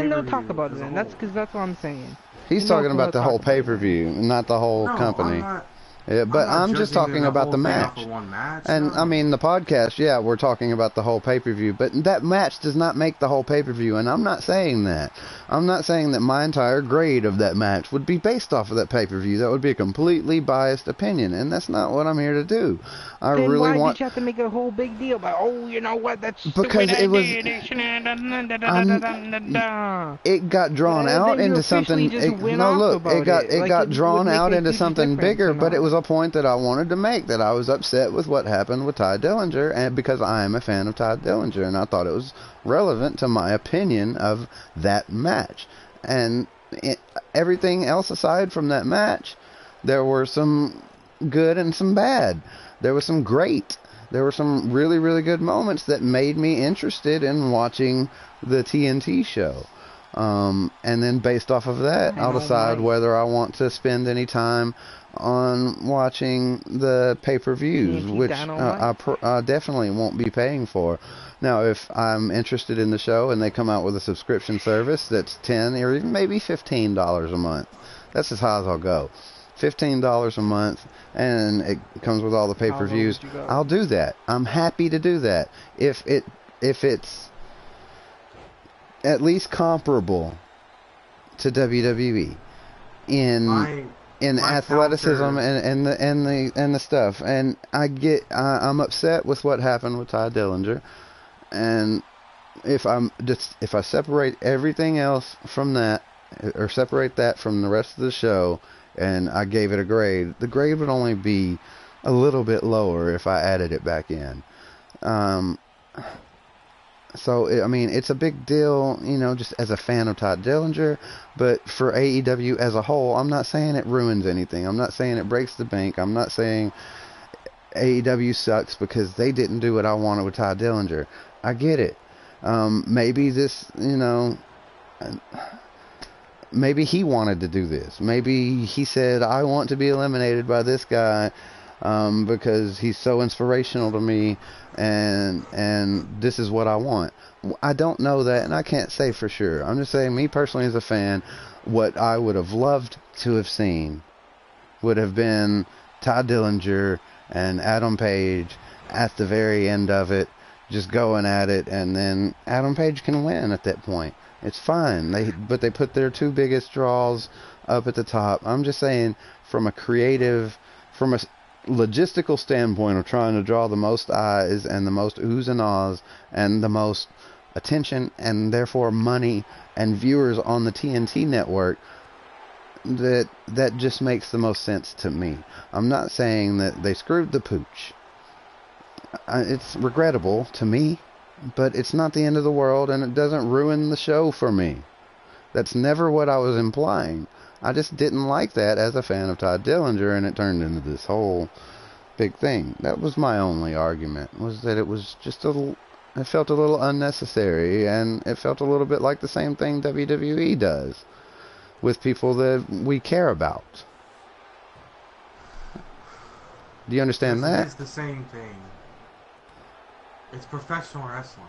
don't talk about it. Then that's what I'm saying. He's talking about the whole pay-per-view, not the whole company. Yeah, but I'm just talking about the match. And, I mean, the podcast, yeah, we're talking about the whole pay-per-view, but that match does not make the whole pay-per-view, and I'm not saying that. I'm not saying that my entire grade of that match would be based off of that pay-per-view. That would be a completely biased opinion, and that's not what I'm here to do. Then why did you have to make a whole big deal about, oh, you know what, that's because it was... it got drawn out into something... It got drawn out into something bigger, but it was a point that I wanted to make, that I was upset with what happened with Ty Dillinger, and because I am a fan of Ty Dillinger, and I thought it was relevant to my opinion of that match. And everything else aside from that match, there were some good and some bad. There was some great. There were some really, really good moments that made me interested in watching the TNT show. And then based off of that, I'll decide whether I want to spend any time on watching the pay-per-views, which I definitely won't be paying for. Now, if I'm interested in the show and they come out with a subscription service that's $10 or even maybe $15 a month, that's as high as I'll go. $15 a month, and it comes with all the pay-per-views. I'll do that. I'm happy to do that. If it's at least comparable to WWE in athleticism and the stuff, and I'm upset with what happened with Ty Dillinger, and if I separate everything else from that, or separate that from the rest of the show, and I gave it a grade, the grade would only be a little bit lower if I added it back in. So, I mean, it's a big deal, you know, just as a fan of Ty Dillinger, but for AEW as a whole, I'm not saying it ruins anything. I'm not saying it breaks the bank. I'm not saying AEW sucks because they didn't do what I wanted with Ty Dillinger. I get it. Maybe this, you know... Maybe he wanted to do this. Maybe he said, I want to be eliminated by this guy because he's so inspirational to me, and this is what I want. I don't know that, and I can't say for sure. I'm just saying, me personally as a fan, what I would have loved to have seen would have been Ty Dillinger and Adam Page at the very end of it, just going at it, and then Adam Page can win at that point. It's fine. But they put their two biggest draws up at the top. I'm just saying, from a logistical standpoint of trying to draw the most eyes and the most oohs and ahs and the most attention and therefore money and viewers on the TNT network, that just makes the most sense to me. I'm not saying that they screwed the pooch. It's regrettable to me, but it's not the end of the world, and it doesn't ruin the show for me. That's never what I was implying. I just didn't like that as a fan of Todd Dillinger, and it turned into this whole big thing. That was my only argument, was that it was just it felt a little unnecessary, and it felt a little bit like the same thing WWE does with people that we care about. Do you understand that? It's the same thing. It's professional wrestling.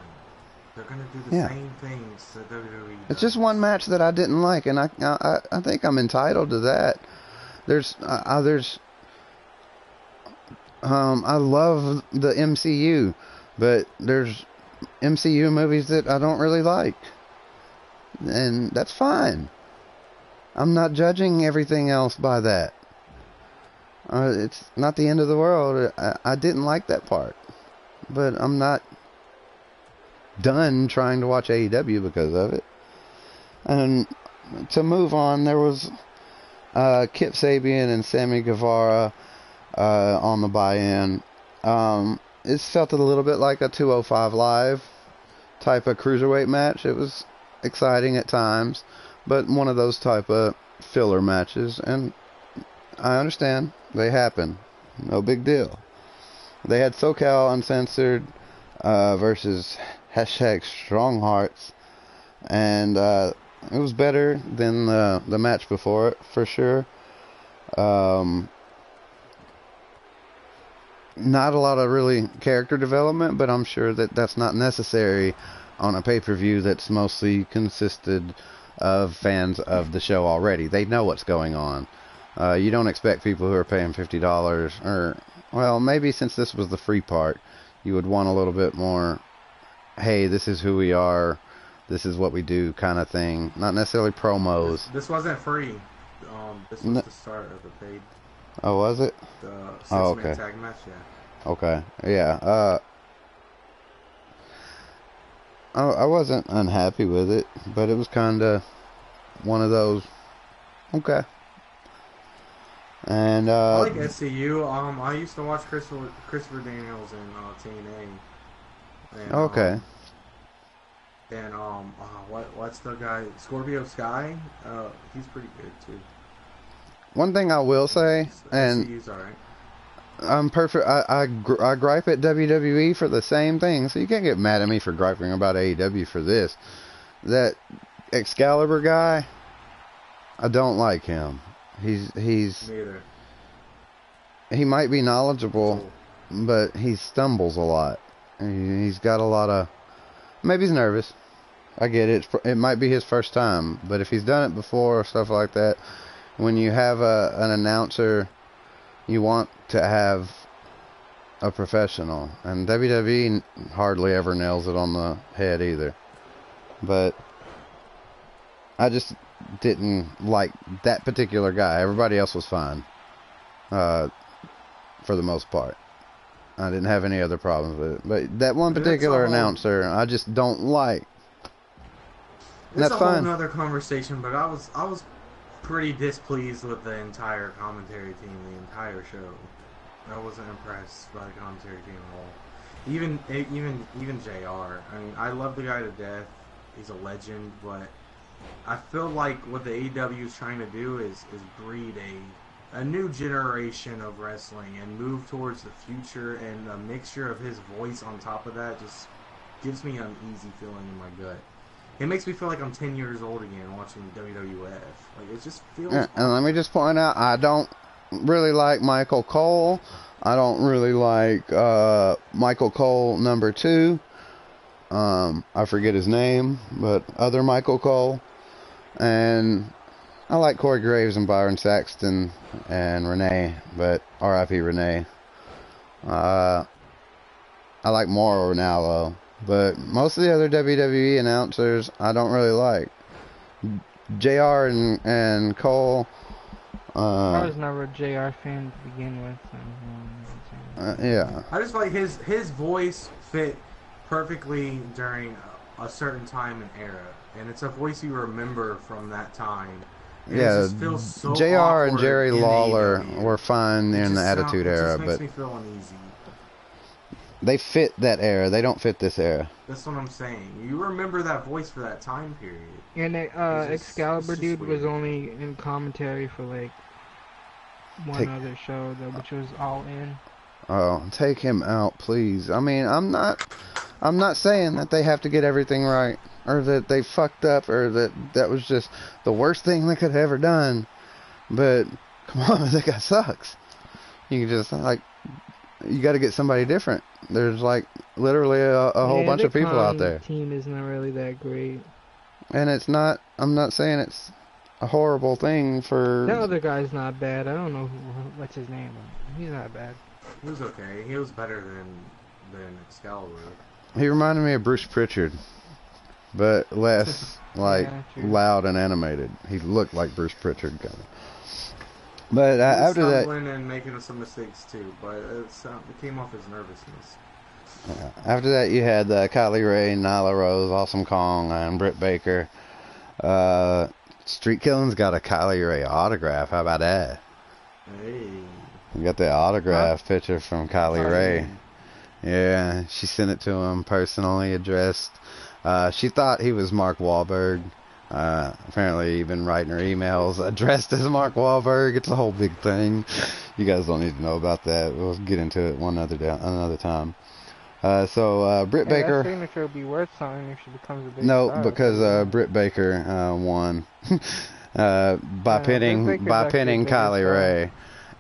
They're gonna do the same things that WWE does. It's just one match that I didn't like, and I think I'm entitled to that. I love the MCU, but there's MCU movies that I don't really like, and that's fine. I'm not judging everything else by that. It's not the end of the world. I didn't like that part, but I'm not done trying to watch AEW because of it. And to move on, there was Kip Sabian and Sammy Guevara on the buy-in. It felt a little bit like a 205 Live type of cruiserweight match. It was exciting at times, but one of those type of filler matches, and I understand they happen. No big deal. They had SoCal Uncensored versus #StrongHearts, and it was better than the match before it, for sure. Not a lot of really character development, but I'm sure that that's not necessary on a pay-per-view that's mostly consisted of fans of the show already. They know what's going on. You don't expect people who are paying $50, or, well, maybe since this was the free part, you would want a little bit more, hey, this is who we are, this is what we do kind of thing. Not necessarily promos. This wasn't free. This was the start of the paid. Oh, was it? The six-man tag match, yeah. Okay, yeah. I wasn't unhappy with it, but it was kind of one of those, okay. And I like SCU. I used to watch Christopher Daniels in TNA. And, okay. And what's the guy? Scorpio Sky. He's pretty good too. One thing I will say, and SCU's alright. I'm perfect. I gripe at WWE for the same thing, so you can't get mad at me for griping about AEW for this. That Excalibur guy, I don't like him. He's Neither. He might be knowledgeable, but he stumbles a lot. He's got a lot of, maybe he's nervous. I get it. It might be his first time, but if he's done it before or stuff like that, when you have an announcer, you want to have a professional, and WWE hardly ever nails it on the head either. But I just didn't like that particular guy. Everybody else was fine, for the most part. I didn't have any other problems with it, but that one particular announcer, I just don't like. That's fine. Whole nother conversation, but I was pretty displeased with the entire commentary team, the entire show. I wasn't impressed by the commentary team at all. Even JR. I mean, I love the guy to death. He's a legend, but I feel like what the AEW is trying to do is breed a new generation of wrestling and move towards the future, and a mixture of his voice on top of that just gives me an uneasy feeling in my gut. It makes me feel like I'm 10 years old again watching WWF. Like, it just feels... And let me just point out, I don't really like Michael Cole. I don't really like Michael Cole number 2. I forget his name, but other Michael Cole. And I like Corey Graves and Byron Saxton and Renee, but R.I.P. Renee. I like Mauro Ranallo, but most of the other WWE announcers I don't really like. JR and Cole. I was never a JR fan to begin with. Yeah. I just like his voice fit perfectly during a certain time and era, and it's a voice you remember from that time. And yeah, it just feels so JR and Jerry Lawler were fine in the Attitude Era, it just makes but me feel uneasy. They fit that era. They don't fit this era. That's what I'm saying. You remember that voice for that time period. And Excalibur dude weird. was only in commentary for like one other show though, which was All In. Oh, take him out, please. I mean, I'm not saying that they have to get everything right, or that they fucked up, or that was just the worst thing they could have ever done. But come on, that guy sucks. You can just like, you got to get somebody different. There's like literally a whole bunch of people out there. The team is not really that great. And it's not. I'm not saying it's a horrible thing for. That other guy's not bad. I don't know what's his name. He's not bad. He was okay. He was better than Excalibur. He reminded me of Bruce Pritchard, but less like loud and animated. He looked like Bruce Pritchard kind of. But after that, stumbling and making some mistakes too. But it came off as nervousness. After that, you had Kylie Ray, Nyla Rose, Awesome Kong, and Britt Baker. Streetkilln's got a Kylie Ray autograph. How about that? Hey. You got the autograph picture from Kylie Ray. Yeah, she sent it to him personally, addressed. She thought he was Mark Wahlberg. Apparently, you've been writing her emails addressed as Mark Wahlberg. It's a whole big thing. You guys don't need to know about that. We'll get into it another time. Britt Baker. That signature would be worth something if she becomes a big star. Because Britt Baker won by pinning Kylie Ray.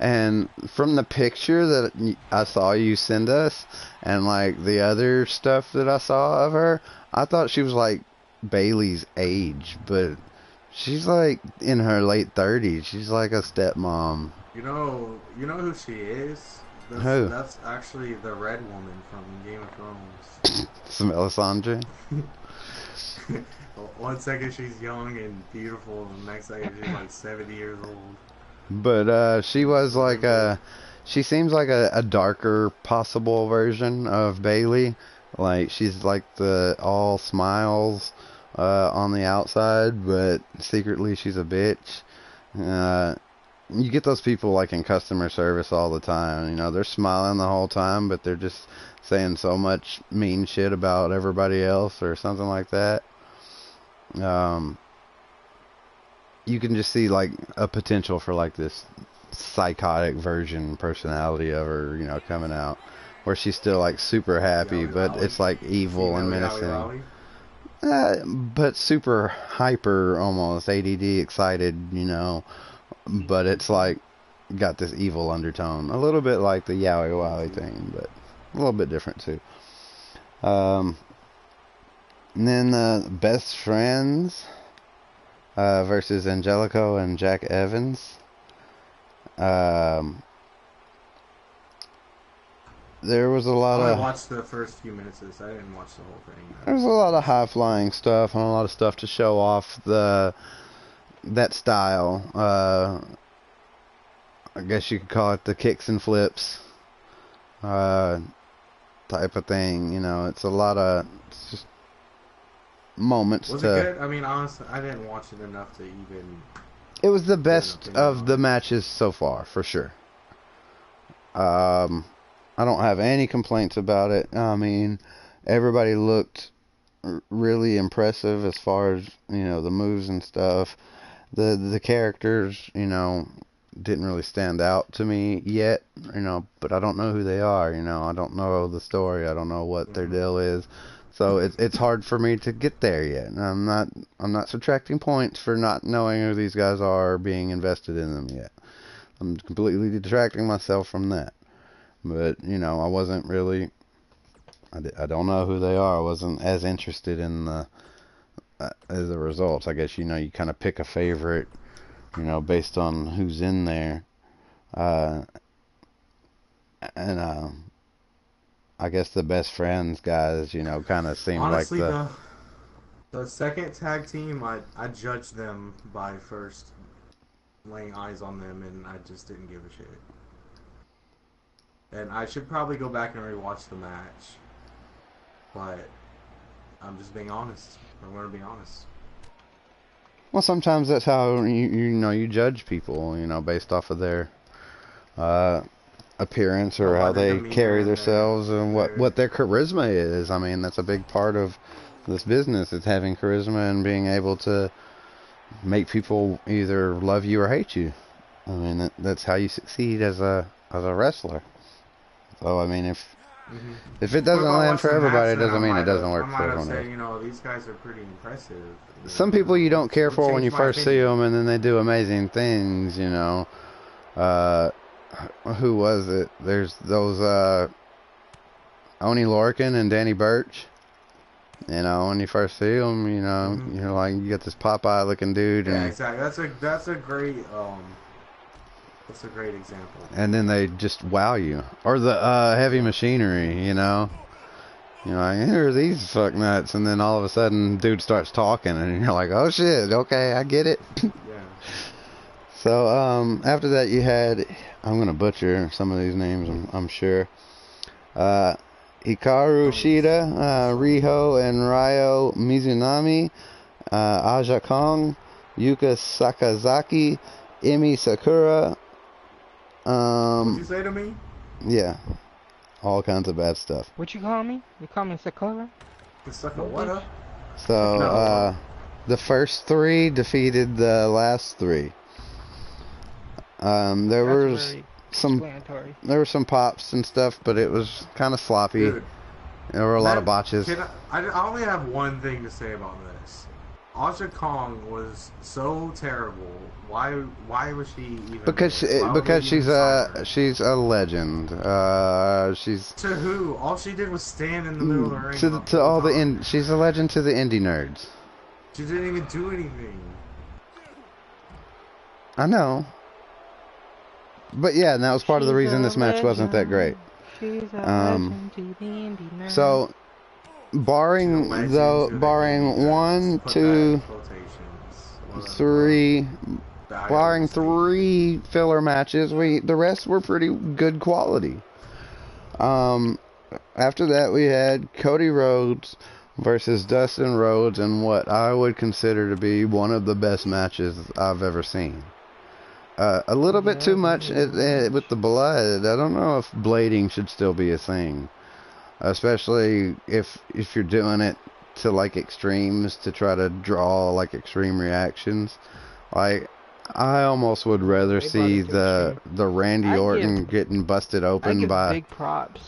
And from the picture that I saw you send us, and like the other stuff that I saw of her, I thought she was like Bailey's age, but she's like in her late 30s. She's like a stepmom. You know who she is? Who? That's actually the Red Woman from Game of Thrones. Melisandre. 1 second she's young and beautiful, and the next second she's like 70 years old. But she was like she seems like a darker possible version of Bailey. Like she's like the all smiles on the outside, but secretly she's a bitch. You get those people like in customer service all the time. You know, they're smiling the whole time, but they're just saying so much mean shit about everybody else or something like that. You can just see like a potential for like this psychotic version personality of her, you know, coming out, where she's still like super happy, but it's like evil and menacing. But super hyper, almost ADD, excited, you know. But it's like got this evil undertone, a little bit like the Yowie Wowie thing, but a little bit different too. And then Best Friends versus Angelico and Jack Evans. There was a lot of... I watched the first few minutes of this. I didn't watch the whole thing. There was a lot of high-flying stuff and a lot of stuff to show off that style. I guess you could call it the kicks and flips type of thing. You know, it's a lot of... It's just moments. Was it good? I mean, honestly, I didn't watch it enough to even... It was the best of the matches so far, for sure. I don't have any complaints about it. I mean, everybody looked really impressive as far as, you know, the moves and stuff. The characters, you know, didn't really stand out to me yet, you know, but I don't know who they are, you know. I don't know the story. I don't know what their deal is. So it's hard for me to get there yet. And I'm not subtracting points for not knowing who these guys are or being invested in them yet. I'm completely detracting myself from that. But, you know, I wasn't really... I don't know who they are. I wasn't as interested in as the results. I guess, you know, you kind of pick a favorite, you know, based on who's in there. I guess the Best Friends guys, you know, kind of seemed honestly, like the second tag team, I judged them by first laying eyes on them, and I just didn't give a shit. And I should probably go back and rewatch the match. But I'm just being honest. I'm going to be honest. Well, sometimes that's how you know you judge people, you know, based off of their appearance or By how the they demeanor carry and themselves and what their charisma is. I mean, that's a big part of this business. It's having charisma and being able to make people either love you or hate you. I mean, that's how you succeed as a wrestler. So I mean, if it doesn't land for everybody, it doesn't mean it doesn't work for everyone else. You know, these guys are pretty impressive. Some people you don't care for when you first see opinion. them, and then they do amazing things. You know, who was it? There's those Oni Lorcan and Danny Burch. You know, when you first see them, you know, you're like, you got this Popeye looking dude. Yeah, and exactly. That's a great example. And then they just wow you. Or the Heavy Machinery, you know. You're like, here are these fuck nuts, and then all of a sudden, dude starts talking, and you're like, oh shit, okay, I get it. Yeah. So, after that you had, I'm gonna butcher some of these names, I'm sure. Hikaru Shida, Riho and Ryo Mizunami, Aja Kong, Yuka Sakazaki, Emi Sakura. What'd you say to me? Yeah. All kinds of bad stuff. What you call me? You call me Sakura? Sakura what up? So, No. The first three defeated the last three. There was some pops and stuff, but it was kind of sloppy. Dude, there were a lot of botches. I only have one thing to say about this. Aja Kong was so terrible. Why was she even? Because she's a legend. She's to who? All she did was stand in the middle of the ring. To all the she's a legend to the indie nerds. She didn't even do anything. I know. But yeah, and that was part of the reason this match wasn't that great. So barring 1, 2, 3, barring 3 filler matches, the rest were pretty good quality. After that we had Cody Rhodes versus Dustin Rhodes in what I would consider to be one of the best matches I've ever seen. A little bit too much with the blood. I don't know if blading should still be a thing, especially if you're doing it to like extremes to try to draw like extreme reactions. Like I almost would rather see the Randy Orton getting busted open by big props.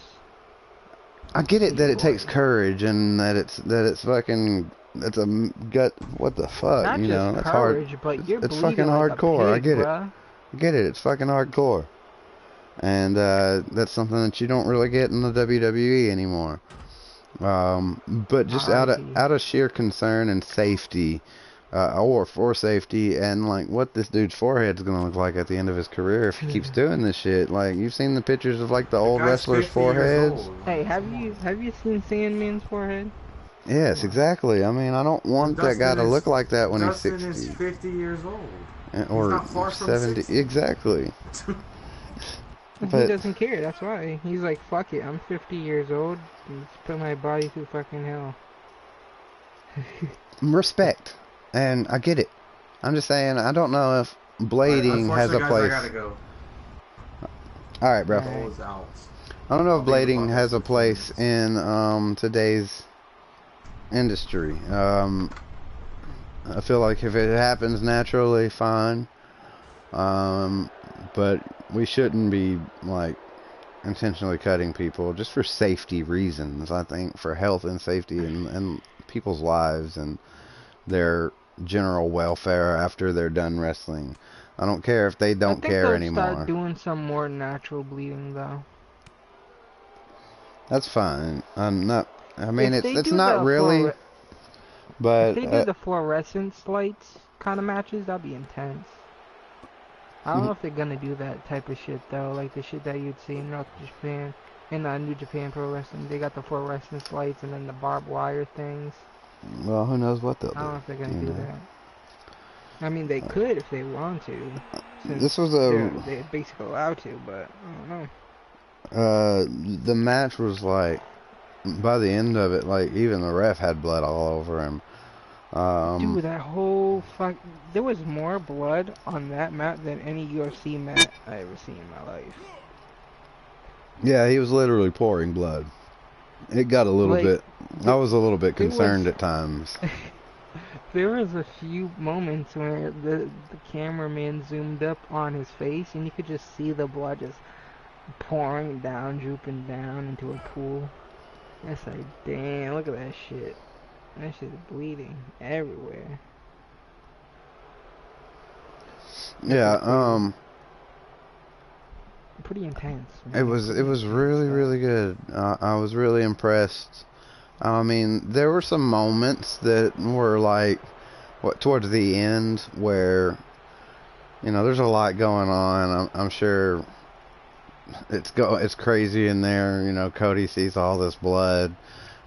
I get it that it takes courage and that it's fucking, it's a gut, what the fuck, Not you know, that's courage, hard. But you're it's fucking like hardcore. Pig, I get bruh. it. I get it. It's fucking hardcore. And that's something that you don't really get in the WWE anymore. But just out of sheer concern and safety, or for safety, and like what this dude's forehead's gonna look like at the end of his career if he keeps doing this shit. Like you've seen the pictures of like the old wrestlers' foreheads. Hey, have you seen Sandman's forehead? Yes, exactly. I mean, I don't want that guy to look like that when he's 60. Dustin is 50 years old. Or he's not far from 70. 60. Exactly. He doesn't care. That's why he's like, fuck it. I'm 50 years old. Let's put my body through fucking hell. Respect. And I get it. I'm just saying, I don't know if blading has a place. I gotta go. Alright, bro. Out. I don't know if blading has a place in today's industry. I feel like if it happens naturally, fine. But we shouldn't be like intentionally cutting people just for safety reasons. I think for health and safety and people's lives and their general welfare after they're done wrestling. I don't care if they don't care anymore. Start doing some more natural bleeding though. That's fine. I'm not. I mean, it's not really. But if they do the fluorescence lights kind of matches, that'd be intense. I don't know if they're gonna do that type of shit though, like the shit that you'd see in North Japan, in New Japan Pro Wrestling. They got the fluorescence lights and then the barbed wire things. Well, who knows what they'll do. I don't know if they're gonna do that. I mean, they could if they want to. This was they're basically allowed to, but I don't know. The match was like, by the end of it, like even the ref had blood all over him. Dude, that whole fuck, there was more blood on that mat than any UFC mat I ever seen in my life. Yeah, he was literally pouring blood. It got a little Like, bit... I was a little bit it concerned was... at times. There was a few moments where the cameraman zoomed up on his face, and you could just see the blood just pouring down, drooping down into a pool. It's like, damn, look at that shit. That shit's bleeding everywhere. Yeah, Pretty intense, it man. was Pretty intense really, stuff. really good. I was really impressed. I mean, there were some moments that were like, towards the end where, there's a lot going on. I'm sure it's crazy in there. Cody sees all this blood,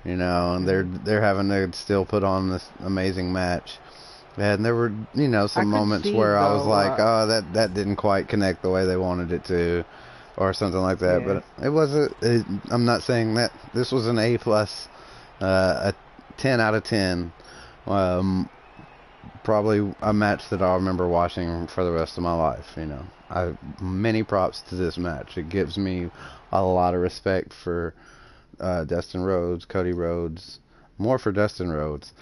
and they're having to still put on this amazing match. And there were, some moments where I was like, oh, that didn't quite connect the way they wanted it to, or something like that. Yeah. But it wasn't. I'm not saying that this was an A plus, a 10 out of 10. Probably a match that I'll remember watching for the rest of my life. Many props to this match. It gives me a lot of respect for Dustin Rhodes, Cody Rhodes, more for Dustin Rhodes,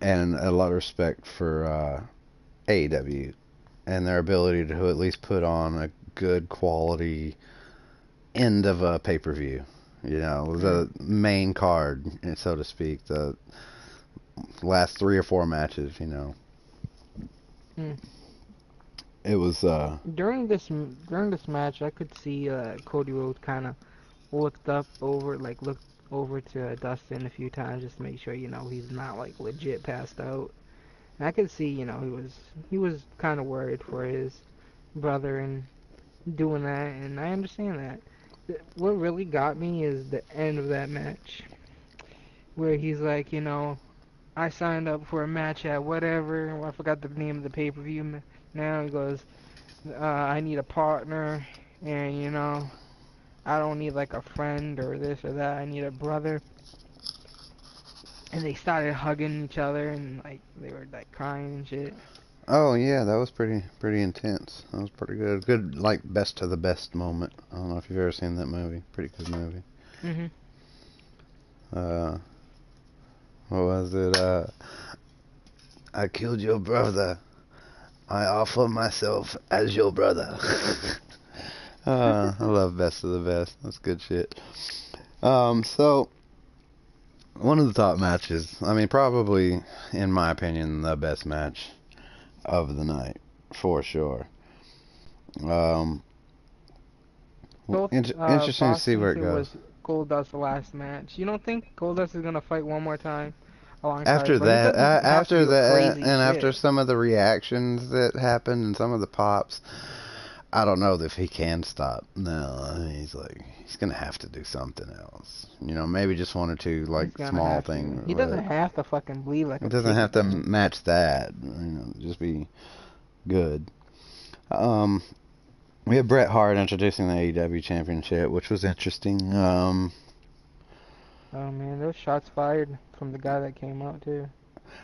and a lot of respect for AEW and their ability to at least put on a good quality end of a pay-per-view. The main card, so to speak, the last 3 or 4 matches. It was During this match, I could see Cody Rhodes kind of looked over to Dustin a few times just to make sure he's not like legit passed out. And I could see he was kind of worried for his brother and doing that, and I understand that. What really got me is the end of that match, where he's like, I signed up for a match at whatever. I forgot the name of the pay-per-view. Now he goes, I need a partner, and I don't need like a friend or this or that. I need a brother. And they started hugging each other and like they were like crying and shit. oh yeah, that was pretty intense. That was pretty good. Good, like, best of the best moment. I don't know if you've ever seen that movie. Pretty good movie. Mhm. What was it? I killed your brother. I offer myself as your brother. I love best of the best. That's good shit. So one of the top matches. I mean, probably in my opinion, the best match of the night for sure. Both Interesting to Boss see thinks where it it goes. was Goldust's last match. You don't think Goldust is gonna fight one more time alongside? After But he that, doesn't have to after do that, crazy and after shit. some of the reactions that happened and some of the pops, I don't know if he can stop. No, I mean, he's gonna have to do something else. Maybe just one or two He's like gonna small have to. things, He but doesn't have to fucking bleed like it a doesn't pig have to again. match that. Just be good. Um, we had Bret Hart introducing the AEW Championship, which was interesting. Oh man, those shots fired from the guy that came out too.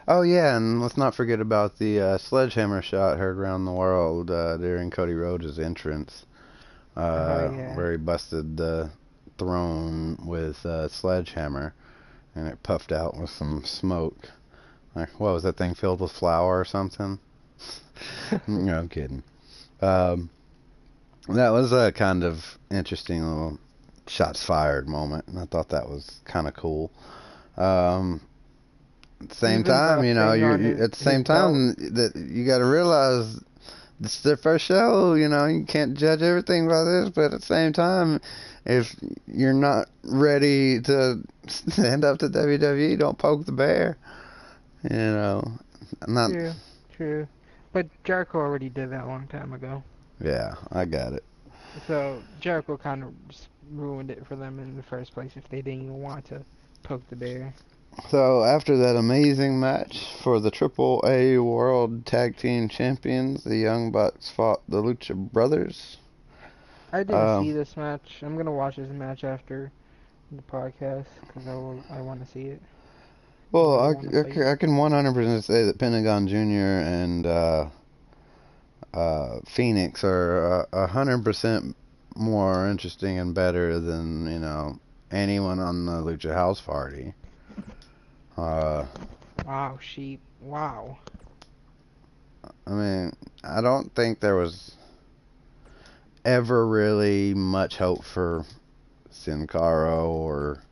Oh yeah, and let's not forget about the sledgehammer shot heard around the world during Cody Rhodes' entrance, Oh yeah. where he busted the throne with a sledgehammer, and it puffed out with some smoke. Like, what was that thing filled with flour or something? No, I'm kidding. Um, that was a kind of interesting little shots fired moment, and I thought that was kind of cool. Um, at the same Even time, the thing on you're at the his same belt. time that you got to realize this is their first show. You can't judge everything by this, but at the same time, if you're not ready to stand up to WWE, don't poke the bear. I'm not. True, true. But Jericho already did that a long time ago. Yeah, I got it. So Jericho kind of ruined it for them in the first place if they didn't even want to poke the bear. So after that amazing match for the Triple A World Tag Team Champions, the Young Bucks fought the Lucha Brothers. I didn't Um, see this match. I'm gonna watch this match after the podcast because I want to see it. well, I want to fight. I can 100% say that Pentagon Jr. and Phoenix are 100% more interesting and better than, you know, anyone on the Lucha House Party. Wow, Sheep. Wow. I mean, I don't think there was ever really much hope for Sin Cara or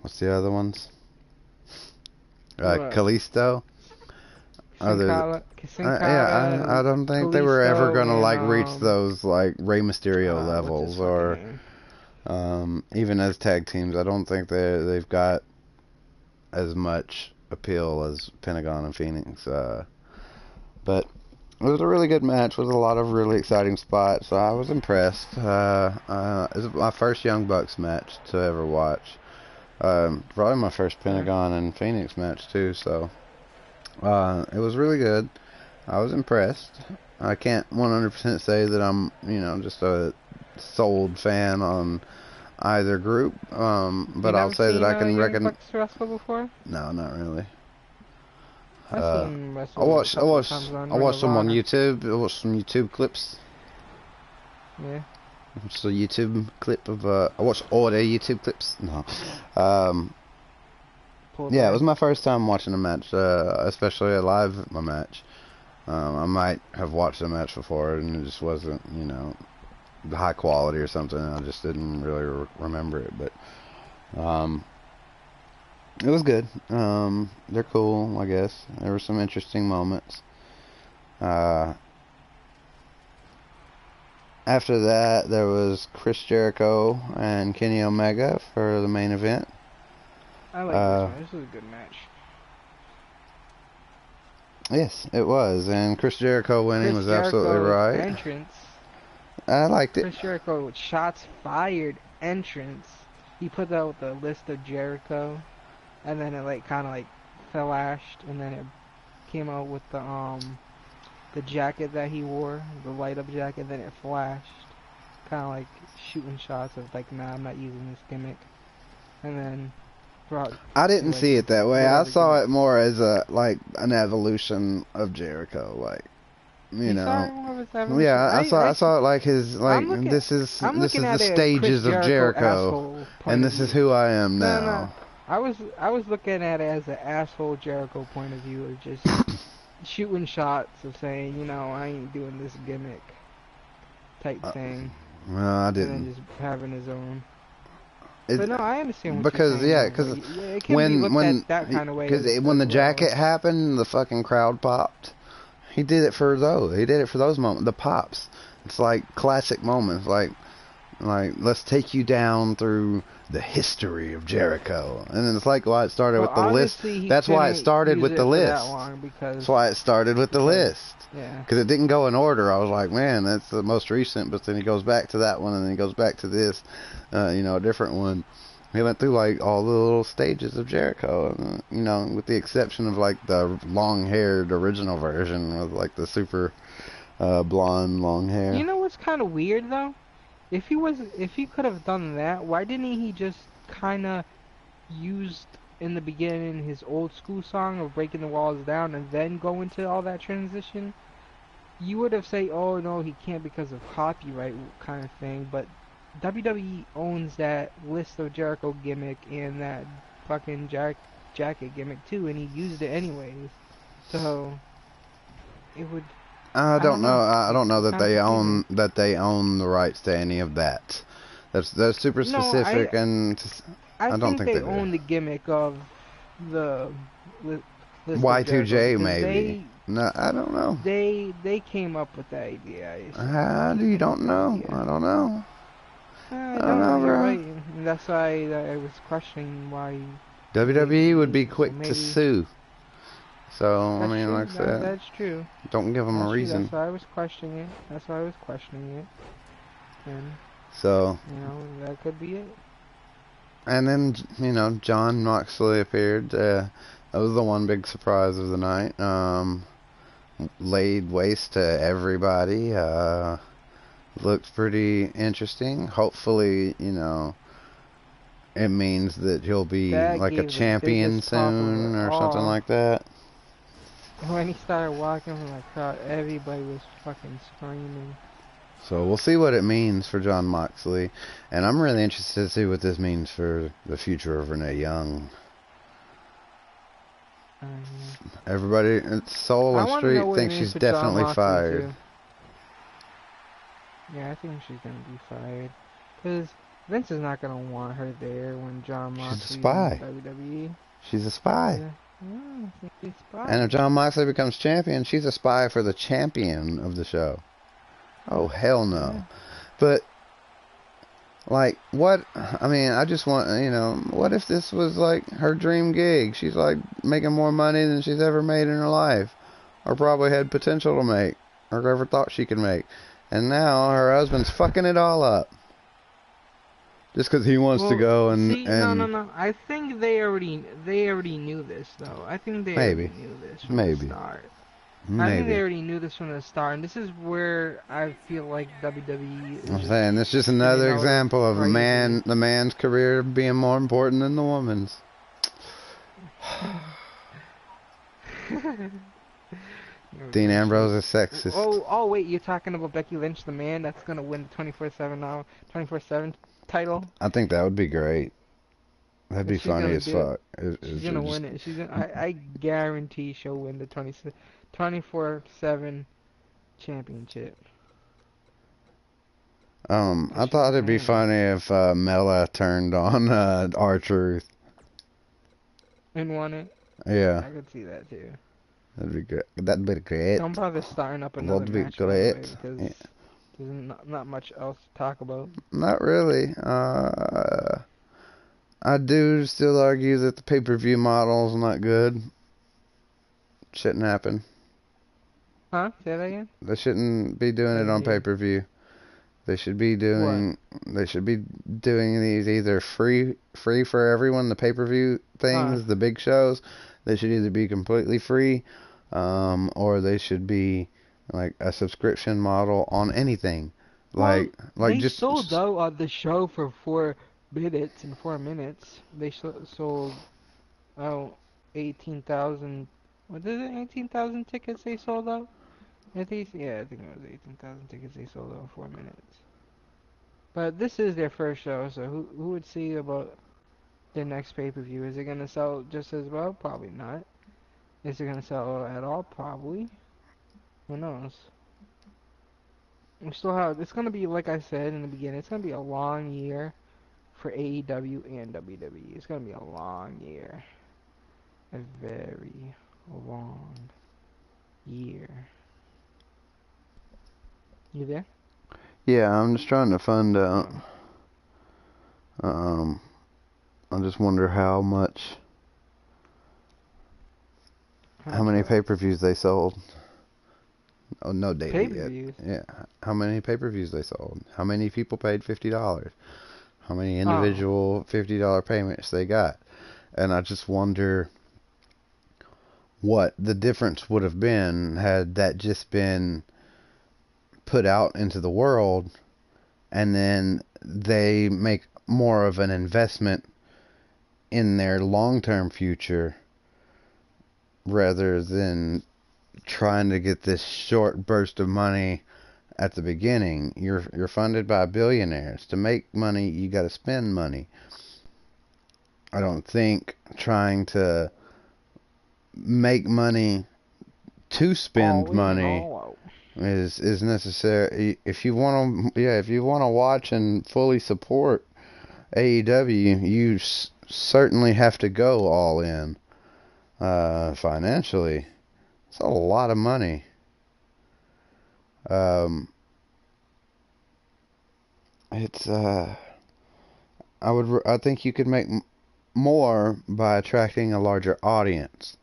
what's the other ones? Kalisto. Yeah, I don't think they were ever gonna like reach those like Rey Mysterio levels or even as tag teams. I don't think they've got as much appeal as Pentagon and Phoenix. But it was a really good match with a lot of really exciting spots. So I was impressed. It was my first Young Bucks match to ever watch. Probably my first Pentagon and Phoenix match too. So it was really good. I was impressed. I can't 100% say that I'm, you know, just a sold fan on either group. But I'll say that I can reckon. Bucks wrestle before? No, not really. I've seen wrestle I watched them on YouTube. I watched some YouTube clips. Yeah. I watched a YouTube clip of I watched all their YouTube clips. No. Yeah, it was my first time watching a match, especially a live match. I might have watched a match before and it just wasn't, you know, high quality or something. I just didn't really remember it, but it was good. They're cool, I guess. There were some interesting moments. After that, there was Chris Jericho and Kenny Omega for the main event. I like this match. This was a good match. Yes, it was, and Chris Jericho winning was absolutely right. Entrance. I liked it. Chris Jericho with shots fired entrance. He put out the list of Jericho, and then it like kind of like flashed, and then it came out with the jacket that he wore, the light up jacket. Then it flashed, kind of like shooting shots of like, nah, I'm not using this gimmick, and then. I didn't see it that way. I saw it more as like an evolution of Jericho, like, you know. Yeah, I saw it like his this is the stages of Jericho, and this is who I am now. No. I was looking at it as an asshole Jericho point of view, of just shooting shots of saying, you know, I ain't doing this gimmick type thing. Well, I didn't. And then just having his own. But no, I understand what because you're saying. Because when the jacket happened, the fucking crowd popped. He did it for those. He did it for those moments, the pops. It's like classic moments, like let's take you down through the history of Jericho, and then it's like why it started with the list. That's why it started with the list. That's why it started with the list. Yeah. Because it didn't go in order. I was like, man, that's the most recent. But then he goes back to that one, and then he goes back to this, you know, a different one. He went through like all the little stages of Jericho, you know, with the exception of like the long-haired original version with like the super blonde long hair. You know what's kind of weird though? If he could have done that, why didn't he just kind of used in the beginning his old school song of breaking the walls down and then go into all that transition? You would have said, oh no, he can't because of copyright kind of thing, but WWE owns that list of Jericho gimmick and that fucking jacket gimmick too, and he used it anyways. So it would. I don't know. I don't know that they own the rights to any of that. That's super specific, and I don't think they own the gimmick of the Y2J maybe. No, I don't know. They came up with that idea. You don't know. I don't know. I don't know, bro. Right. And that's why I was questioning why. WWE would be quick to sue. So, that's I mean, true. like I said, that's true. Don't give them a reason. That's why I was questioning it. And so, you know, that could be it. And then, you know, John Moxley appeared. That was the one big surprise of the night. Laid waste to everybody. Looked pretty interesting. Hopefully, you know, it means that he'll be like a champion soon or something like that. When he started walking from the crowd, everybody was fucking screaming. So we'll see what it means for Jon Moxley, and I'm really interested to see what this means for the future of Renee Young. Everybody at Soul and Street thinks she's definitely fired. Too. Yeah, I think she's gonna be fired. Because Vince is not gonna want her there when Jon Moxley's She's a spy. in WWE. She's a spy. Yeah, she's a spy. And if Jon Moxley becomes champion, she's a spy for the champion of the show. Oh, hell no. Yeah. But, like, what, I mean, I just want, you know, what if this was, like, her dream gig? She's, like, making more money than she's ever made in her life. Or probably had potential to make. Or ever thought she could make. And now her husband's fucking it all up. Just because he wants to go and... No. I think they already knew this, though. I think they already knew this from the start. I think they already knew this from the start, and this is where I feel like WWE is... I'm saying, this is just another example of the man's career being more important than the woman's. Dean Ambrose is sexist. Oh, wait, you're talking about Becky Lynch, the man that's going to win the 24/7 title? I think that would be great. That'd be funny as fuck. She's going to win it. I guarantee she'll win the 24/7 championship. I thought it'd be funny if Mela turned on R-Truth. And won it? Yeah. I could see that too. That'd be great. That'd be great. Don't bother starting up another match. Great. Because there's not much else to talk about. Not really. I do still argue that the pay-per-view model is not good. Shouldn't happen. Huh? Say that again? They shouldn't be doing it on pay-per-view. They should be doing. What? They should be doing these either free for everyone. The pay-per-view things, the big shows, they should either be completely free, or they should be like a subscription model on anything. Like they just sold out the show for 4 minutes. In 4 minutes, they sold 18,000. What is it? 18,000 tickets they sold out. I think it was 18,000 tickets they sold out in 4 minutes. But this is their first show, so who would see about their next pay-per-view? Is it gonna sell just as well? Probably not. Is it gonna sell at all? Probably. Who knows? We still have. It's gonna be, like I said in the beginning, it's gonna be a long year for AEW and WWE. It's gonna be a long year. A very long year. You there? Yeah, I'm just trying to find out. I just wonder how many pay-per-views they sold. Oh, no data yet. Yeah, how many pay-per-views they sold? How many people paid $50? How many individual $50 payments they got? And I just wonder what the difference would have been had that just been put out into the world, and then they make more of an investment in their long-term future rather than trying to get this short burst of money at the beginning. You're funded by billionaires. To make money, you got to spend money. I don't think trying to make money to spend money is necessary. If you want to watch and fully support AEW, you certainly have to go all in financially. It's a lot of money. I think you could make more by attracting a larger audience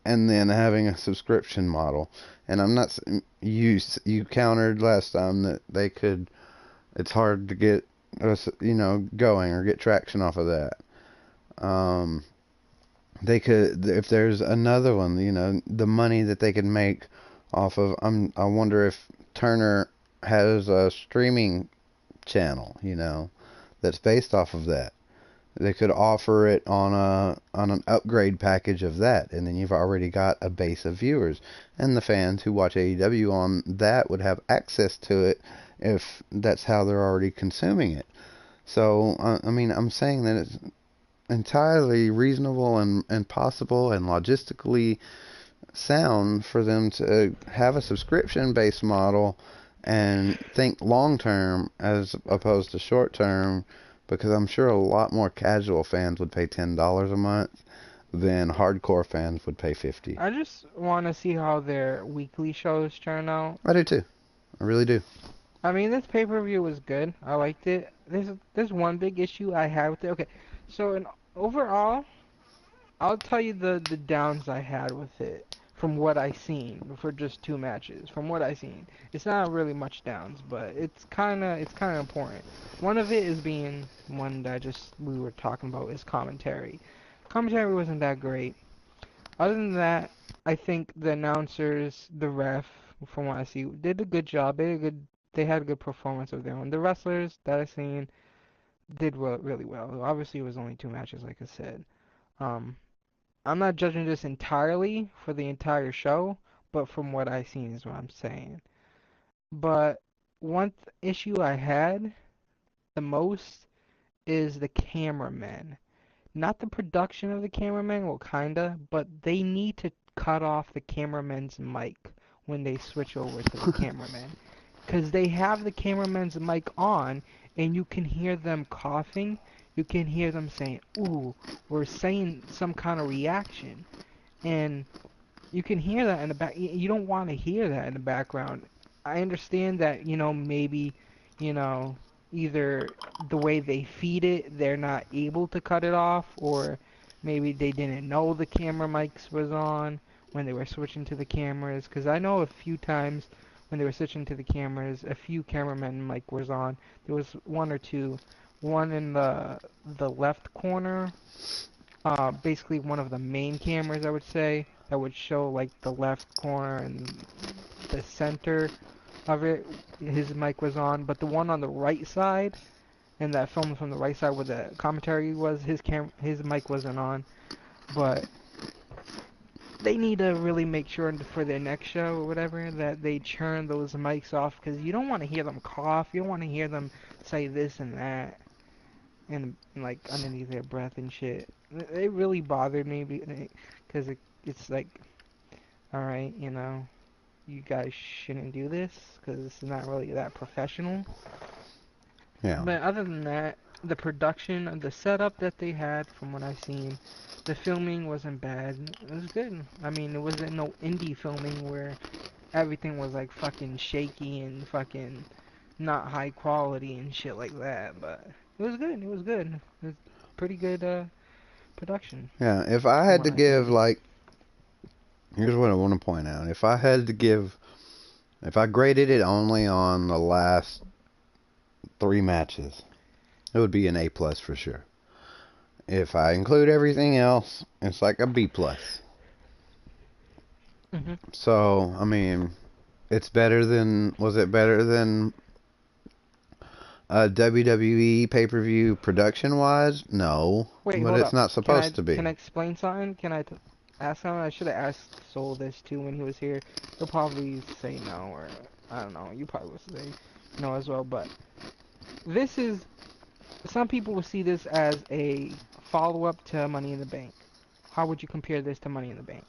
and then having a subscription model. And I'm not, you countered last time that it's hard to get going or get traction off of that. They could, if there's another one, the money that they could make off of, I wonder if Turner has a streaming channel, that's based off of that. They could offer it on an upgrade package of that, and then you've already got a base of viewers, and the fans who watch AEW on that would have access to it if that's how they're already consuming it. So I mean, I'm saying that it's entirely reasonable and possible and logistically sound for them to have a subscription based model and think long term as opposed to short term, because I'm sure a lot more casual fans would pay $10 a month than hardcore fans would pay 50. I just want to see how their weekly shows turn out. I do too. I really do. I mean, this pay-per-view was good. I liked it. There's one big issue I had with it. Okay, so overall, I'll tell you the downs I had with it from what I seen for just 2 matches. From what I seen, it's not really much downs, but it's kind of important. One of it is being one that we were talking about is commentary. Commentary wasn't that great. Other than that, I think the announcers, the ref, from what I see, did a good job. They had a good performance of their own. The wrestlers that I seen did really well. Obviously, it was only 2 matches, like I said. Um, I'm not judging this entirely for the entire show, but from what I seen is what I'm saying. But one issue I had the most is the cameramen. Not the production of the cameraman, well, kinda, but they need to cut off the cameraman's mic when they switch over to the cameraman. Because they have the cameraman's mic on, and you can hear them coughing, you can hear them saying, ooh, or saying some kind of reaction. And you can hear that in the back. You don't want to hear that in the background. I understand that, maybe, you know, either the way they feed it, they're not able to cut it off, or maybe they didn't know the camera mics was on when they were switching to the cameras. Because I know a few times when they were switching to the cameras, a few cameramen mic was on. There was one or two. One in the left corner, basically one of the main cameras, I would say, that would show like the left corner and the center of it, his mic was on, but the one on the right side, and that film from the right side where the commentary was, his mic wasn't on. But they need to really make sure for their next show or whatever that they turn those mics off, because you don't want to hear them cough, you don't want to hear them say this and that, and like underneath their breath and shit. It really bothered me because it's like, alright, you guys shouldn't do this because it's not really that professional. Yeah. But other than that, the production and the setup that they had, from what I've seen, the filming wasn't bad. It was good. I mean, it wasn't no indie filming where everything was like fucking shaky and fucking not high quality and shit like that. But it was good. It was good. It was pretty good production. Yeah. If I had to give like, here's what I want to point out. If I graded it only on the last 3 matches, it would be an A+ for sure. If I include everything else, it's like a B+. Mm-hmm. So, I mean, was it better than WWE pay-per-view production-wise? No. Wait, but hold it's up. not supposed to be. Can I explain something? Can I ask something? I should have asked Soul this too when he was here. He'll probably say no, or I don't know. You probably would say no as well. But some people will see this as a follow-up to Money in the Bank. How would you compare this to Money in the Bank?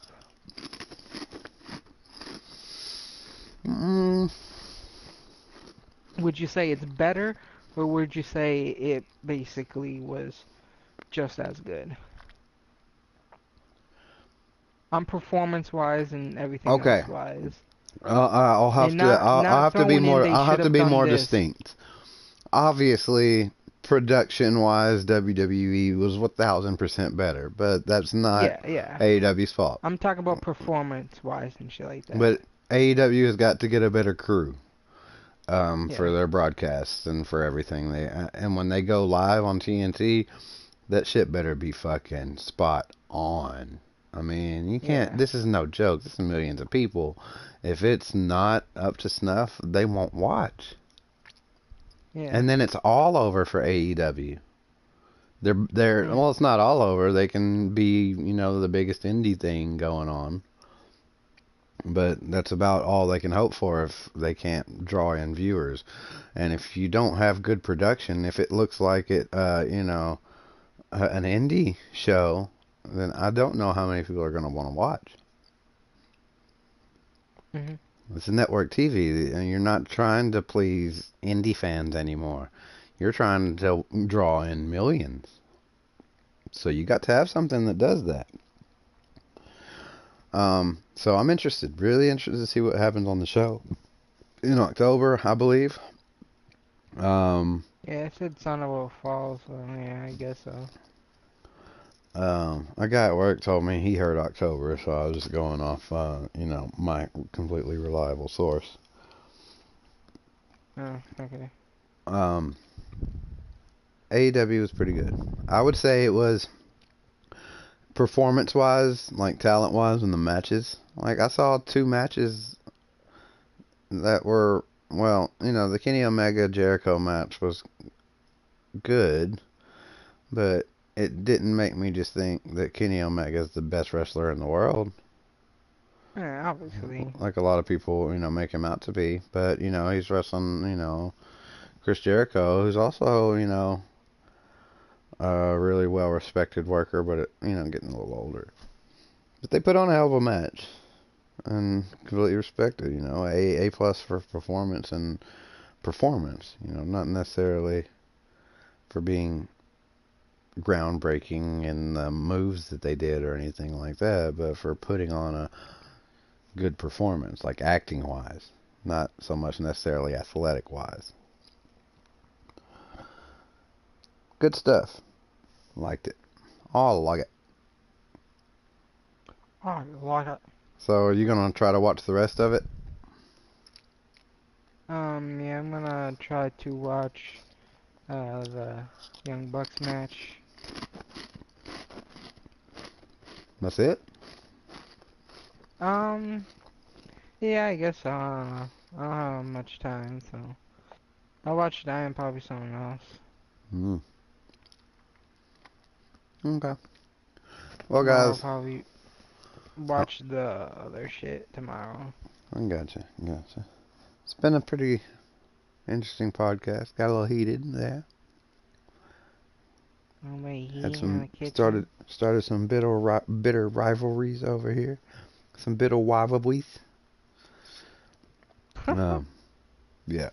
Would you say it's better, or would you say it basically was just as good? On performance-wise and everything else-wise. I'll have to be more distinct. Obviously, production-wise, WWE was 1,000% better, but that's not AEW's fault. I'm talking about performance-wise and shit like that. But AEW has got to get a better crew for their broadcasts and for everything. And when they go live on TNT, that shit better be fucking spot on. I mean, you can't. This is no joke. This is millions of people. If it's not up to snuff, they won't watch. Yeah. And then it's all over for AEW. They're well, it's not all over. They can be, the biggest indie thing going on. But that's about all they can hope for if they can't draw in viewers. And if you don't have good production, if it looks like an indie show, then I don't know how many people are going to want to watch. Mm-hmm. It's a network TV, and you're not trying to please indie fans anymore. You're trying to draw in millions. So you got to have something that does that. So I'm interested, really interested to see what happens on the show in October, I believe. Yeah, it said Sandoval Falls, so yeah, I guess so. A guy at work told me he heard October, so I was just going off, my completely reliable source. Oh, okay. AEW was pretty good. I would say it was performance-wise, like talent-wise, in the matches. Like, I saw 2 matches that were, well, the Kenny Omega Jericho match was good, but it didn't make me just think that Kenny Omega is the best wrestler in the world. Yeah, obviously. Like a lot of people, make him out to be. But, he's wrestling, Chris Jericho, who's also, a really well-respected worker, but, getting a little older. But they put on a hell of a match. And completely respected, A plus for performance and performance, not necessarily for being groundbreaking in the moves that they did or anything like that, but for putting on a good performance, like acting wise, not so much necessarily athletic wise. Good stuff. Liked it. All like it. Oh, like it. So are you gonna try to watch the rest of it? Yeah, I'm gonna try to watch the Young Bucks match. That's it? Yeah, I guess so. I don't have much time, so I'll watch that and probably something else. Okay. Well, Tomorrow I'll guys. probably watch the other shit tomorrow. I gotcha. It's been a pretty interesting podcast. Got a little heated there. Had some started some bitter rivalries over here. Some bitter rivalries. Yeah.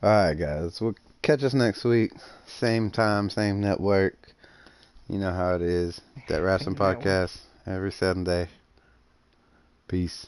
All right, guys. We'll catch us next week. Same time, same network. You know how it is. That Wrasslin podcast every Sunday. Peace.